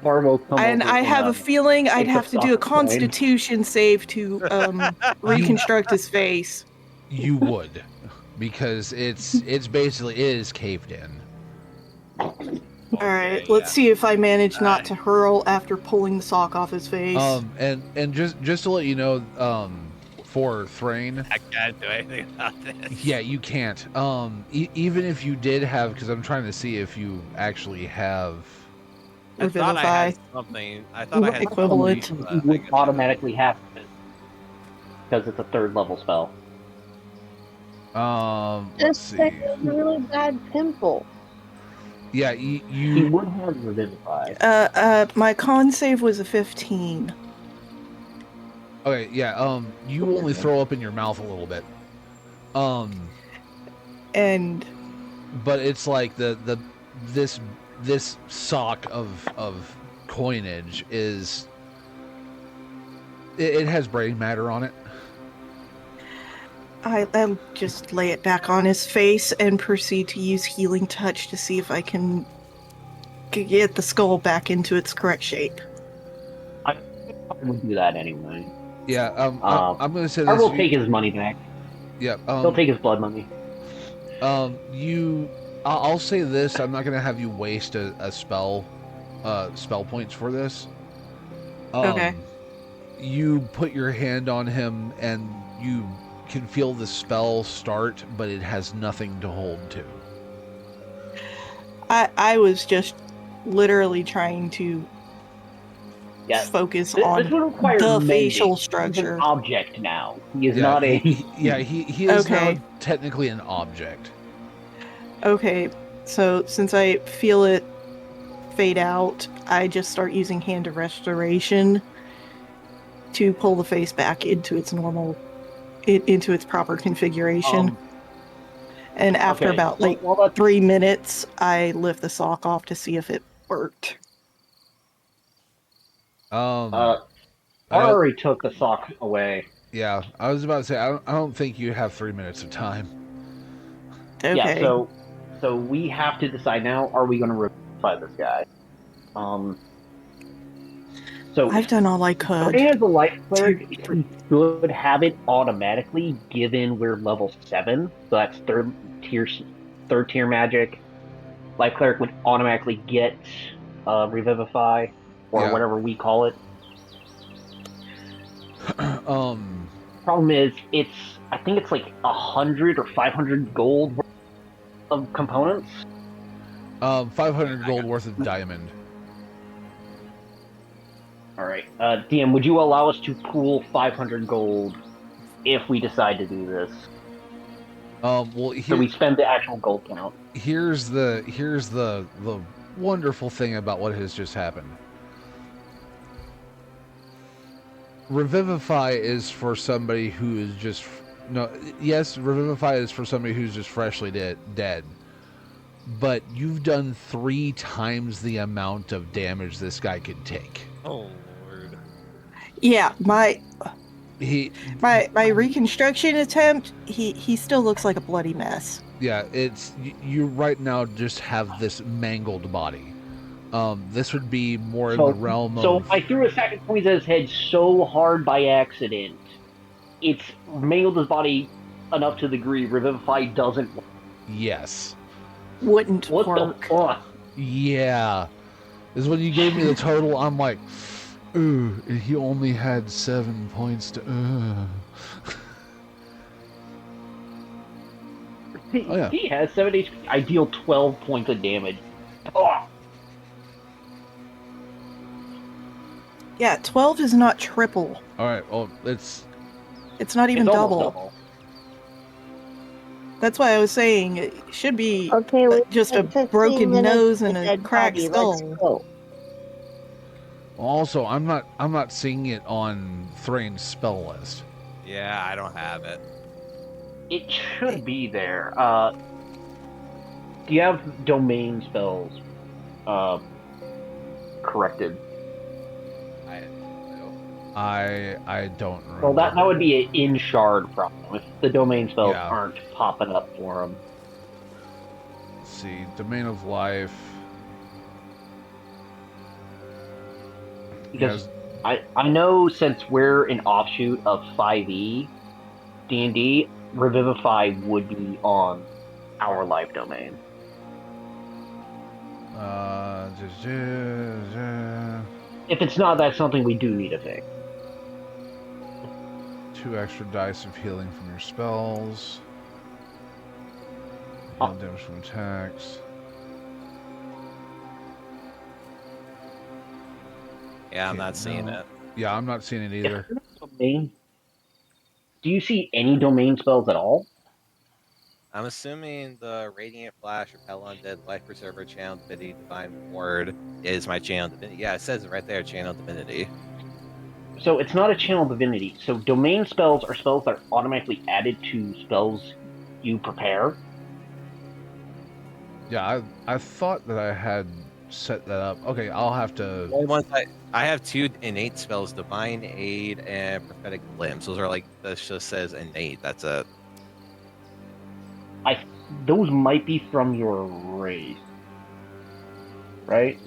Barbo come and over I and, have a feeling I'd take the have to do a sock coin. Constitution save to reconstruct his face. You would, because it's basically it is caved in. All right, Okay, let's yeah. see if I manage not Alright. to hurl after pulling the sock off his face. And just to let you know, for Thraine, I can't do anything about this. yeah, you can't. Even if you did have, because I'm trying to see if you actually have. I thought I had Revivify. something. I thought I had Equivalent. something, You but would I automatically have it because it's a 3rd level spell. Let's Just see. take a really bad pimple. Yeah, He you would have Revivify. My con save was a 15. okay? Yeah, you only throw up in your mouth a little bit. And But it's like this sock of coinage is it has brain matter on it. I'll just lay it back on his face and proceed to use Healing Touch to see if I can get the skull back into its correct shape. I would do that anyway. Yeah, I'm gonna say I this. will take his money back. Yeah, He'll take his blood money. I'll say this. I'm not gonna have you waste a spell points for this. Okay. You put your hand on him and you can feel the spell start, but it has nothing to hold to. I was just literally trying to Yeah. focus This on would require the mending. facial He's structure. an object now. He is Yeah, not a. he is Okay. now technically an object. Okay, so since I feel it fade out, I just start using Hand of Restoration to pull the face back into its normal, into its proper configuration. And after Okay, about well, that's 3 minutes, I lift the sock off to see if it worked. I I don't- already took the sock away. yeah, I was about to say I don't think you have 3 minutes of time. Okay. Yeah, so we have to decide now: are we going to revivify this guy? So I've done all I could. Thraine as a life cleric should have it automatically, given we're level 7. So that's third tier magic. Life cleric would automatically get revivify, or Yeah. whatever we call it. Um, Problem is, I think it's like 100 or 500 gold worth of components. 500 gold worth of diamond. All right. DM, would you allow us to pool 500 gold if we decide to do this? Well, So we spend the actual gold count. Here's the wonderful thing about what has just happened. Revivify is for somebody who is just Revivify is for somebody who's just freshly dead. But you've done 3 times the amount of damage this guy could take. Oh Lord. Yeah, my reconstruction attempt, he still looks like a bloody mess. Yeah, you right now just have this mangled body. This would be more in the realm of... So I threw a sack of coins at his head so hard by accident, it's mangled his body enough to the degree Revivify doesn't work. Yes. Wouldn't what work. The fuck? Yeah. Is when you gave me the total, I'm like, ooh, and he only had 7 points to... Oh, yeah. He has 7 HP. I deal 12 points of damage. Oh. Yeah, 12 is not triple. Alright, well, it's not even It's double. That's why I was saying it should be just a 15 broken minutes nose and with a dead cracked body. skull. Let's go. also I'm not seeing it on Thraine's spell list. Yeah, I don't have it. It should be there. Do you have domain spells corrected? I don't remember. Well, that would be an in-shard problem if the domain spells Yeah. aren't popping up for him. Let's see, Domain of Life. Because I know since we're an offshoot of 5e D&D, Revivify would be on our life domain. If it's not, that's something we do need to fix. 2 extra dice of healing from your spells. Heal damage from attacks. Yeah, I'm Okay, not seeing no. it. Yeah, I'm not seeing it either. Domain. Do you see any domain spells at all? I'm assuming the Radiant Flash, Repel Undead, Life Preserver, Channel Divinity, Divine Ward is my Channel Divinity. Yeah, it says it right there, Channel Divinity. So it's not a channel divinity. So domain spells are spells that are automatically added to spells you prepare. Yeah, I thought that I had set that up. Okay, I'll have to... The only ones I have 2 innate spells, Divine Aid and Prophetic Glimpse. Those are like, this just says innate, that's it. Those might be from your race, right?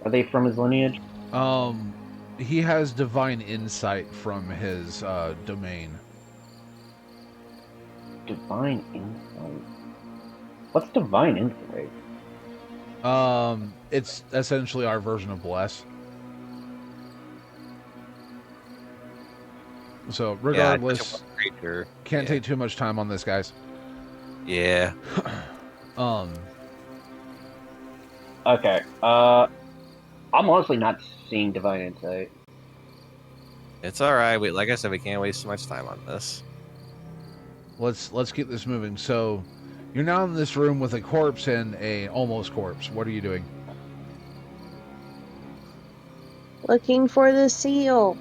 Are they from his lineage? He has Divine Insight from his domain. Divine Insight? What's Divine Insight? It's essentially our version of Bless. So, regardless, can't take too much time on this, guys. Yeah. Okay. I'm honestly not seeing Divine Insight. It's alright. Like I said, we can't waste too much time on this. Let's keep this moving. So, you're now in this room with a corpse and a almost corpse. What are you doing? Looking for the seal.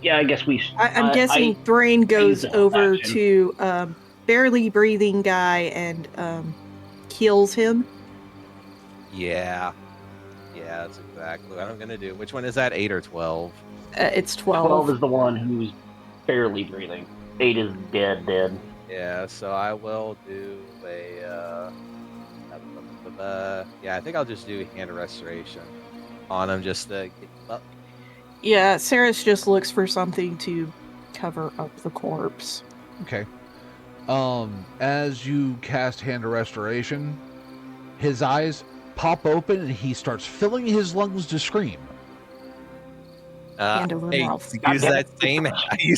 Yeah, I guess we. I'm guessing Thraine goes over to barely breathing guy and heals him. Yeah. Yeah, that's exactly what I'm gonna do. Which one is that, 8 or 12? It's 12. 12 is the one who's barely breathing. 8 is dead. Yeah, so I will do a yeah, I think I'll just do hand restoration on him just to get up. Yeah, Saris just looks for something to cover up the corpse. Okay. As you cast Hand of Restoration, his eyes pop open and he starts filling his lungs to scream. Hand over Hey, mouth. use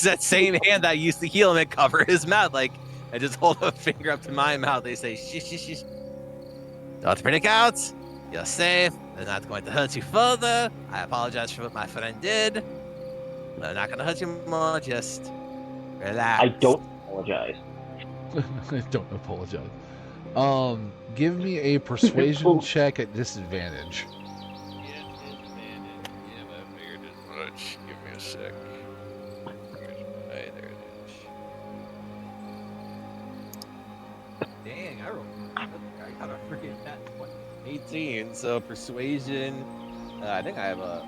that same hand that I used to heal him and cover his mouth. Like, I just hold a finger up to my mouth. They say, shh, shh, shh. Don't freak out. You're safe. They're not going to hurt you further. I apologize for what my friend did. They're not going to hurt you more. Just relax. I don't apologize. I don't apologize. Give me a persuasion check at disadvantage. Yeah, I figured as much. Give me a sec. Hey, there it is. Dang, I gotta forget that one. 18. So persuasion. I think I have a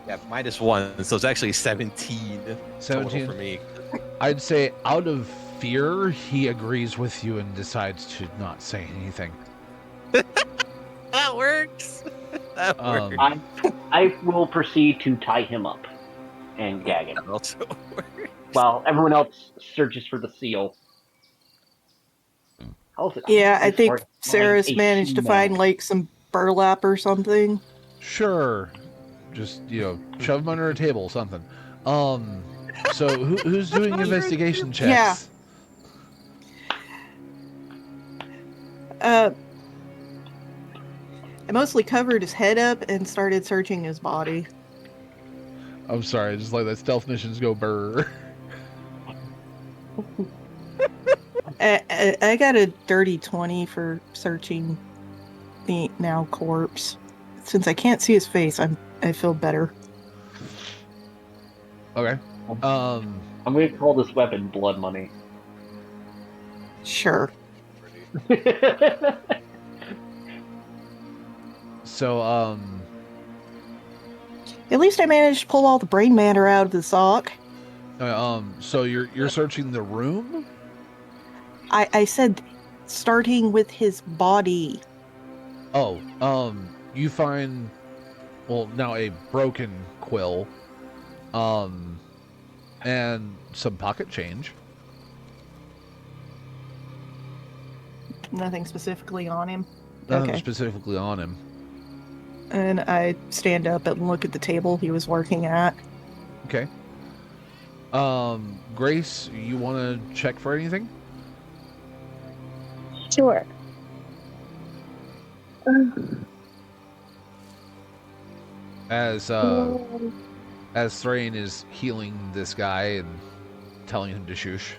-1, so it's actually 17. 17 total for me. I'd say out of fear, he agrees with you and decides to not say anything. That works. That works. I will proceed to tie him up and gag him That also works. while everyone else searches for the seal. How's it? Yeah, I this think hard to find Sarah's a managed to sea find man? like some burlap or something. Sure. Just, shove him under a table, something. So who's doing investigation checks? I mostly covered his head up and started searching his body. I'm sorry, just like that stealth missions go burr. I got a dirty 20 for searching the now corpse. Since I can't see his face, I feel better. Okay. I'm going to call this weapon blood money. Sure. So, At least I managed to pull all the brain matter out of the sock. so you're searching the room? I said starting with his body. Oh, you find, now a broken quill, and some pocket change. Nothing specifically on him. Nothing Okay. specifically on him. And I stand up and look at the table he was working at. Okay. Grace, you want to check for anything? Sure. As Thraine is healing this guy and telling him to shush.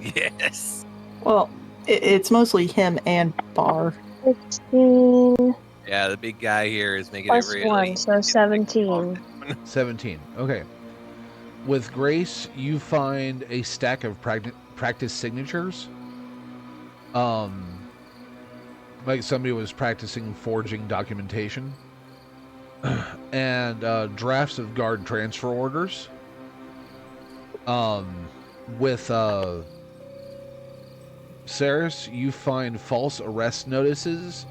Yes. Well, it's mostly him and Barr. 16 Yeah, the big guy here is making plus it really 1, so 17. 17. Okay. With Grace, you find a stack of practice signatures. Like somebody was practicing forging documentation. And drafts of guard transfer orders. With Saris, you find false arrest notices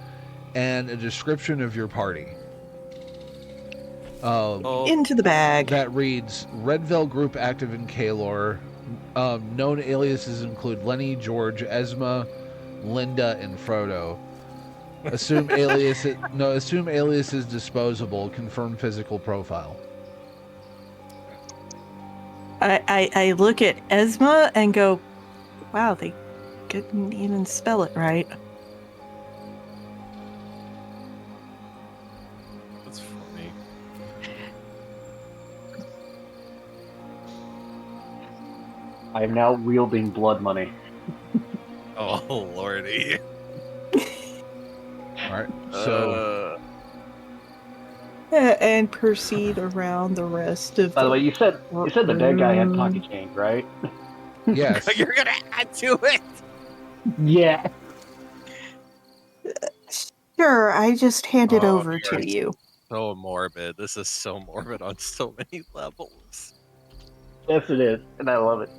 and a description of your party. Into the bag. That reads, Red Veil Group active in Kaelor. Known aliases include Lenny, George, Esma, Linda, and Frodo. Assume alias is disposable. Confirm physical profile. I look at Esma and go, wow, they couldn't even spell it right. That's funny. I am now wielding blood money. Oh, lordy. Alright, so... And proceed around the rest of By the way, you said the dead guy had pocket change, right? yes. You're gonna add to it. Yeah. Sure, I just hand it Oh, over to you. So morbid. This is so morbid on so many levels. Yes, it is, and I love it.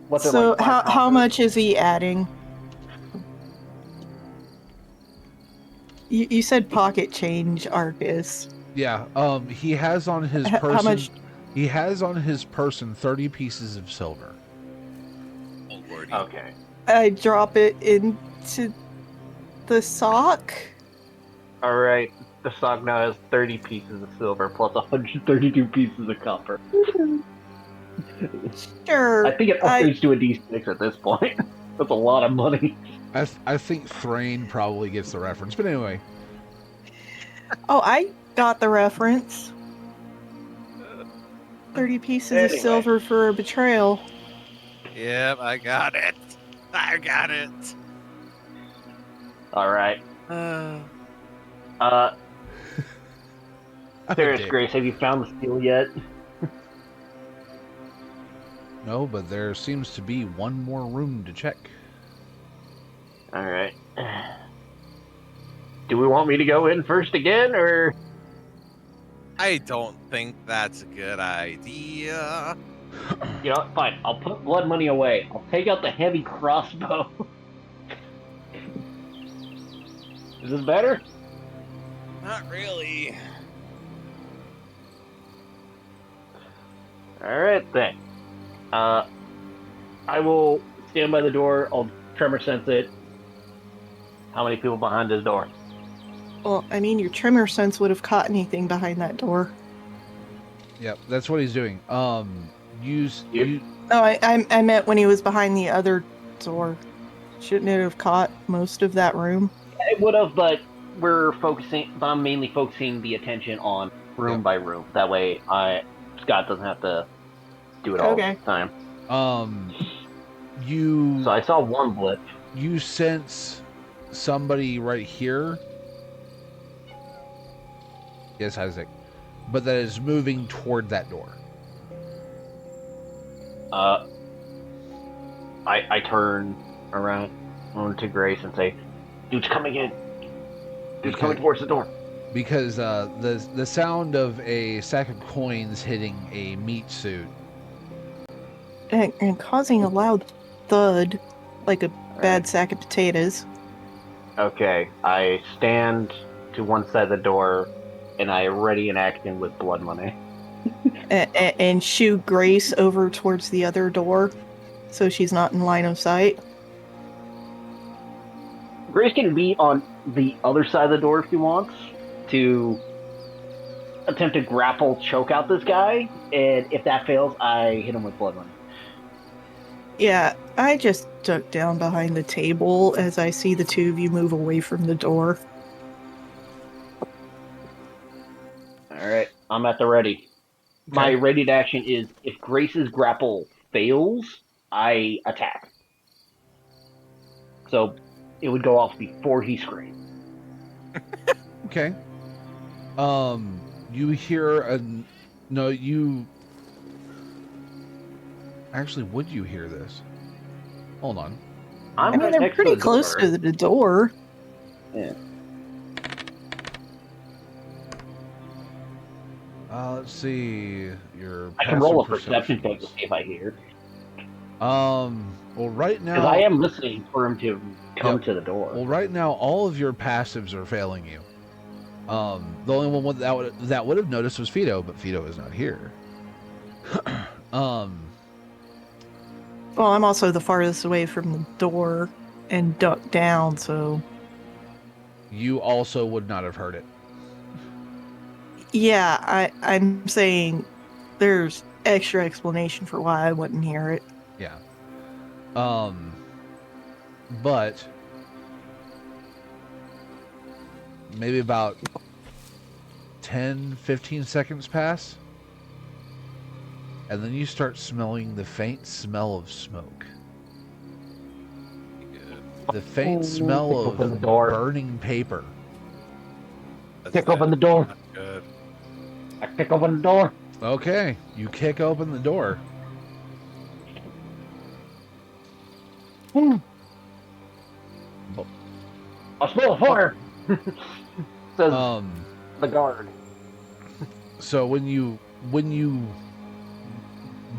What's it So like? 5 how combos? much is he adding? You said pocket change, Arcus. Yeah, he has on his person... How much? He has on his person 30 pieces of silver. Oh, lordy. Okay. I drop it into the sock. All right. The sock now has 30 pieces of silver plus 132 pieces of copper. Sure. I think it upgrades to a D6 at this point. That's a lot of money. I think Thraine probably gets the reference, but anyway. Oh, I got the reference. 30 pieces of silver for a betrayal. Yep, I got it. I got it. All right. Serious Grace, have you found the steel yet? No, but there seems to be one more room to check. All right. Do we want me to go in first again, or? I don't think that's a good idea. You know, fine. I'll put blood money away. I'll take out the heavy crossbow. Is this better? Not really. All right then. I will stand by the door. I'll tremor sense it. How many people behind this door? Well, I mean, your tremor sense would have caught anything behind that door. Yep, that's what he's doing. Oh, I meant when he was behind the other door. Shouldn't it have caught most of that room? It would have, but I'm mainly focusing the attention on room by room. That way, Scott doesn't have to do it all the time. So I saw one blip. You sense somebody right here. Yes, Isaac. But that is moving toward that door. I turn around to Grace and say, "Dude's coming in. Dude's coming towards the door." Because the sound of a sack of coins hitting a meat suit and causing a loud thud, like a bad sack of potatoes. Okay, I stand to one side of the door, and I ready an action with blood money. and shoo Grace over towards the other door, so she's not in line of sight. Grace can be on the other side of the door if she wants to attempt to grapple choke out this guy, and if that fails, I hit him with blood money. Yeah, I just duck down behind the table as I see the two of you move away from the door. Alright, I'm at the ready. Okay. My ready action is if Grace's grapple fails, I attack. So it would go off before he screams. Okay. You hear Actually, would you hear this? Hold on. I mean, they're pretty close to the door. Yeah. Let's see. I can roll a perception check to see if I hear. Well, right now, because I am listening for him to come to the door. Well, right now, all of your passives are failing you. The only one that would have noticed was Fido, but Fido is not here. Well, I'm also the farthest away from the door and ducked down, so... You also would not have heard it. Yeah, I'm saying there's extra explanation for why I wouldn't hear it. Yeah. But... maybe about 10, 15 seconds pass. And then you start smelling the faint smell of smoke. The faint smell of burning paper. Kick open the door. Good. I kick open the door. Okay, you kick open the door. I smell fire. Says the guard. So when you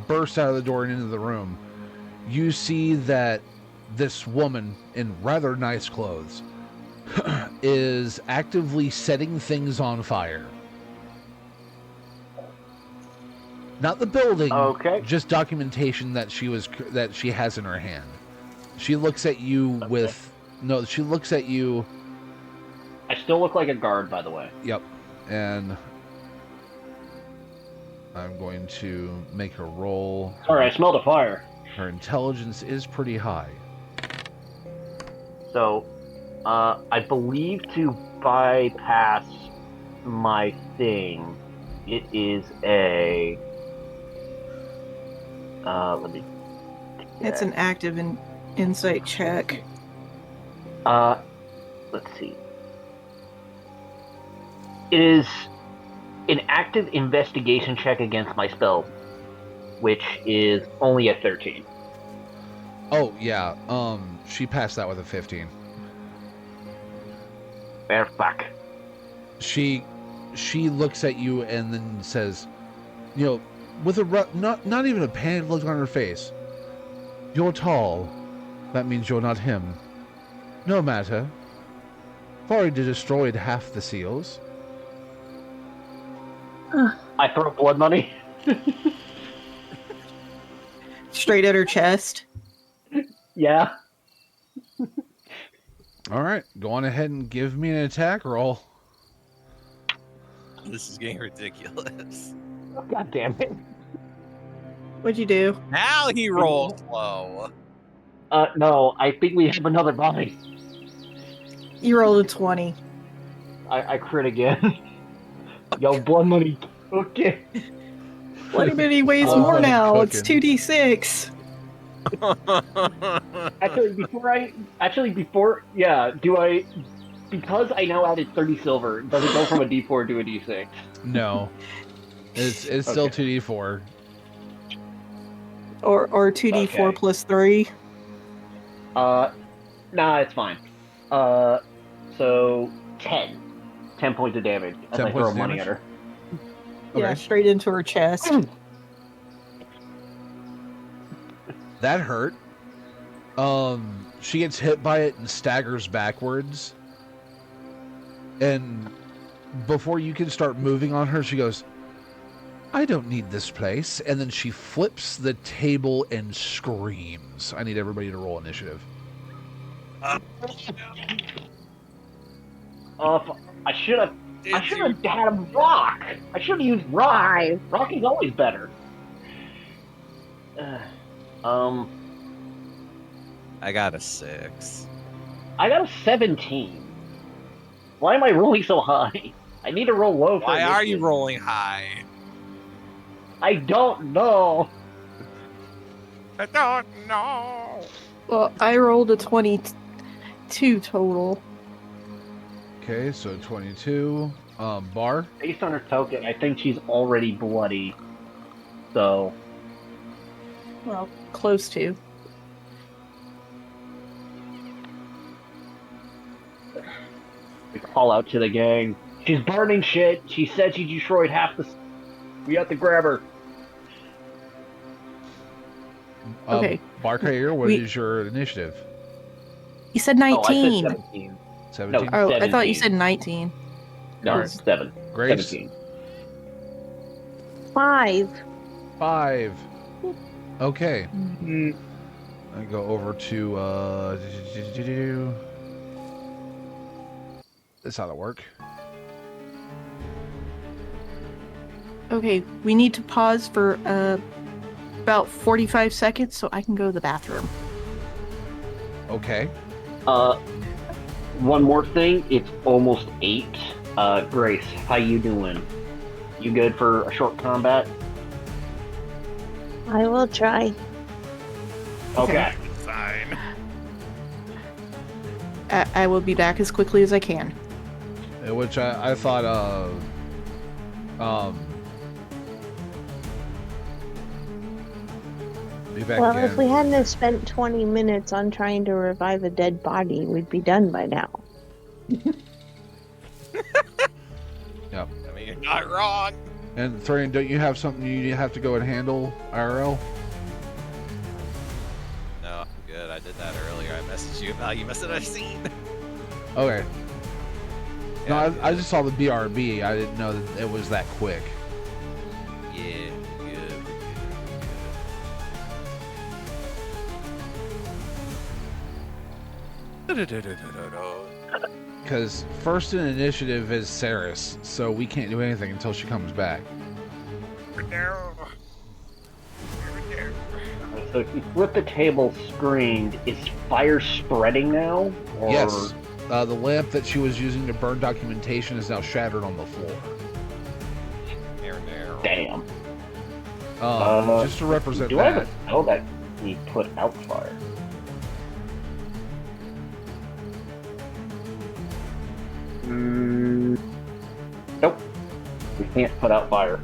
burst out of the door and into the room, you see that this woman in rather nice clothes is actively setting things on fire. Not the building, just documentation that she has in her hand. She looks at you she looks at you. I still look like a guard, by the way. Yep. And I'm going to make her roll. Sorry, I smelled a fire. Her intelligence is pretty high. So, I believe to bypass my thing, it is a. Let me. It's an active insight check. Let's see. It is an active investigation check against my spell, which is only a 13. Oh yeah. She passed that with a 15. Where fuck. She looks at you and then says, you know, with a not even a panicked look on her face. You're tall. That means you're not him. No matter. I've already destroyed half the seals. I throw blood money. Straight at her chest. Yeah. All right, go on ahead and give me an attack roll. This is getting ridiculous. God damn it. What'd you do? Now he rolls low. No, I think we have another body. You rolled a 20. I crit again. Yo, blood money. Okay. Bloody Betty weighs Blood more money now. It's cooking. 2d6. Because I now added 30 silver, does it go from a D4 to a D6? No, it's still Okay. 2d4. Or 2d4 Okay. plus 3. Nah, it's fine. So 10. 10 points of damage as 10 I throw points of money damage? at her. Yeah, Okay. straight into her chest. That hurt. She gets hit by it and staggers backwards. And before you can start moving on her, she goes, I don't need this place. And then she flips the table and screams. I need everybody to roll initiative. I should have had a rock. I should have used rock. Rock is always better. I got a 6. I got a 17. Why am I rolling so high? I need to roll low. Why are you rolling high? I don't know. I don't know. Well, I rolled a 22 total. Okay, so 22. Barr? Based on her token, I think she's already bloody. So, Well, close to. we call out to the gang. She's burning shit. She said she destroyed half the. We have to grab her. Okay. Barcayer, what is your initiative? You said Oh, I 19. said 17. 17? Oh, I thought you 17. said 19. No, Alright. it's 7. Grace? 17. 5. 5. Okay. Mm, I go over to this how to work. Okay, we need to pause for about 45 seconds so I can go to the bathroom. Okay. One more thing. It's almost 8. Grace, how you doing? You good for a short combat? I will try. Okay. Fine. I will be back as quickly as I can. Which I thought be back Well, again. if we hadn't have spent 20 minutes on trying to revive a dead body, we'd be done by now. Yep. I mean, you're not wrong. And Thraine, don't you have something you have to go and handle IRL? No, I'm good. I did that earlier. I messaged you about you must have seen. Okay. Yeah, No, I'm I good. just saw the BRB. I didn't know that it was that quick. Yeah, good. Because first in initiative is Saris, so we can't do anything until she comes back. So if you flip the table screened, is fire spreading now? Or... Yes. The lamp that she was using to burn documentation is now shattered on the floor. Damn. Just to represent do I have that. a spell that we put out fire? Nope. We can't put out fire.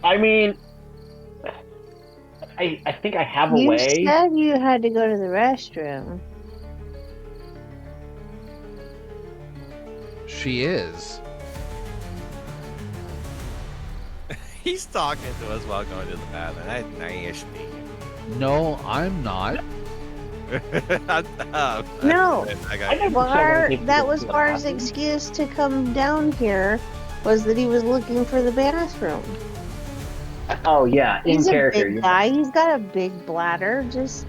I mean, I think I have a You way. said you had to go to the restroom. She is. He's talking to us while going to the bathroom. That's nice. No, I'm not. No, I got Barr, that was Barr's excuse to come down here, was that he was looking for the bathroom. Oh yeah, in He's a character. big guy. He's got a big bladder. Just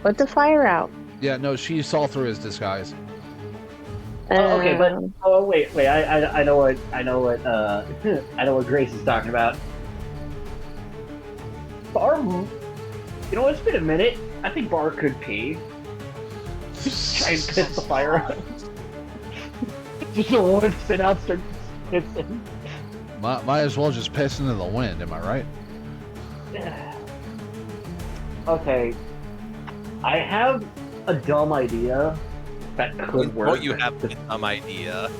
put the fire out. Yeah, no, she saw through his disguise. Oh, okay, but wait, I know what I know what Grace is talking about. Barr, you know, it's been a minute. I think Barr could pee. Try and piss the fire out. Just a one sit out, start pissing. Might as well just piss into the wind, am I right? Okay, I have a dumb idea that could work. What you have a dumb idea?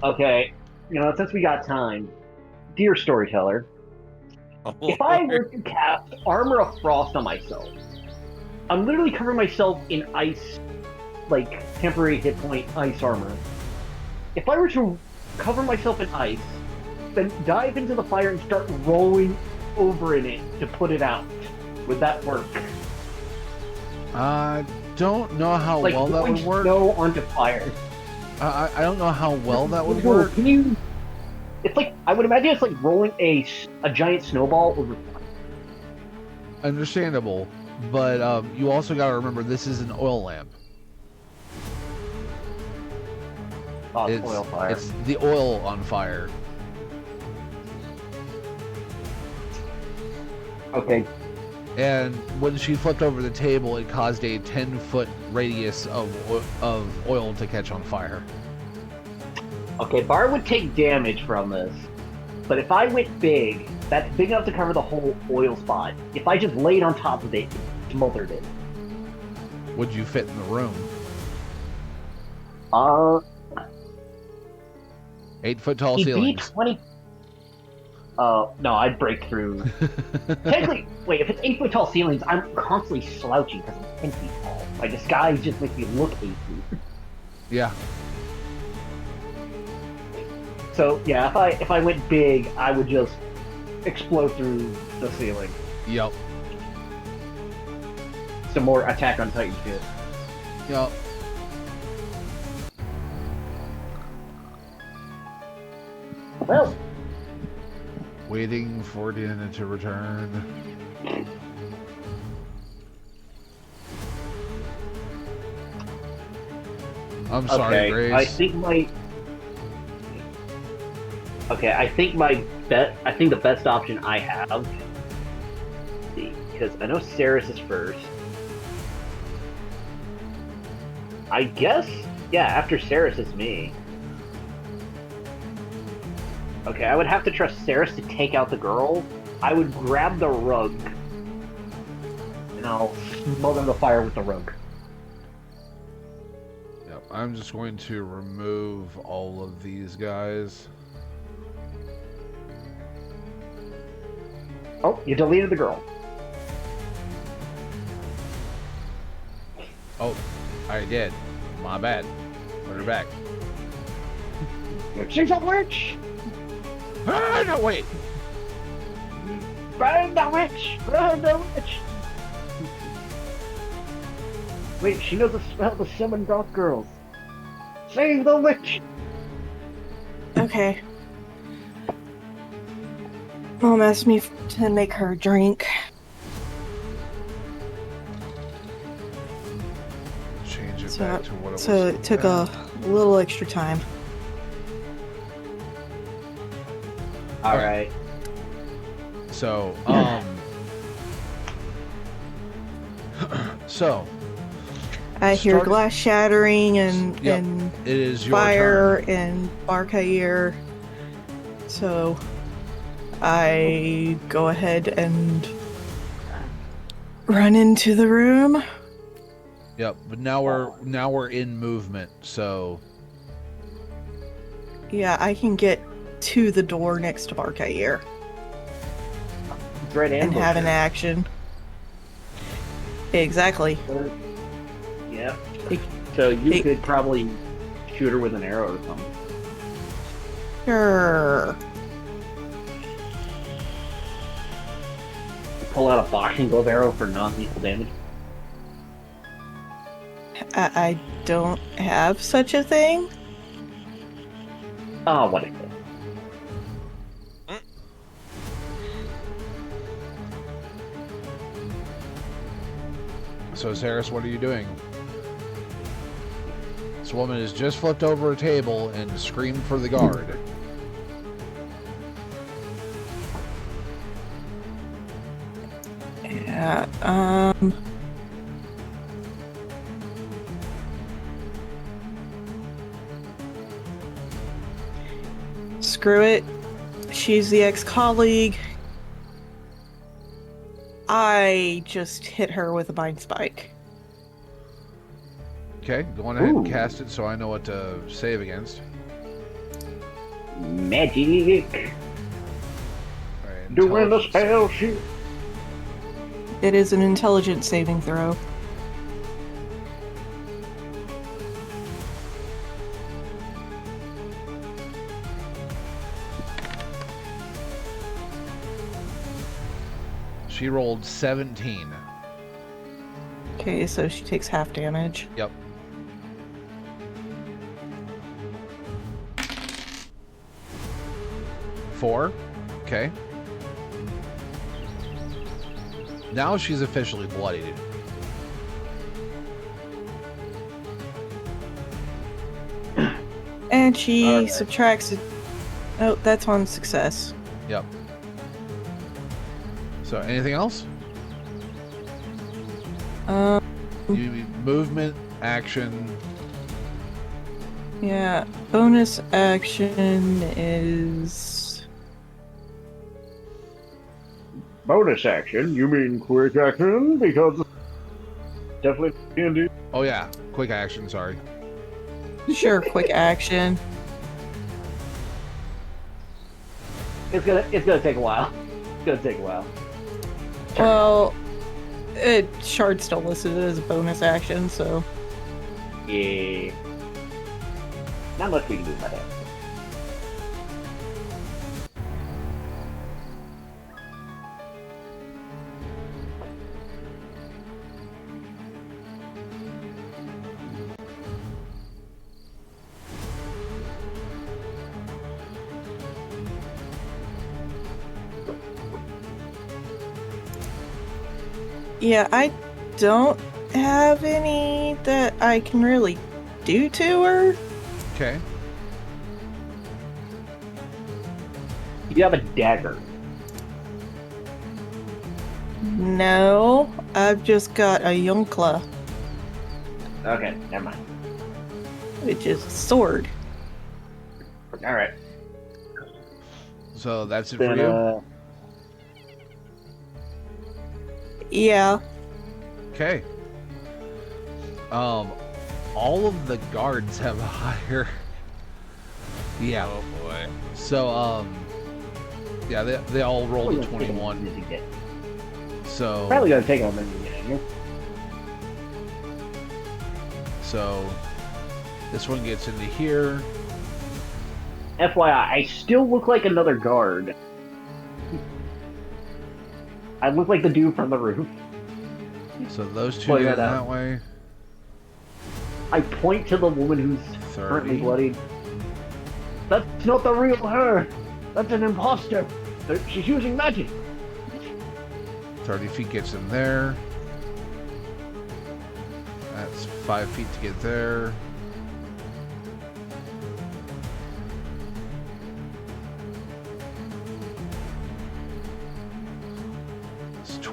Okay, you know, since we got time, dear storyteller, if I were to cast Armor of Frost on myself, I'm literally covering myself in ice, like temporary hit point ice armor. If I were to cover myself in ice, then dive into the fire and start rolling over in it to put it out, would that work? I don't know how Like well that would work. snow onto fire. I don't know how well that would work. Can you? It's like, I would imagine it's like rolling a giant snowball over fire. Understandable, but you also got to remember this is an oil lamp. Oh, it's oil fire. It's the oil on fire. Okay. And when she flipped over the table, it caused a 10-foot radius of oil to catch on fire. Okay, Barr would take damage from this, but if I went big, that's big enough to cover the whole oil spot. If I just laid on top of it, smothered it. Would you fit in the room? 8-foot tall He'd be ceilings. 20. No, I'd break through. Technically, wait, if it's 8-foot tall ceilings, I'm constantly slouching because I'm 10 feet tall. My disguise just makes me look 8 feet. Yeah. So yeah, if I went big, I would just explode through the ceiling. Yep. Some more Attack on Titan shit. Yep. Well, Waiting for Deanna to return. I'm sorry, okay, Grace. I think the best option I have. Because I know Ceres is first. I guess, yeah, after Ceres is me. Okay, I would have to trust Ceres to take out the girl. I would grab the rug, and I'll smother the fire with the rug. Yep, I'm just going to remove all of these guys. Oh, you deleted the girl. Oh, I did. My bad. Put her back. She's a witch! Ah, no, wait. Burn the witch! Burn the witch! Wait, she knows the spell to summon goth girls. Save the witch! Okay. Mom asked me to make her a drink. Change it So, back to what it was. so it took a little extra time. All right. So, so I hear Start- glass shattering and Yep, and it is your fire turn. and Barkair. So I go ahead and run into the room. Yep, but now we're in movement, so Yeah, I can get to the door next to Barkair Dread and have an ambusher. action. Exactly. Yeah. It- So you it- could probably shoot her with an arrow or something. Sure. Pull out a boxing glove arrow for non-lethal damage. I don't have such a thing. Oh, what is it? So, Saris, what are you doing? This woman has just flipped over a table and screamed for the guard. Yeah, screw it. She's the ex-colleague. I just hit her with a mind spike. Okay, go on ahead and Ooh. cast it so I know what to save against. Magic. Alright, Doing the intelligence. spell shoot. It is an intelligence saving throw. She rolled 17. Okay, so she takes half damage. Yep. Four. Okay. Now she's officially bloodied. And she Okay. subtracts it. Oh, that's one success. Yep. So, anything else? Movement, action. Yeah, bonus action is... Bonus action? You mean quick action? Because definitely handy. Oh yeah, quick action. Sorry. Sure, quick action. It's gonna take a while. It's gonna take a while. Well, Shard's still listed as a bonus action, so... Yeah. Not much we can do about that. Yeah, I don't have any that I can really do to her. Okay. You have a dagger. No, I've just got a Yonkla, Okay, never mind. which is a sword. Alright. So that's it for Then, you. Yeah, Okay. All of the guards have a higher. Yeah. Oh boy. So yeah, they all rolled a 21. So Probably gonna take them in the beginning. so this one gets into here. FYI, I still look like another guard. I look like the dude from the roof. So those two Play get that in out. that way. I point to the woman who's 30. currently bloodied. That's not the real her. That's an imposter. She's using magic. 30 feet gets in there. That's 5 feet to get there.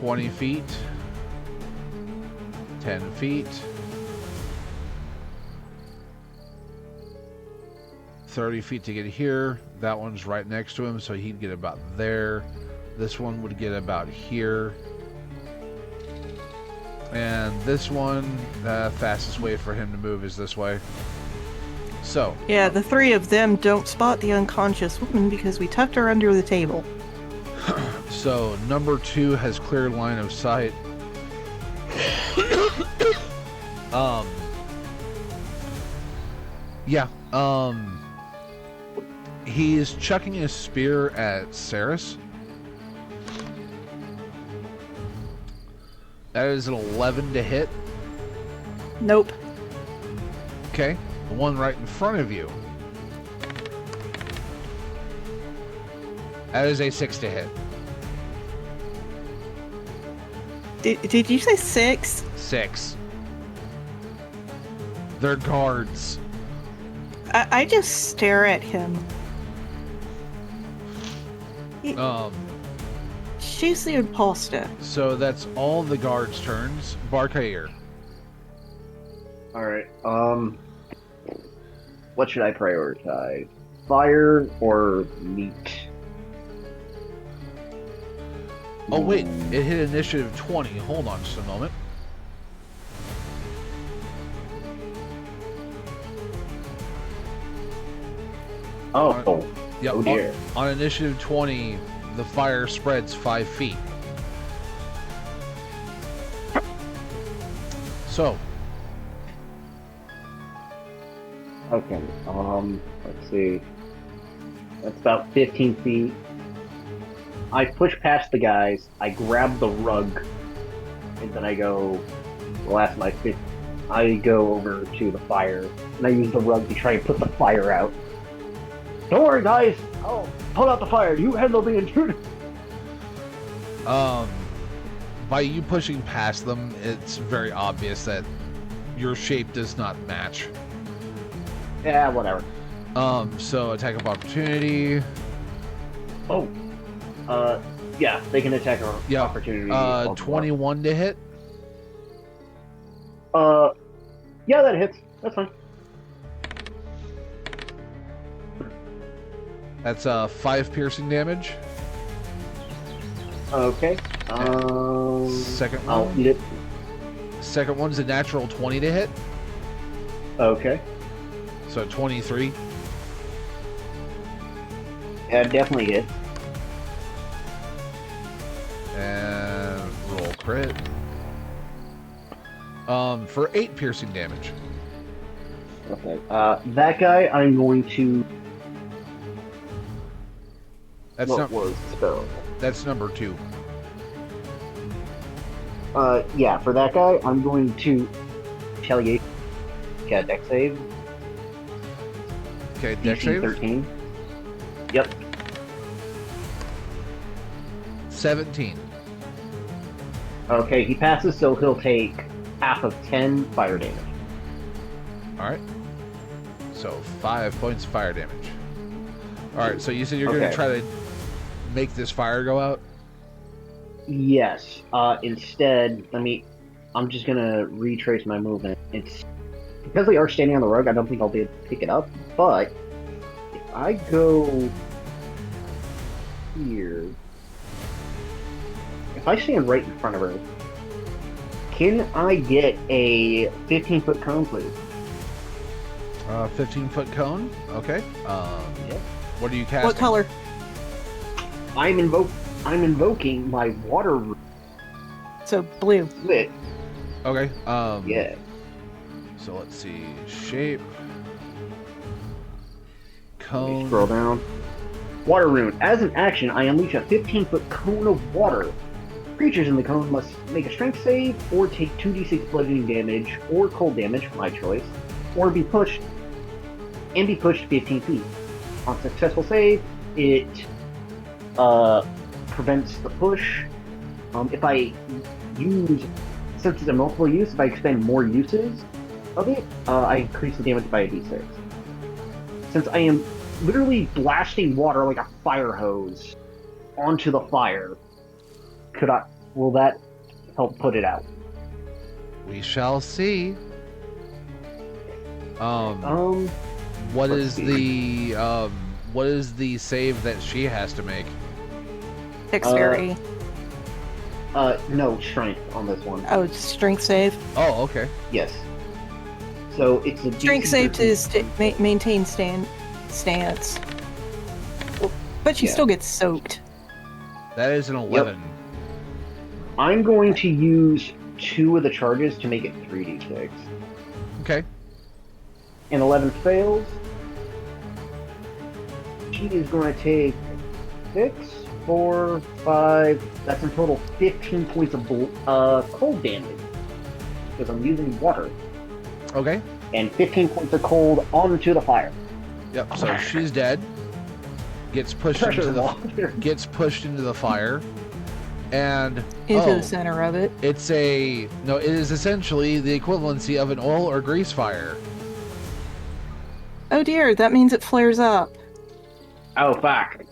20 feet. 10 feet. 30 feet to get here. That one's right next to him, so he'd get about there. This one would get about here. And this one, the fastest way for him to move is this way. So. Yeah, the three of them don't spot the unconscious woman because we tucked her under the table. So, number 2 has clear line of sight. He's chucking his spear at Saris. That is an 11 to hit. Nope. Okay. The one right in front of you. That is a 6 to hit. Did you say 6? 6. They're guards. I just stare at him. She's the imposter. So that's all the guards' turns. Barkair. Alright, what should I prioritize? Fire or meat? Oh wait, it hit initiative 20. Hold on just a moment. Oh, Yep, oh dear. on initiative 20, the fire spreads 5 feet. So. Okay, let's see. That's about 15 feet. I push past the guys, I grab the rug, and then I go, I go over to the fire, and I use the rug to try and put the fire out. Don't worry, guys! I'll put out the fire, you handle the intruder! By you pushing past them, it's very obvious that your shape does not match. Yeah, whatever. So attack of opportunity. Oh. Yeah, they can attack our opportunity. 21 to hit. Yeah, that hits. That's fine. That's 5 piercing damage. Okay. Second one. I'll eat it. Second one's a natural 20 to hit. Okay. So 23. Yeah, definitely hit. And roll crit. For 8 piercing damage. Okay. That guy, I'm going to. That's what was the spell? That's number 2. Yeah, for that guy, I'm going to retaliate. Yeah, dex save. Okay, dex save. 13. Yep. 17. Okay, he passes, so he'll take half of 10 fire damage. Alright. So 5 points of fire damage. Alright, so you said you're going to try to make this fire go out? Yes. Instead, I'm just gonna retrace my movement. It's because they are standing on the rug, I don't think I'll be able to pick it up, but if I go here, if I stand right in front of her, can I get a 15-foot cone, please? 15-foot cone? Okay. Yep. What are you casting? What color? I'm invoking my water rune. So blue. Lit. Okay. Yeah. So let's see. Shape. Let Cone. me scroll down. Water rune. As an action, I unleash a 15-foot cone of water. Creatures in the cone must make a strength save, or take 2d6 bludgeoning damage, or cold damage, my choice, or be pushed 15 feet. On successful save, it prevents the push. If I use, since it's a multiple use, if I expend more uses of it, I increase the damage by a d6. Since I am literally blasting water like a fire hose onto the fire, will that help put it out? We shall see. What let's is see. what is the save that she has to make? Dexterity. No, strength on this one. Oh, it's strength save. Oh, okay. Yes. So it's a Strength DC save 13. to maintain stance. But she Yeah. still gets soaked. That is an 11. I'm going to use 2 of the charges to make it 3d6. Okay. And 11 fails. She is going to take 6, 4, 5. That's in total 15 points of cold damage because I'm using water. Okay. And 15 points of cold onto the fire. Yep. So she's dead. Gets pushed Pressure into the water. gets pushed into the fire, and Into the center of it. it is essentially the equivalency of an oil or grease fire. Oh dear, that means it flares up. Oh fuck!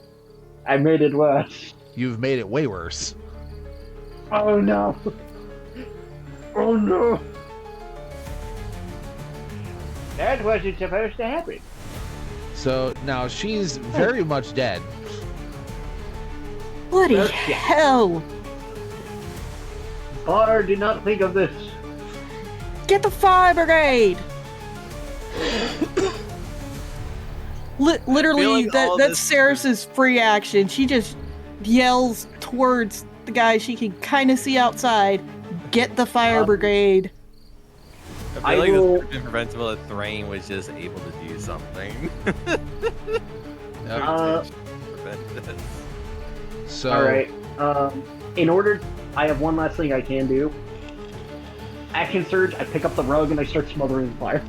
I made it worse. You've made it way worse. Oh no! Oh no! That wasn't supposed to happen. So now she's very much dead. Bloody Okay. hell! Barr did not think of this. Get the fire brigade! Literally, Feeling all that's this- Ceres's free action. She just yells towards the guy she can kind of see outside, "Get the fire brigade!" I feel like I this will- would have been preventable if Thraine was just able to do something. Yep. Prevent this. So Alright. In order, I have one last thing I can do. Action surge, I pick up the rug and I start smothering the fire.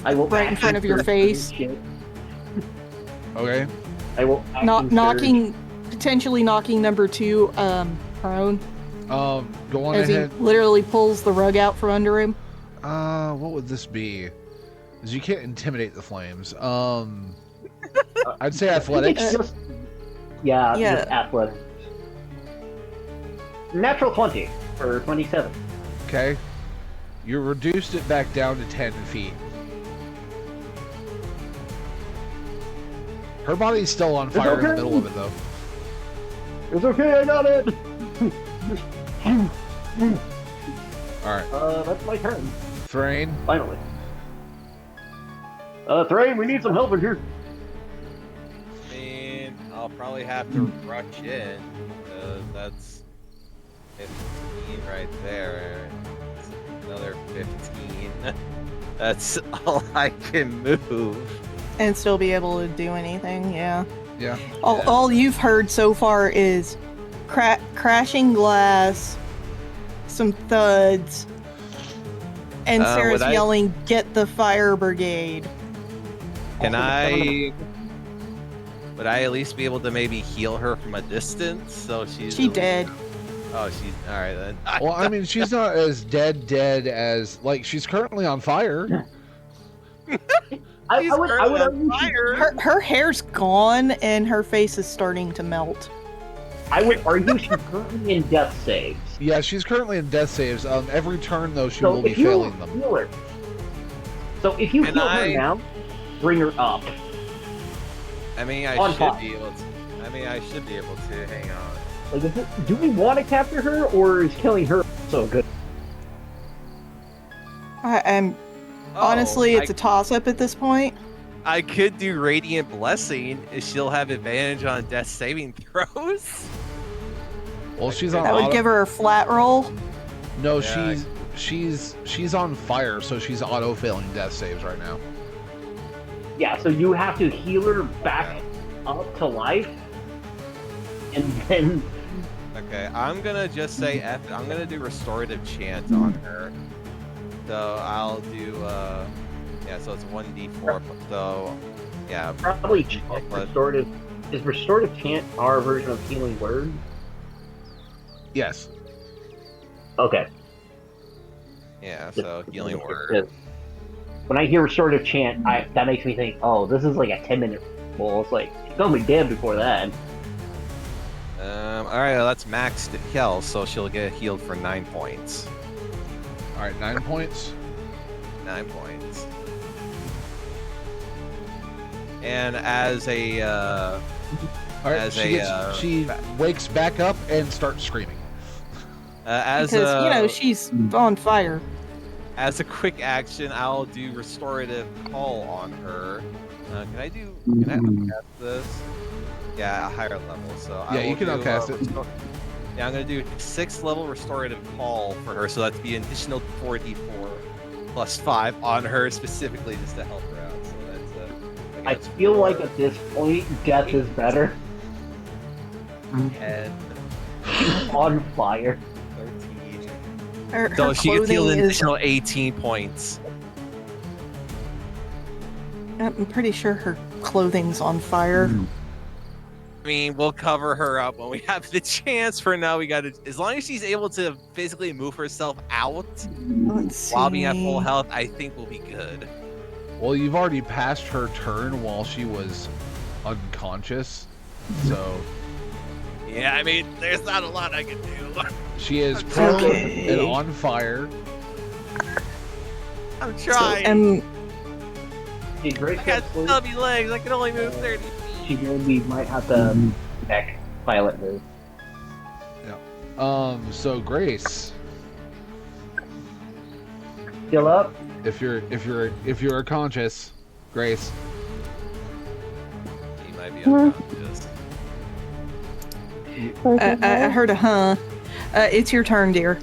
I will Right in front of your face, okay. I will action potentially knocking number 2 prone Go on as he ahead. literally pulls the rug out from under him. What would this be? Because you can't intimidate the flames. I'd say athletics. It's just, yeah, Yeah. just athletics. Natural 20 for 27. Okay. You reduced it back down to 10 feet. Her body's still on fire in the okay. middle of it, though. It's okay, I got it! Alright. That's my turn, Thraine. finally. Thraine, we need some help in here. I mean, I'll probably have to rush in. That's 15 right there. It's another 15. That's all I can move. And still be able to do anything, yeah. Yeah. All you've heard so far is crashing glass, some thuds, and Sarah's would I- yelling, "Get the fire brigade!" Would I at least be able to maybe heal her from a distance? So she's She dead. Oh, she's all right then. Well, I mean, she's not as dead as, like, she's currently on fire. I She's would currently on argue fire. Her hair's gone and her face is starting to melt. I would argue she's currently in death saves. Yeah, she's currently in death saves. Every turn, though, she So will be if you failing them. heal her, so if you Can heal I- her now, bring her up. I mean, I On should fire. be able to. I mean, I should be able to. Hang on. Like, do we want to capture her, or is killing her so good? I'm honestly, it's a toss-up at this point. I could do Radiant Blessing. She'll have advantage on death saving throws. Well, she's on That would auto- give her a flat roll. No, Yeah. she's on fire, so she's auto-failing death saves right now. Yeah, so you have to heal her back up to life, and then Okay, I'm gonna just say F. I'm gonna do Restorative Chant on her. So I'll do. Yeah, so it's 1d4. So yeah. probably 1d4 plus- restorative. Is restorative chant our version of healing word? Yes. Okay. Yeah, so healing word. Yes. When I hear restorative chant, that makes me think, oh, this is like a 10-minute. Well, it's like she's only dead before that. All right, well, that's maxed health, so she'll get healed for 9 points. All right, 9 points. 9 points. And as a All right, she wakes back up and starts screaming. Because she's on fire. As a quick action, I'll do restorative call on her. Can I upcast this? Yeah, a higher level. So yeah, you can upcast it. Yeah, I'm gonna do 6th level restorative call for her, so that'd be an additional 4d4 plus 5 on her specifically just to help her out. So that's I feel like at this point, death is better. 10, On fire. 13. So she gets healed an additional 18 points. I'm pretty sure her clothing's on fire. I mean, we'll cover her up when we have the chance. For now, we gotta, as long as she's able to physically move herself out while being at full health, I think we'll be good. Well, you've already passed her turn while she was unconscious, so... Yeah, I mean, there's not a lot I can do. She is prone and on fire. I'm trying. I got stubby legs. I can only move 30 feet. She maybe might have to back pilot move. Yeah. So Grace. Still up? If you're conscious, Grace. You might be unconscious. I heard a huh. It's your turn, dear.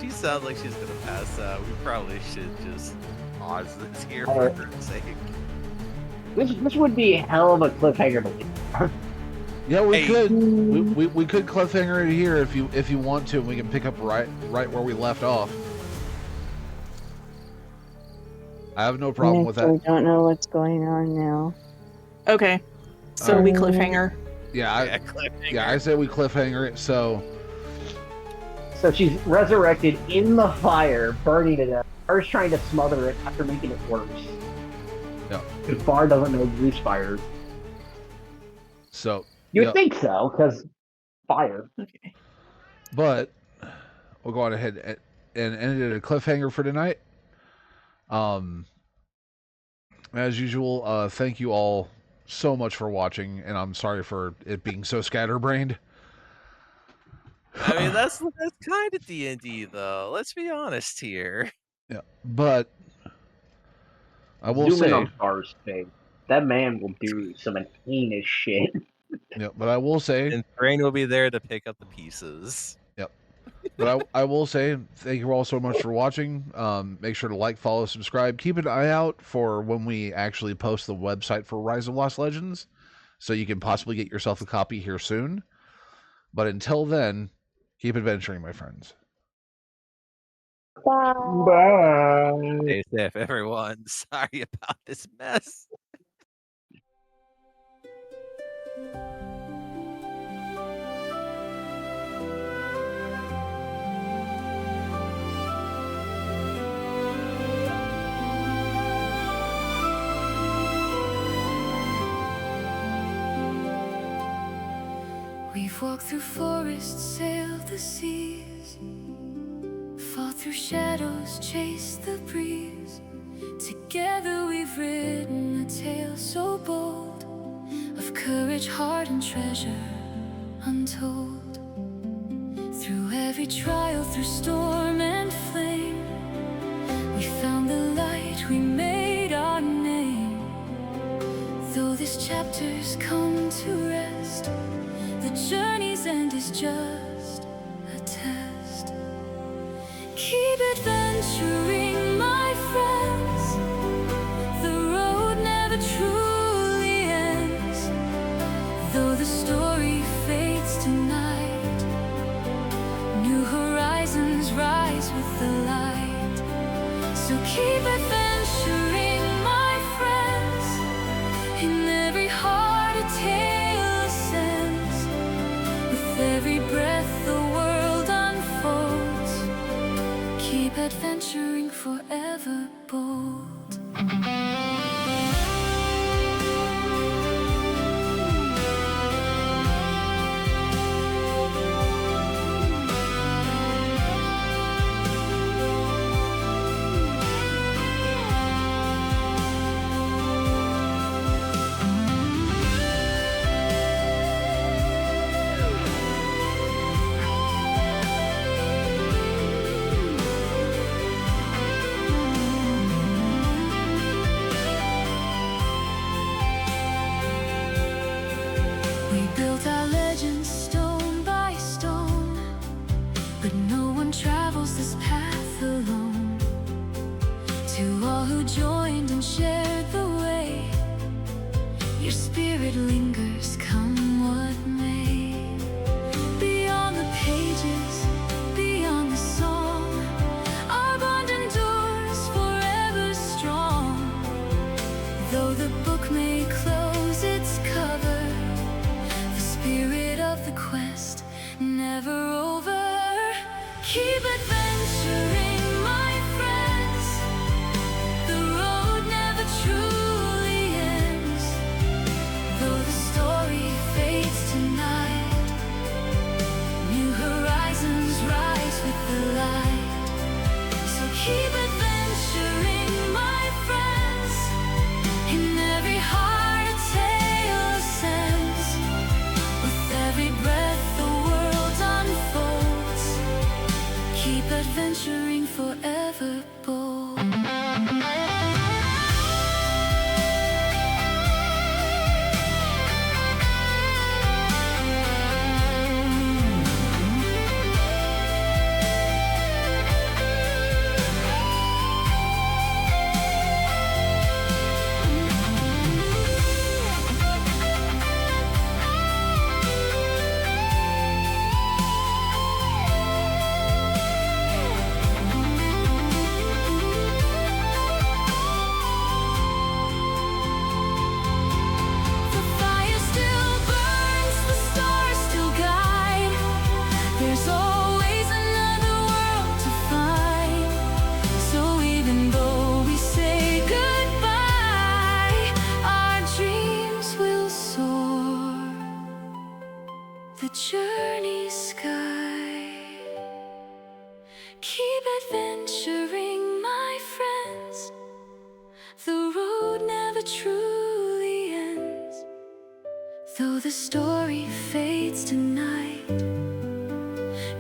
She sounds like she's gonna pass out. We probably should just pause this here for her sake. This would be a hell of a cliffhanger to leave. Yeah, we could. We could cliffhanger it here if you want to, and we can pick up right where we left off. I have no problem with that. We don't know what's going on now. Okay. So we cliffhanger. Yeah, I say we cliffhanger it. So she's resurrected in the fire, burning to death. Bar's trying to smother it after making it worse. Yeah. Because Barr doesn't know grease fire. So You'd think so, because fire. Okay. But we'll go on ahead and end it at a cliffhanger for tonight. As usual, thank you all so much for watching, and I'm sorry for it being so scatterbrained. I mean, that's kind of D&D, though. Let's be honest here. Yeah, but I will Zoom in say, on Bar's face. That man will do some heinous shit. yeah, but I will say, And Thraine will be there to pick up the pieces. Yep. But I will say, thank you all so much for watching. Make sure to like, follow, subscribe. Keep an eye out for when we actually post the website for Rise of Lost Legends, so you can possibly get yourself a copy here soon. But until then, keep adventuring, my friends. Bye. Stay safe, everyone. Sorry about this mess. We've walked through forests, sailed the seas, fought through shadows, chased the breeze. Together we've written a tale so bold, of courage, heart, and treasure untold. Through every trial, through storm and flame, we found the light, we made our name. Though this chapter's come to rest, the journey's end is just a test. Keep adventuring, my friends. The road never truly ends. Though the story fades tonight, new horizons rise with the light. So keep adventuring, my friends. In every heart a tale ascends. With every breath the world unfolds. Keep adventuring forever bold. travels this path alone. To all who joined and shared the way, your spirit lingers, come what may. Beyond the pages, beyond the song, our bond endures forever strong. Though the book may close its cover, the spirit of the quest never over. Keep adventuring, my friends. The road never truly ends. Though the story fades tonight, new horizons rise with the light. So keep adventuring, my friends. In every heart a tale ascends. With every breath the world unfolds. Keep adventuring forever bold. The fire still burns, the stars still guide. There's always another world to find. So even though we say goodbye, our dreams will soar the journey sky. Keep adventuring, my friends. The road never truly ends. Though the story fades tonight,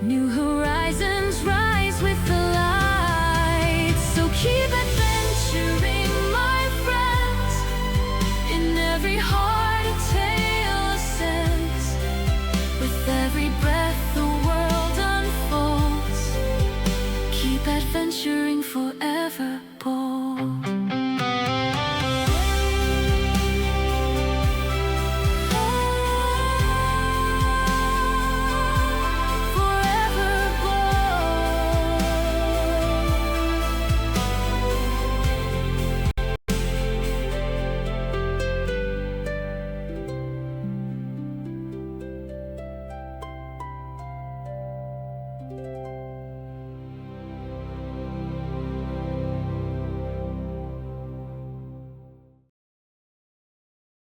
new horizons rise with the light. So keep adventuring, my friends. In every heart a tale ascends. With every breath the world unfolds. Keep adventuring forever bold.